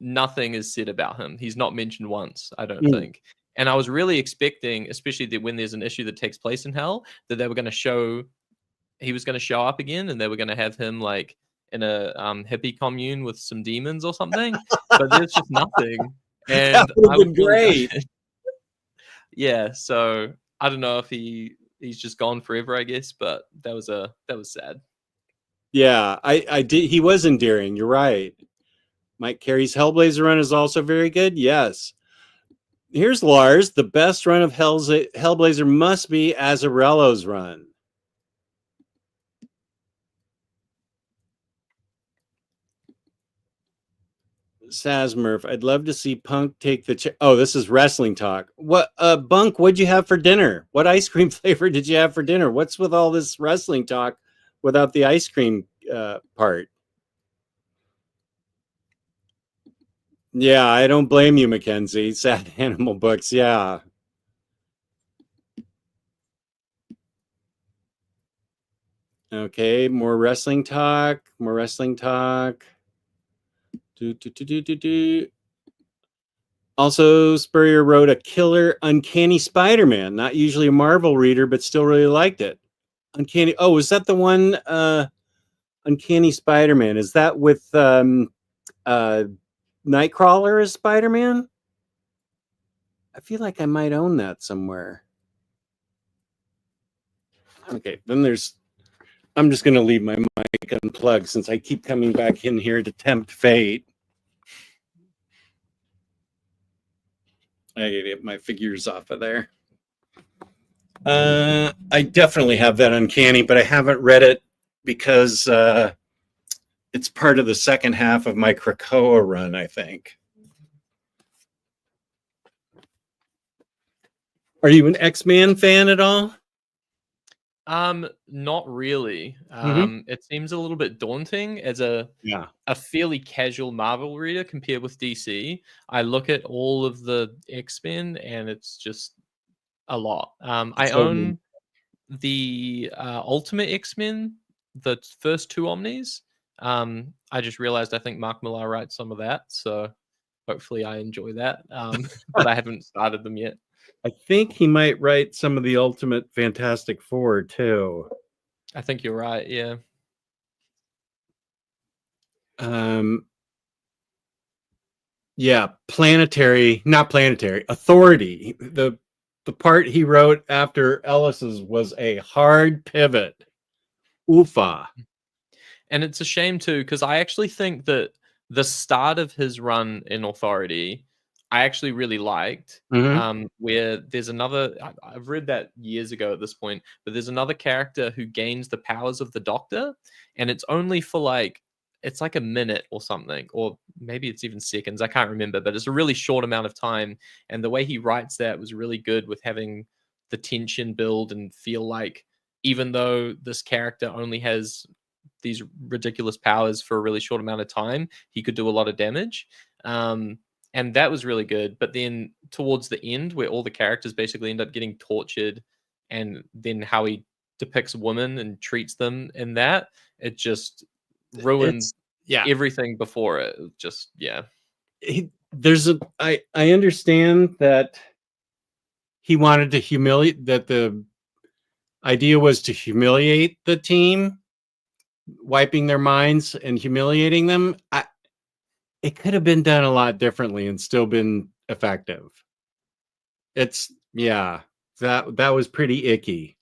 nothing is said about him. He's not mentioned once, I don't think. And I was really expecting, especially when there's an issue that takes place in hell, that they were going to show, he was going to show up again and they were going to have him like in a hippie commune with some demons or something. But there's just nothing. And that would I have been was really great. yeah, so I don't know if he's just gone forever, I guess, but that was sad. Yeah, I did. He was endearing. You're right. Mike Carey's Hellblazer run is also very good. Yes. Here's Lars. The best run of Hellblazer must be Azzarello's run. Sazmurf, I'd love to see Punk take the oh, this is wrestling talk. What Bunk, what'd you have for dinner? What ice cream flavor did you have for dinner? What's with all this wrestling talk without the ice cream part? Yeah, I don't blame you, Mackenzie. Sad Animal Books, yeah. Okay, more wrestling talk. More wrestling talk. Also, Spurrier wrote a killer Uncanny Spider-Man. Not usually a Marvel reader, but still really liked it. Uncanny. Oh, is that the one? Uncanny Spider-Man. Is that with Nightcrawler as Spider-Man? I feel like I might own that somewhere. Okay, then there's. I'm just going to leave my mic unplugged since I keep coming back in here to tempt fate. I gotta get my figures off of there. I definitely have that Uncanny, but I haven't read it because it's part of the second half of my Krakoa run, I think. Are you an X-Man fan at all? Not really. Mhm. It seems a little bit daunting as a Yeah. fairly casual Marvel reader compared with DC. I look at all of the X-Men and it's just a lot. I It's over. own the Ultimate X-Men, the first two Omnis. I just realized I think Mark Millar writes some of that, so hopefully I enjoy that. But I haven't started them yet. I think he might write some of the Ultimate Fantastic Four too. I think you're right. Yeah. Um, yeah, not planetary, authority. The part he wrote after Ellis's was a hard pivot. Oofa. And it's a shame too, because I actually think that the start of his run in Authority, I actually really liked. Mhm. Where there's another, I've read that years ago at this point, but there's another character who gains the powers of the Doctor, and it's only for like, it's like a minute or something, or maybe it's even seconds. I can't remember, but it's a really short amount of time. And the way he writes that was really good with having the tension build and feel like, even though this character only has these ridiculous powers for a really short amount of time, he could do a lot of damage. And that was really good. But then towards the end, where all the characters basically end up getting tortured, and then how he depicts women and treats them in that, it just ruined It's yeah. everything before it. Just yeah. I understand that he wanted to humiliate that the idea was to humiliate the team, wiping their minds and humiliating them. It could have been done a lot differently and still been effective. It's yeah, that was pretty icky.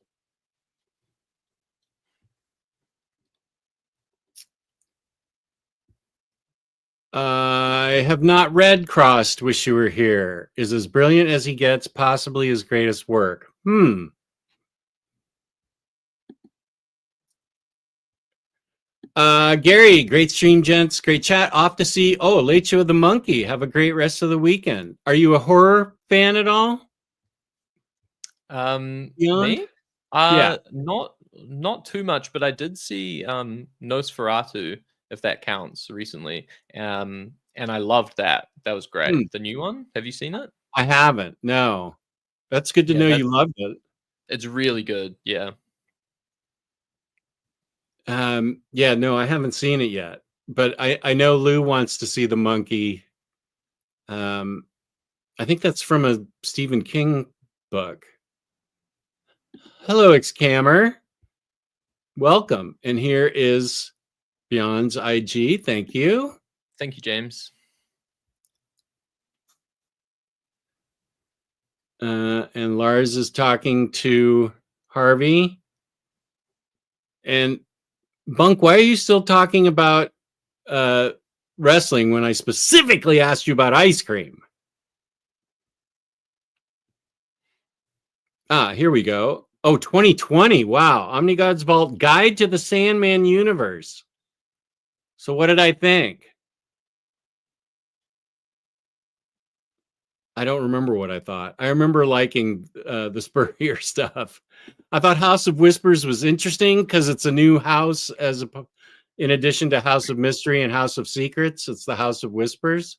I have not read Crossed. Wish You Were Here. Is as brilliant as he gets, possibly his greatest work. Gary, great stream, gents. Great chat. Off to see. Oh, Late Show of the Monkey. Have a great rest of the weekend. Are you a horror fan at all? Beyond? Me? Yeah. Not too much, but I did see Nosferatu, if that counts, recently. And I loved that. That was great. Hmm. The new one. Have you seen it? I haven't. No. That's good to Yeah, know you loved it. it's really good. Yeah. Yeah, no, I haven't seen it yet. But I know Lou wants to see the monkey. I think that's from a Stephen King book. Hello, Excammer. Welcome. And here is Beyond's IG. Thank you. Thank you, James. And Lars is talking to Harvey. And Bunk, why are you still talking about wrestling when I specifically asked you about ice cream? Here we go. Oh, 2020. Wow. Omnigod's Vault Guide to the Sandman Universe. So what did I think? I don't remember what I thought. I remember liking the Spurrier stuff. I thought House of Whispers was interesting because it's a new house in addition to House of Mystery and House of Secrets. It's the House of Whispers.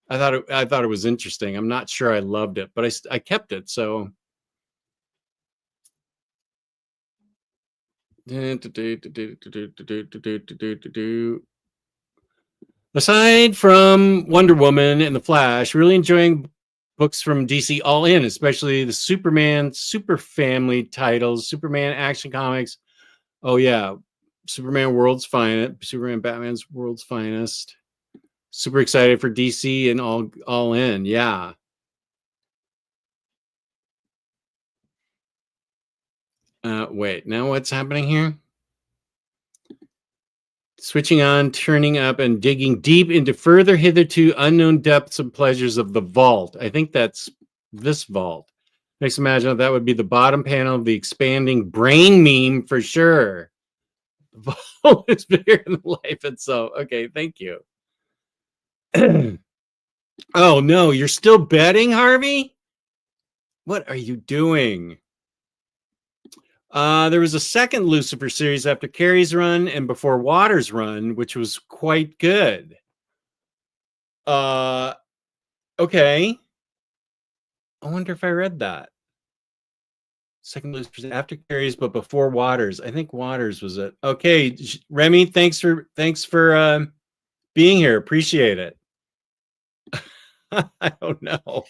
I thought it was interesting. I'm not sure I loved it, but I kept it. So aside from Wonder Woman and The Flash, really enjoying books from DC all in, especially the Superman, Super Family titles, Superman Action Comics. Oh yeah, Superman World's Finest, Superman Batman's World's Finest. Super excited for DC and all in. Yeah. Wait, now what's happening here? Switching on, turning up, and digging deep into further hitherto unknown depths and pleasures of the vault. I think that's this vault. Makes imagine that would be the bottom panel of the expanding brain meme for sure. The vault is bigger than life itself. Okay, thank you. Oh no, you're still betting, Harvey? What are you doing? There was a second Lucifer series after Carrie's run and before Waters' run, which was quite good. Okay. I wonder if I read that. Second Lucifer after Carrie's, but before Waters. I think Waters was it. Okay, Remy, thanks for being here. Appreciate it. I don't know.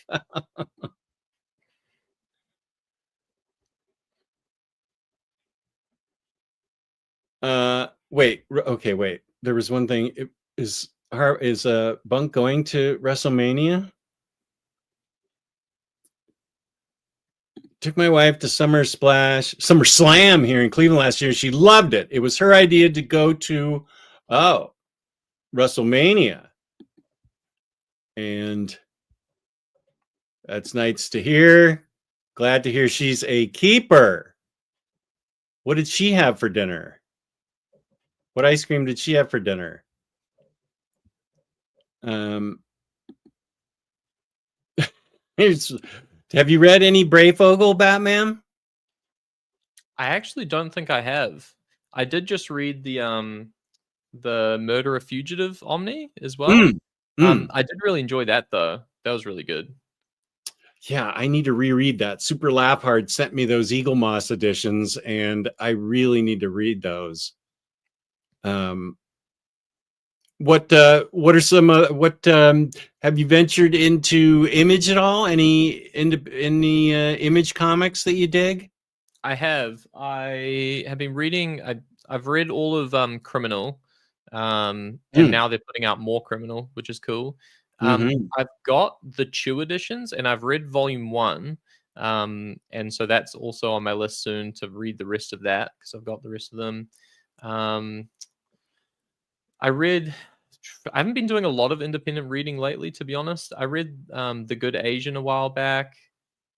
Wait. Okay, wait. There was one thing. Is Bunk going to WrestleMania? Took my wife to SummerSlam here in Cleveland last year. She loved it. It was her idea to go to WrestleMania. And that's nice to hear. Glad to hear she's a keeper. What did she have for dinner? What ice cream did she have for dinner? Have you read any Brayfogle Batman? I actually don't think I have. I did just read the Murderer Fugitive Omni as well. I did really enjoy that though. That was really good. Yeah, I need to reread that. Super Laugh Hard sent me those Eagle Moss editions, and I really need to read those. What are some have you ventured into Image at all? Any Image comics that you dig? I have been reading. I've read all of Criminal, and now they're putting out more Criminal, which is cool. I've got the Chew editions, and I've read Volume 1, and so that's also on my list soon to read the rest of that because I've got the rest of them. I haven't been doing a lot of independent reading lately, to be honest. I read The Good Asian a while back.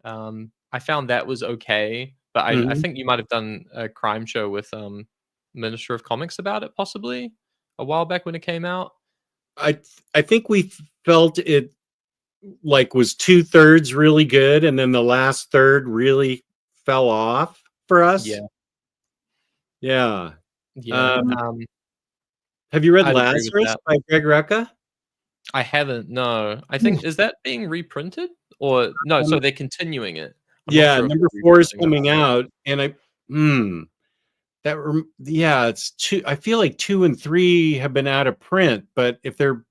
I found that was okay, but I think you might have done a crime show with Minister of Comics about it, possibly a while back when it came out. I think we felt it like was 2/3 really good, and then the last third really fell off for us. Yeah. Have you read Lazarus by Greg Rucka? I haven't. No, I think is that being reprinted or no? So they're continuing it. Yeah, number 4 is coming out, and it's 2. I feel like 2 and 3 have been out of print, but if they're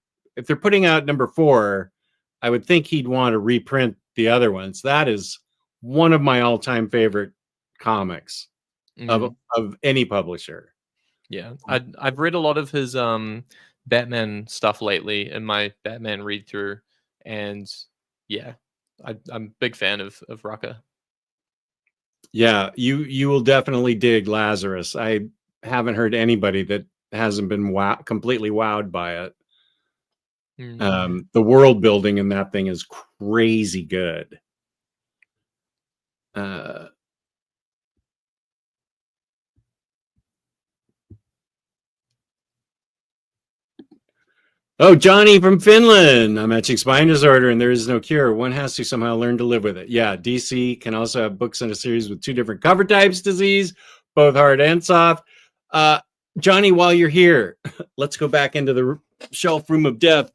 putting out number 4, I would think he'd want to reprint the other ones. That is one of my all-time favorite comics of any publisher. Yeah, I've read a lot of his Batman stuff lately in my Batman read through, and yeah, I'm a big fan of Rucka. Yeah, you will definitely dig Lazarus. I haven't heard anybody that hasn't been completely wowed by it. The world building in that thing is crazy good. Oh, Johnny from Finland. I'm etching spine disorder and there is no cure. One has to somehow learn to live with it. Yeah, DC can also have books in a series with 2 different cover types disease, both hard and soft. Johnny, while you're here, let's go back into the shelf room of death.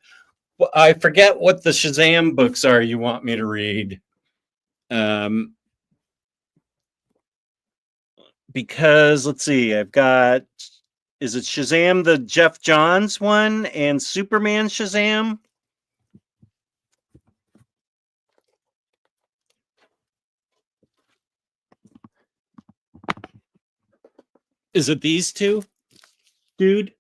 I forget what the Shazam books are you want me to read. Because, let's see, I've got... Is it Shazam, the Jeff Johns one, and Superman Shazam? Is it these 2, dude?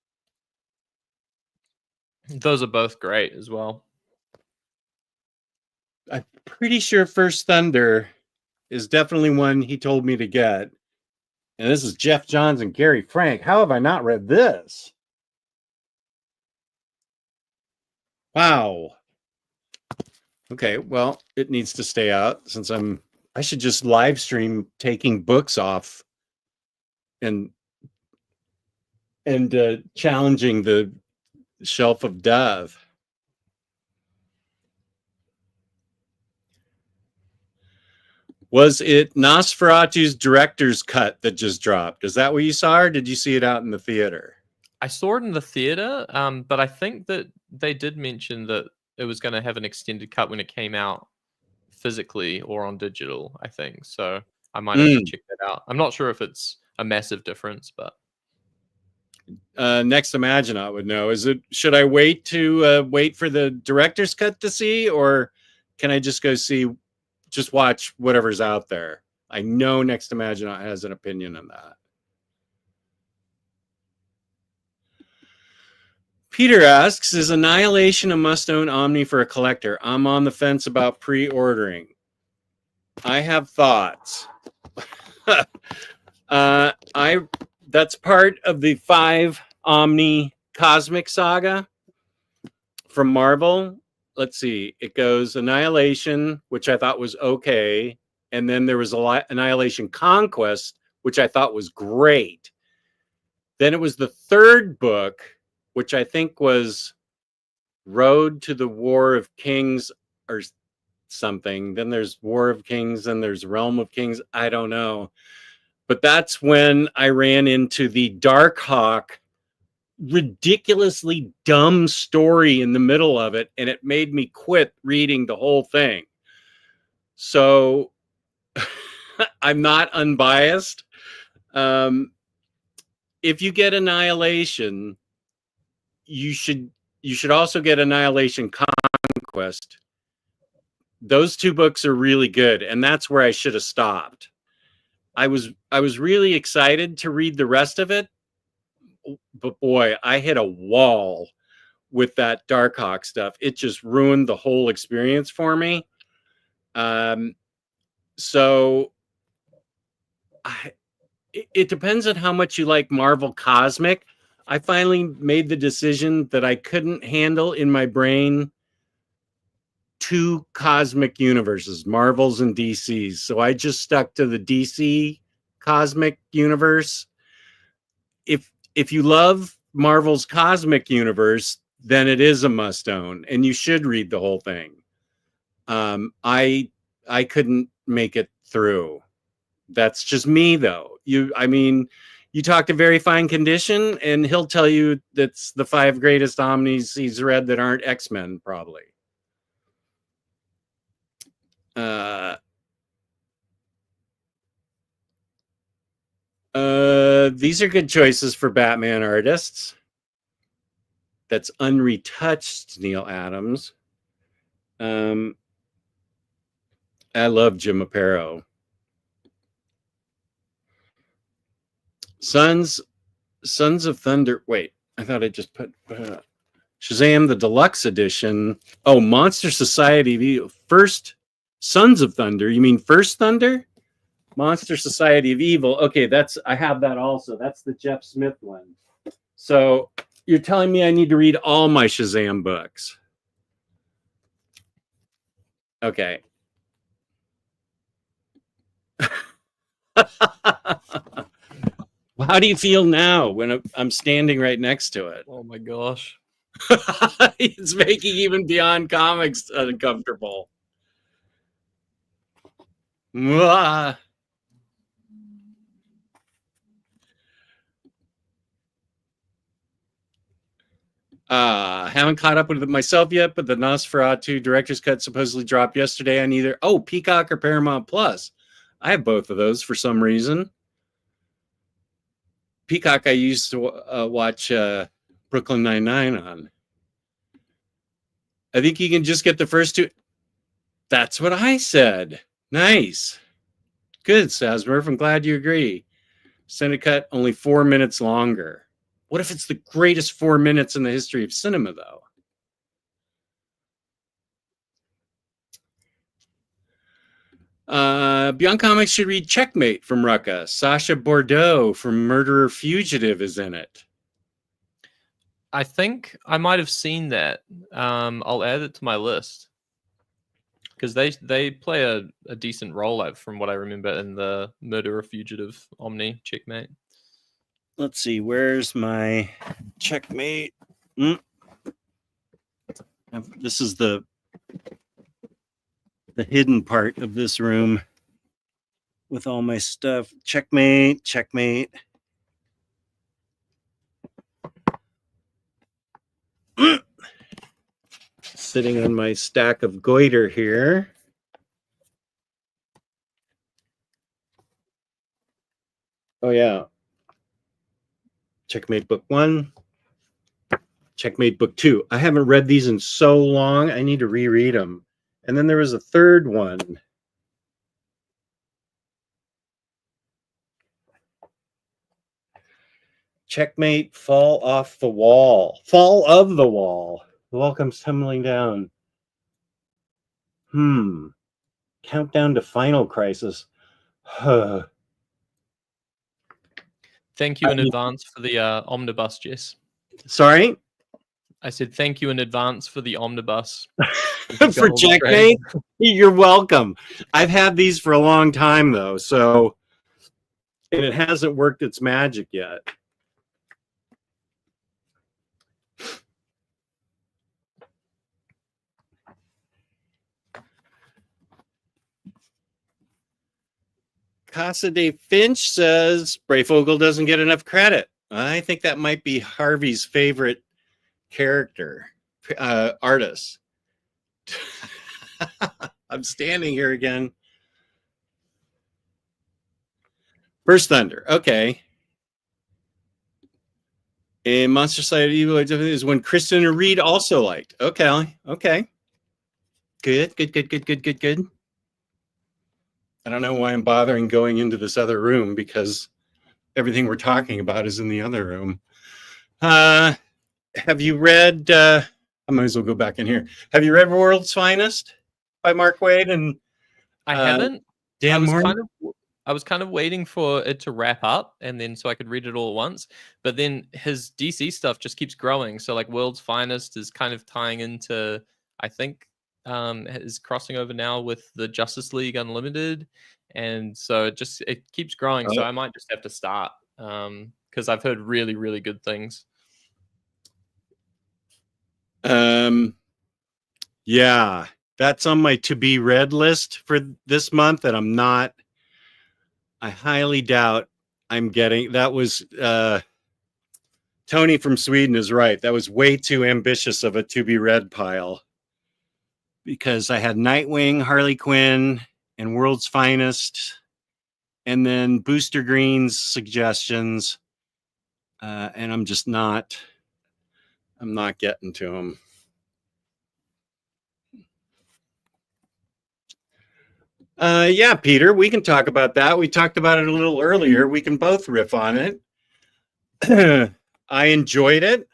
Those are both great as well. I'm pretty sure First Thunder is definitely one he told me to get. And this is Jeff Johns and Gary Frank. How have I not read this? Wow. Okay, well, it needs to stay out since I should just live stream taking books off and challenging the shelf of death. Was it Nosferatu's director's cut that just dropped? Is that what you saw, or did you see it out in the theater? I saw it in the theater, but I think that they did mention that it was going to have an extended cut when it came out physically or on digital, I think. So I might have to check that out. I'm not sure if it's a massive difference, but Next Imaginaut would know. Should I wait for the director's cut to see, or can I just go just watch whatever's out there? I know Next Imaginaut has an opinion on that. Peter asks, is Annihilation a must-own Omni for a collector? I'm on the fence about pre-ordering. I have thoughts. That's part of the 5 Omni Cosmic Saga from Marvel. Let's see. It goes Annihilation, which I thought was okay. And then there was Annihilation Conquest, which I thought was great. Then it was the 3rd book, which I think was Road to the War of Kings or something. Then there's War of Kings, and there's Realm of Kings. I don't know. But that's when I ran into the Darkhawk ridiculously dumb story in the middle of it, and it made me quit reading the whole thing. So I'm not unbiased. If you get Annihilation, you should also get Annihilation Conquest. Those 2 books are really good, and that's where I should have stopped. I was really excited to read the rest of it, but boy, I hit a wall with that Darkhawk stuff. It just ruined the whole experience for me. So it depends on how much you like Marvel Cosmic. I finally made the decision that I couldn't handle in my brain 2 cosmic universes, Marvel's and DC's. So I just stuck to the DC cosmic universe. If you love Marvel's cosmic universe, then it is a must own, and you should read the whole thing. I couldn't make it through. That's just me, though. You talk to Very Fine Condition, and he'll tell you that's the 5 greatest Omnis he's read that aren't X-Men, probably. These are good choices for Batman artists. That's unretouched Neil Adams. I love Jim Aparo. Sons of Thunder. Wait, I thought I just put Shazam the Deluxe Edition. Oh, Monster Society. First Sons of Thunder. You mean First Thunder? Monster Society of Evil. Okay, I have that also. That's the Jeff Smith one. So you're telling me I need to read all my Shazam books. Okay. How do you feel now when I'm standing right next to it? oh my gosh. It's making even Beyond Comics uncomfortable. Mwah. Haven't caught up with it myself yet, but the Nosferatu director's cut supposedly dropped yesterday on either Peacock or Paramount Plus. I have both of those for some reason. Peacock I used to watch Brooklyn Nine-Nine on. I think you can just get the first 2. That's what I said. Nice. Good, Sasmurf. I'm glad you agree. Extended cut, only 4 minutes longer. What if it's the greatest 4 minutes in the history of cinema, though? Beyond Comics should read Checkmate from Rucka. Sasha Bordeaux from Murderer Fugitive is in it. I think I might have seen that. I'll add it to my list because they play a decent role from what I remember in the Murderer Fugitive Omni checkmate. Let's see, where's my checkmate? This is the hidden part of this room with all my stuff. Checkmate, checkmate. Sitting on my stack of goiter here. Oh yeah. Checkmate book 1. Checkmate book 2. I haven't read these in so long. I need to reread them. And then there was a third one. Checkmate, fall off the wall. Fall of the wall. The wall comes tumbling down. Countdown to final crisis. Thank you in advance for the omnibus, Jess. Sorry? I said thank you in advance for the omnibus. For checkmate? You're welcome. I've had these for a long time, though, so... And it hasn't worked its magic yet. Casa de Finch says Breyfogle doesn't get enough credit. I think that might be Harvey's favorite character, artist. I'm standing here again. First Thunder, okay. And Monster Side of Evil is when Kristen and Reed also liked. Okay. Good. I don't know why I'm bothering going into this other room because everything we're talking about is in the other room. Have you read, I might as well go back in here. Have you read World's Finest by Mark Waid? And I haven't. Dan Moore? I was kind of waiting for it to wrap up and then so I could read it all at once. But then his DC stuff just keeps growing. So like World's Finest is kind of tying into, I think, is crossing over now with the Justice League Unlimited. And so it keeps growing. So I might just have to start because I've heard really, really good things. Yeah, that's on my to be read list for this month, and I highly doubt I'm getting. That was Tony from Sweden is right. That was way too ambitious of a to be read pile because I had Nightwing, Harley Quinn, and World's Finest, and then Booster Green's suggestions, and I'm not getting to them. Yeah, Peter, we can talk about that. We talked about it a little earlier. We can both riff on it. I enjoyed it.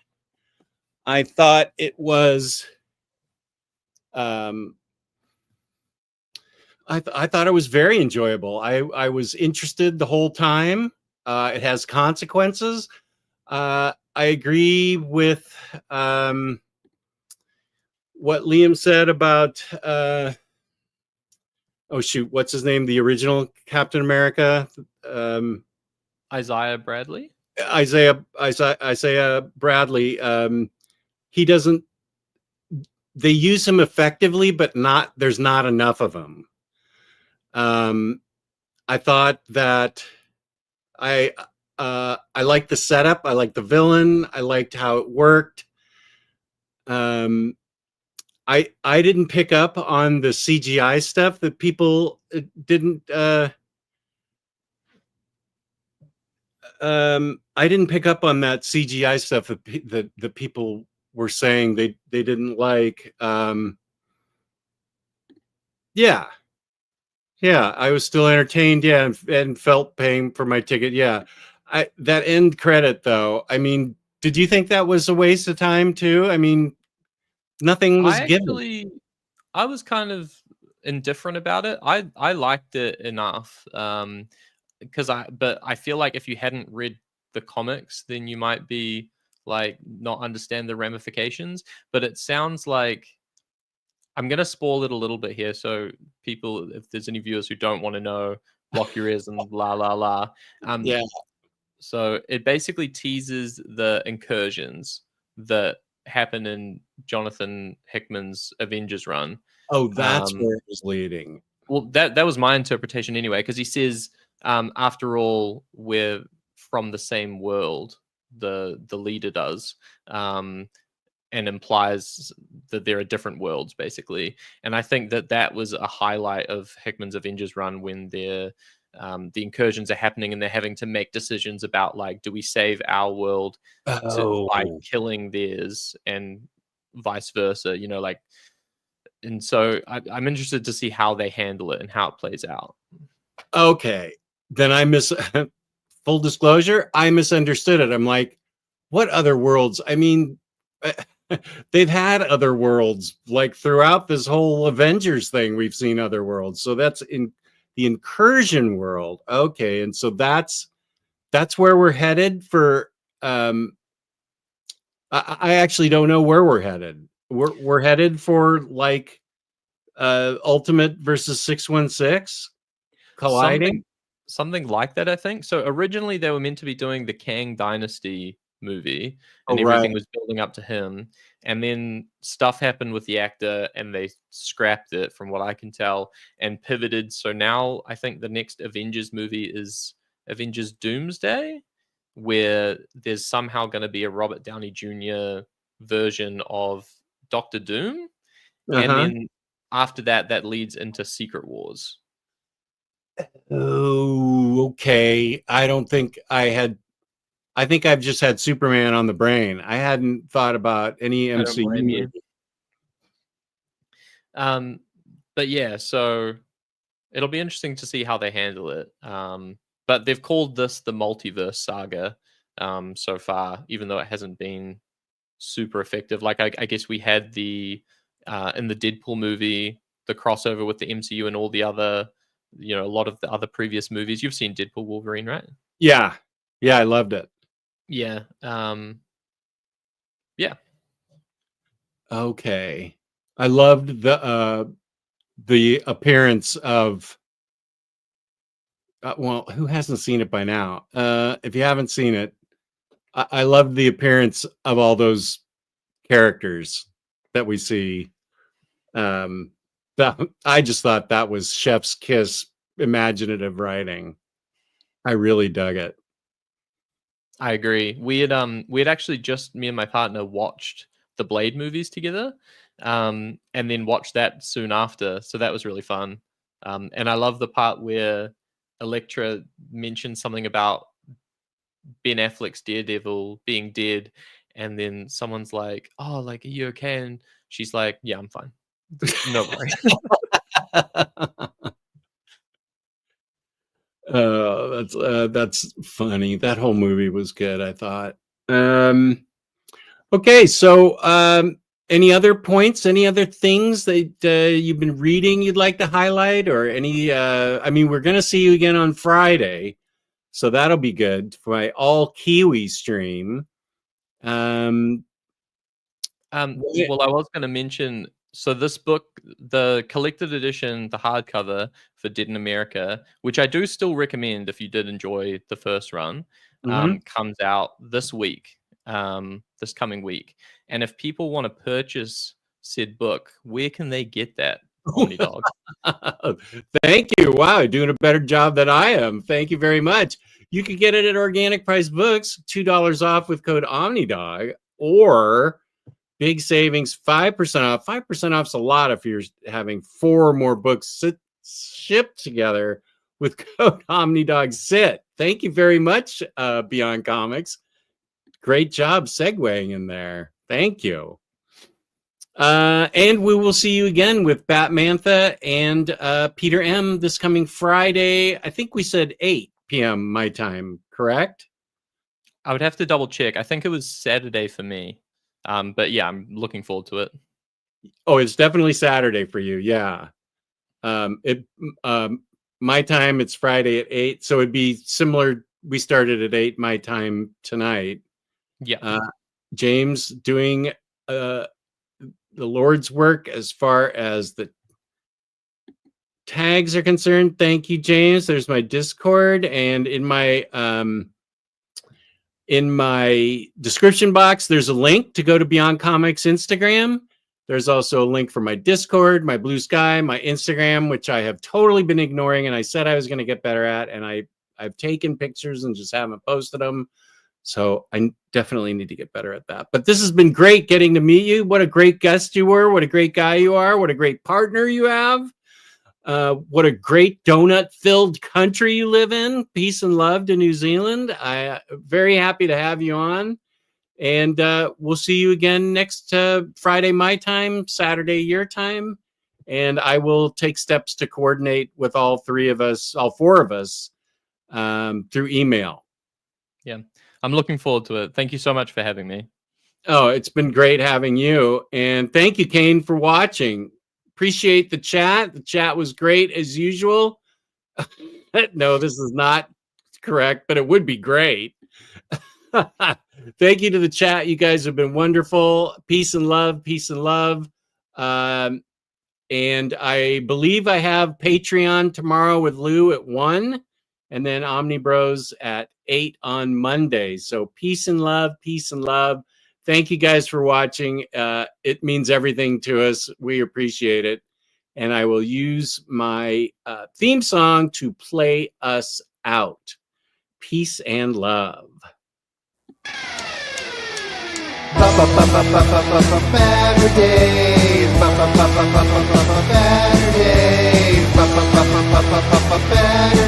I thought it was, I thought it was very enjoyable. I was interested the whole time. It has consequences. I agree with what Liam said about oh shoot, what's his name? The original Captain America, Isaiah Bradley. Isaiah Bradley. He doesn't. They use him effectively, but there's not enough of him. I thought that I liked the setup. I liked the villain. I liked how it worked. I didn't pick up on the CGI stuff that people didn't. I didn't pick up on that CGI stuff that the people were saying they didn't like. Yeah, I was still entertained. Yeah, and felt paying for my ticket. Yeah, that end credit though. I mean, did you think that was a waste of time too? I mean, nothing was given. I was kind of indifferent about it. I liked it enough but I feel like if you hadn't read the comics, then you might be like not understand the ramifications. But it sounds like I'm gonna spoil it a little bit here, so people, if there's any viewers who don't want to know, block your ears and la la la. Yeah. So it basically teases the incursions that happen in Jonathan Hickman's Avengers run. Oh, that's where it was leading. Well, that was my interpretation anyway, because he says, after all, we're from the same world. The leader does, and implies that there are different worlds, basically. And I think that was a highlight of Hickman's Avengers run, when the incursions are happening and they're having to make decisions about, like, do we save our world by killing theirs, and vice versa, like. And so I'm interested to see how they handle it and how it plays out. Okay, then full disclosure, I misunderstood it. I'm like, what other worlds? I mean, they've had other worlds, like throughout this whole Avengers thing. We've seen other worlds, so that's in the incursion world. Okay, and so that's where we're headed for. I actually don't know where we're headed. We're headed for like Ultimate versus 616 colliding, something like that, I think. So originally they were meant to be doing the Kang Dynasty movie, and right. Everything was building up to him, and then stuff happened with the actor and they scrapped it, from what I can tell, and pivoted. So now I think the next Avengers movie is Avengers Doomsday, where there's somehow going to be a Robert Downey Jr. version of Doctor Doom, and then after that leads into Secret Wars. Oh, okay. I think I've just had Superman on the brain. I hadn't thought about any MCU movie. But yeah, so it'll be interesting to see how they handle it. But they've called this the multiverse saga so far, even though it hasn't been super effective. Like I guess we had the in the Deadpool movie, the crossover with the MCU and all the other, a lot of the other previous movies. You've seen Deadpool Wolverine, right? Yeah, I loved it. Yeah. Yeah. Okay. I loved the appearance of well, who hasn't seen it by now? If you haven't seen it, I love the appearance of all those characters that we see. I just thought that was chef's kiss imaginative writing. I really dug it. I agree. We had actually just, me and my partner, watched the Blade movies together, and then watched that soon after. So that was really fun. And I love the part where Elektra mentioned something about Ben Affleck's Daredevil being dead, and then someone's like, "Oh, like, are you okay?" And she's like, "Yeah, I'm fine. No worries." That's funny. That whole movie was good, I thought. Okay, so any other points, any other things that you've been reading you'd like to highlight, or any I mean, we're going to see you again on Friday, so that'll be good for my all Kiwi stream. Well, I was going to mention, so this book, the collected edition, the hardcover for Dead in America, which I do still recommend if you did enjoy the first run, comes out this week, this coming week. And if people want to purchase said book, where can they get that, Omnidog? Thank you. Wow, you're doing a better job than I am. Thank you very much. You can get it at Organic Price Books, $2 off with code Omnidog, or big savings, 5% off. 5% off's a lot if you're having 4 more books shipped together with code Omnidog Sit. Thank you very much, Beyond Comics. Great job segueing in there. Thank you. And we will see you again with Batmantha and Peter M. this coming Friday. I think we said 8 p.m. my time, correct? I would have to double check. I think it was Saturday for me. But yeah, I'm looking forward to it. Oh, it's definitely Saturday for you. Yeah. My time, it's Friday at 8. So it'd be similar. We started at 8 my time tonight. Yeah. James doing the Lord's work as far as the tags are concerned. Thank you, James. There's my Discord, and in my description box, there's a link to go to Beyond Comics Instagram. There's also a link for my Discord, my Blue Sky, my Instagram, which I have totally been ignoring, and I said I was going to get better at, and I've taken pictures and just haven't posted them. So I definitely need to get better at that. But this has been great getting to meet you. What a great guest you were. What a great guy you are. What a great partner you have. What a great donut-filled country you live in. Peace and love to New Zealand. I'm very happy to have you on. And we'll see you again next Friday, my time, Saturday, your time. And I will take steps to coordinate with all four of us, through email. Yeah, I'm looking forward to it. Thank you so much for having me. Oh, it's been great having you. And thank you, Kane, for watching. Appreciate the chat. The chat was great as usual. No, this is not correct, but it would be great. Thank you to the chat. You guys have been wonderful. Peace and love. Peace and love. And I believe I have Patreon tomorrow with Lou at 1, and then Omni Bros at 8 on Monday. So peace and love. Peace and love. Thank you guys for watching. It means everything to us. We appreciate it. And I will use my theme song to play us out. Peace and love. Baturdays. Baturdays.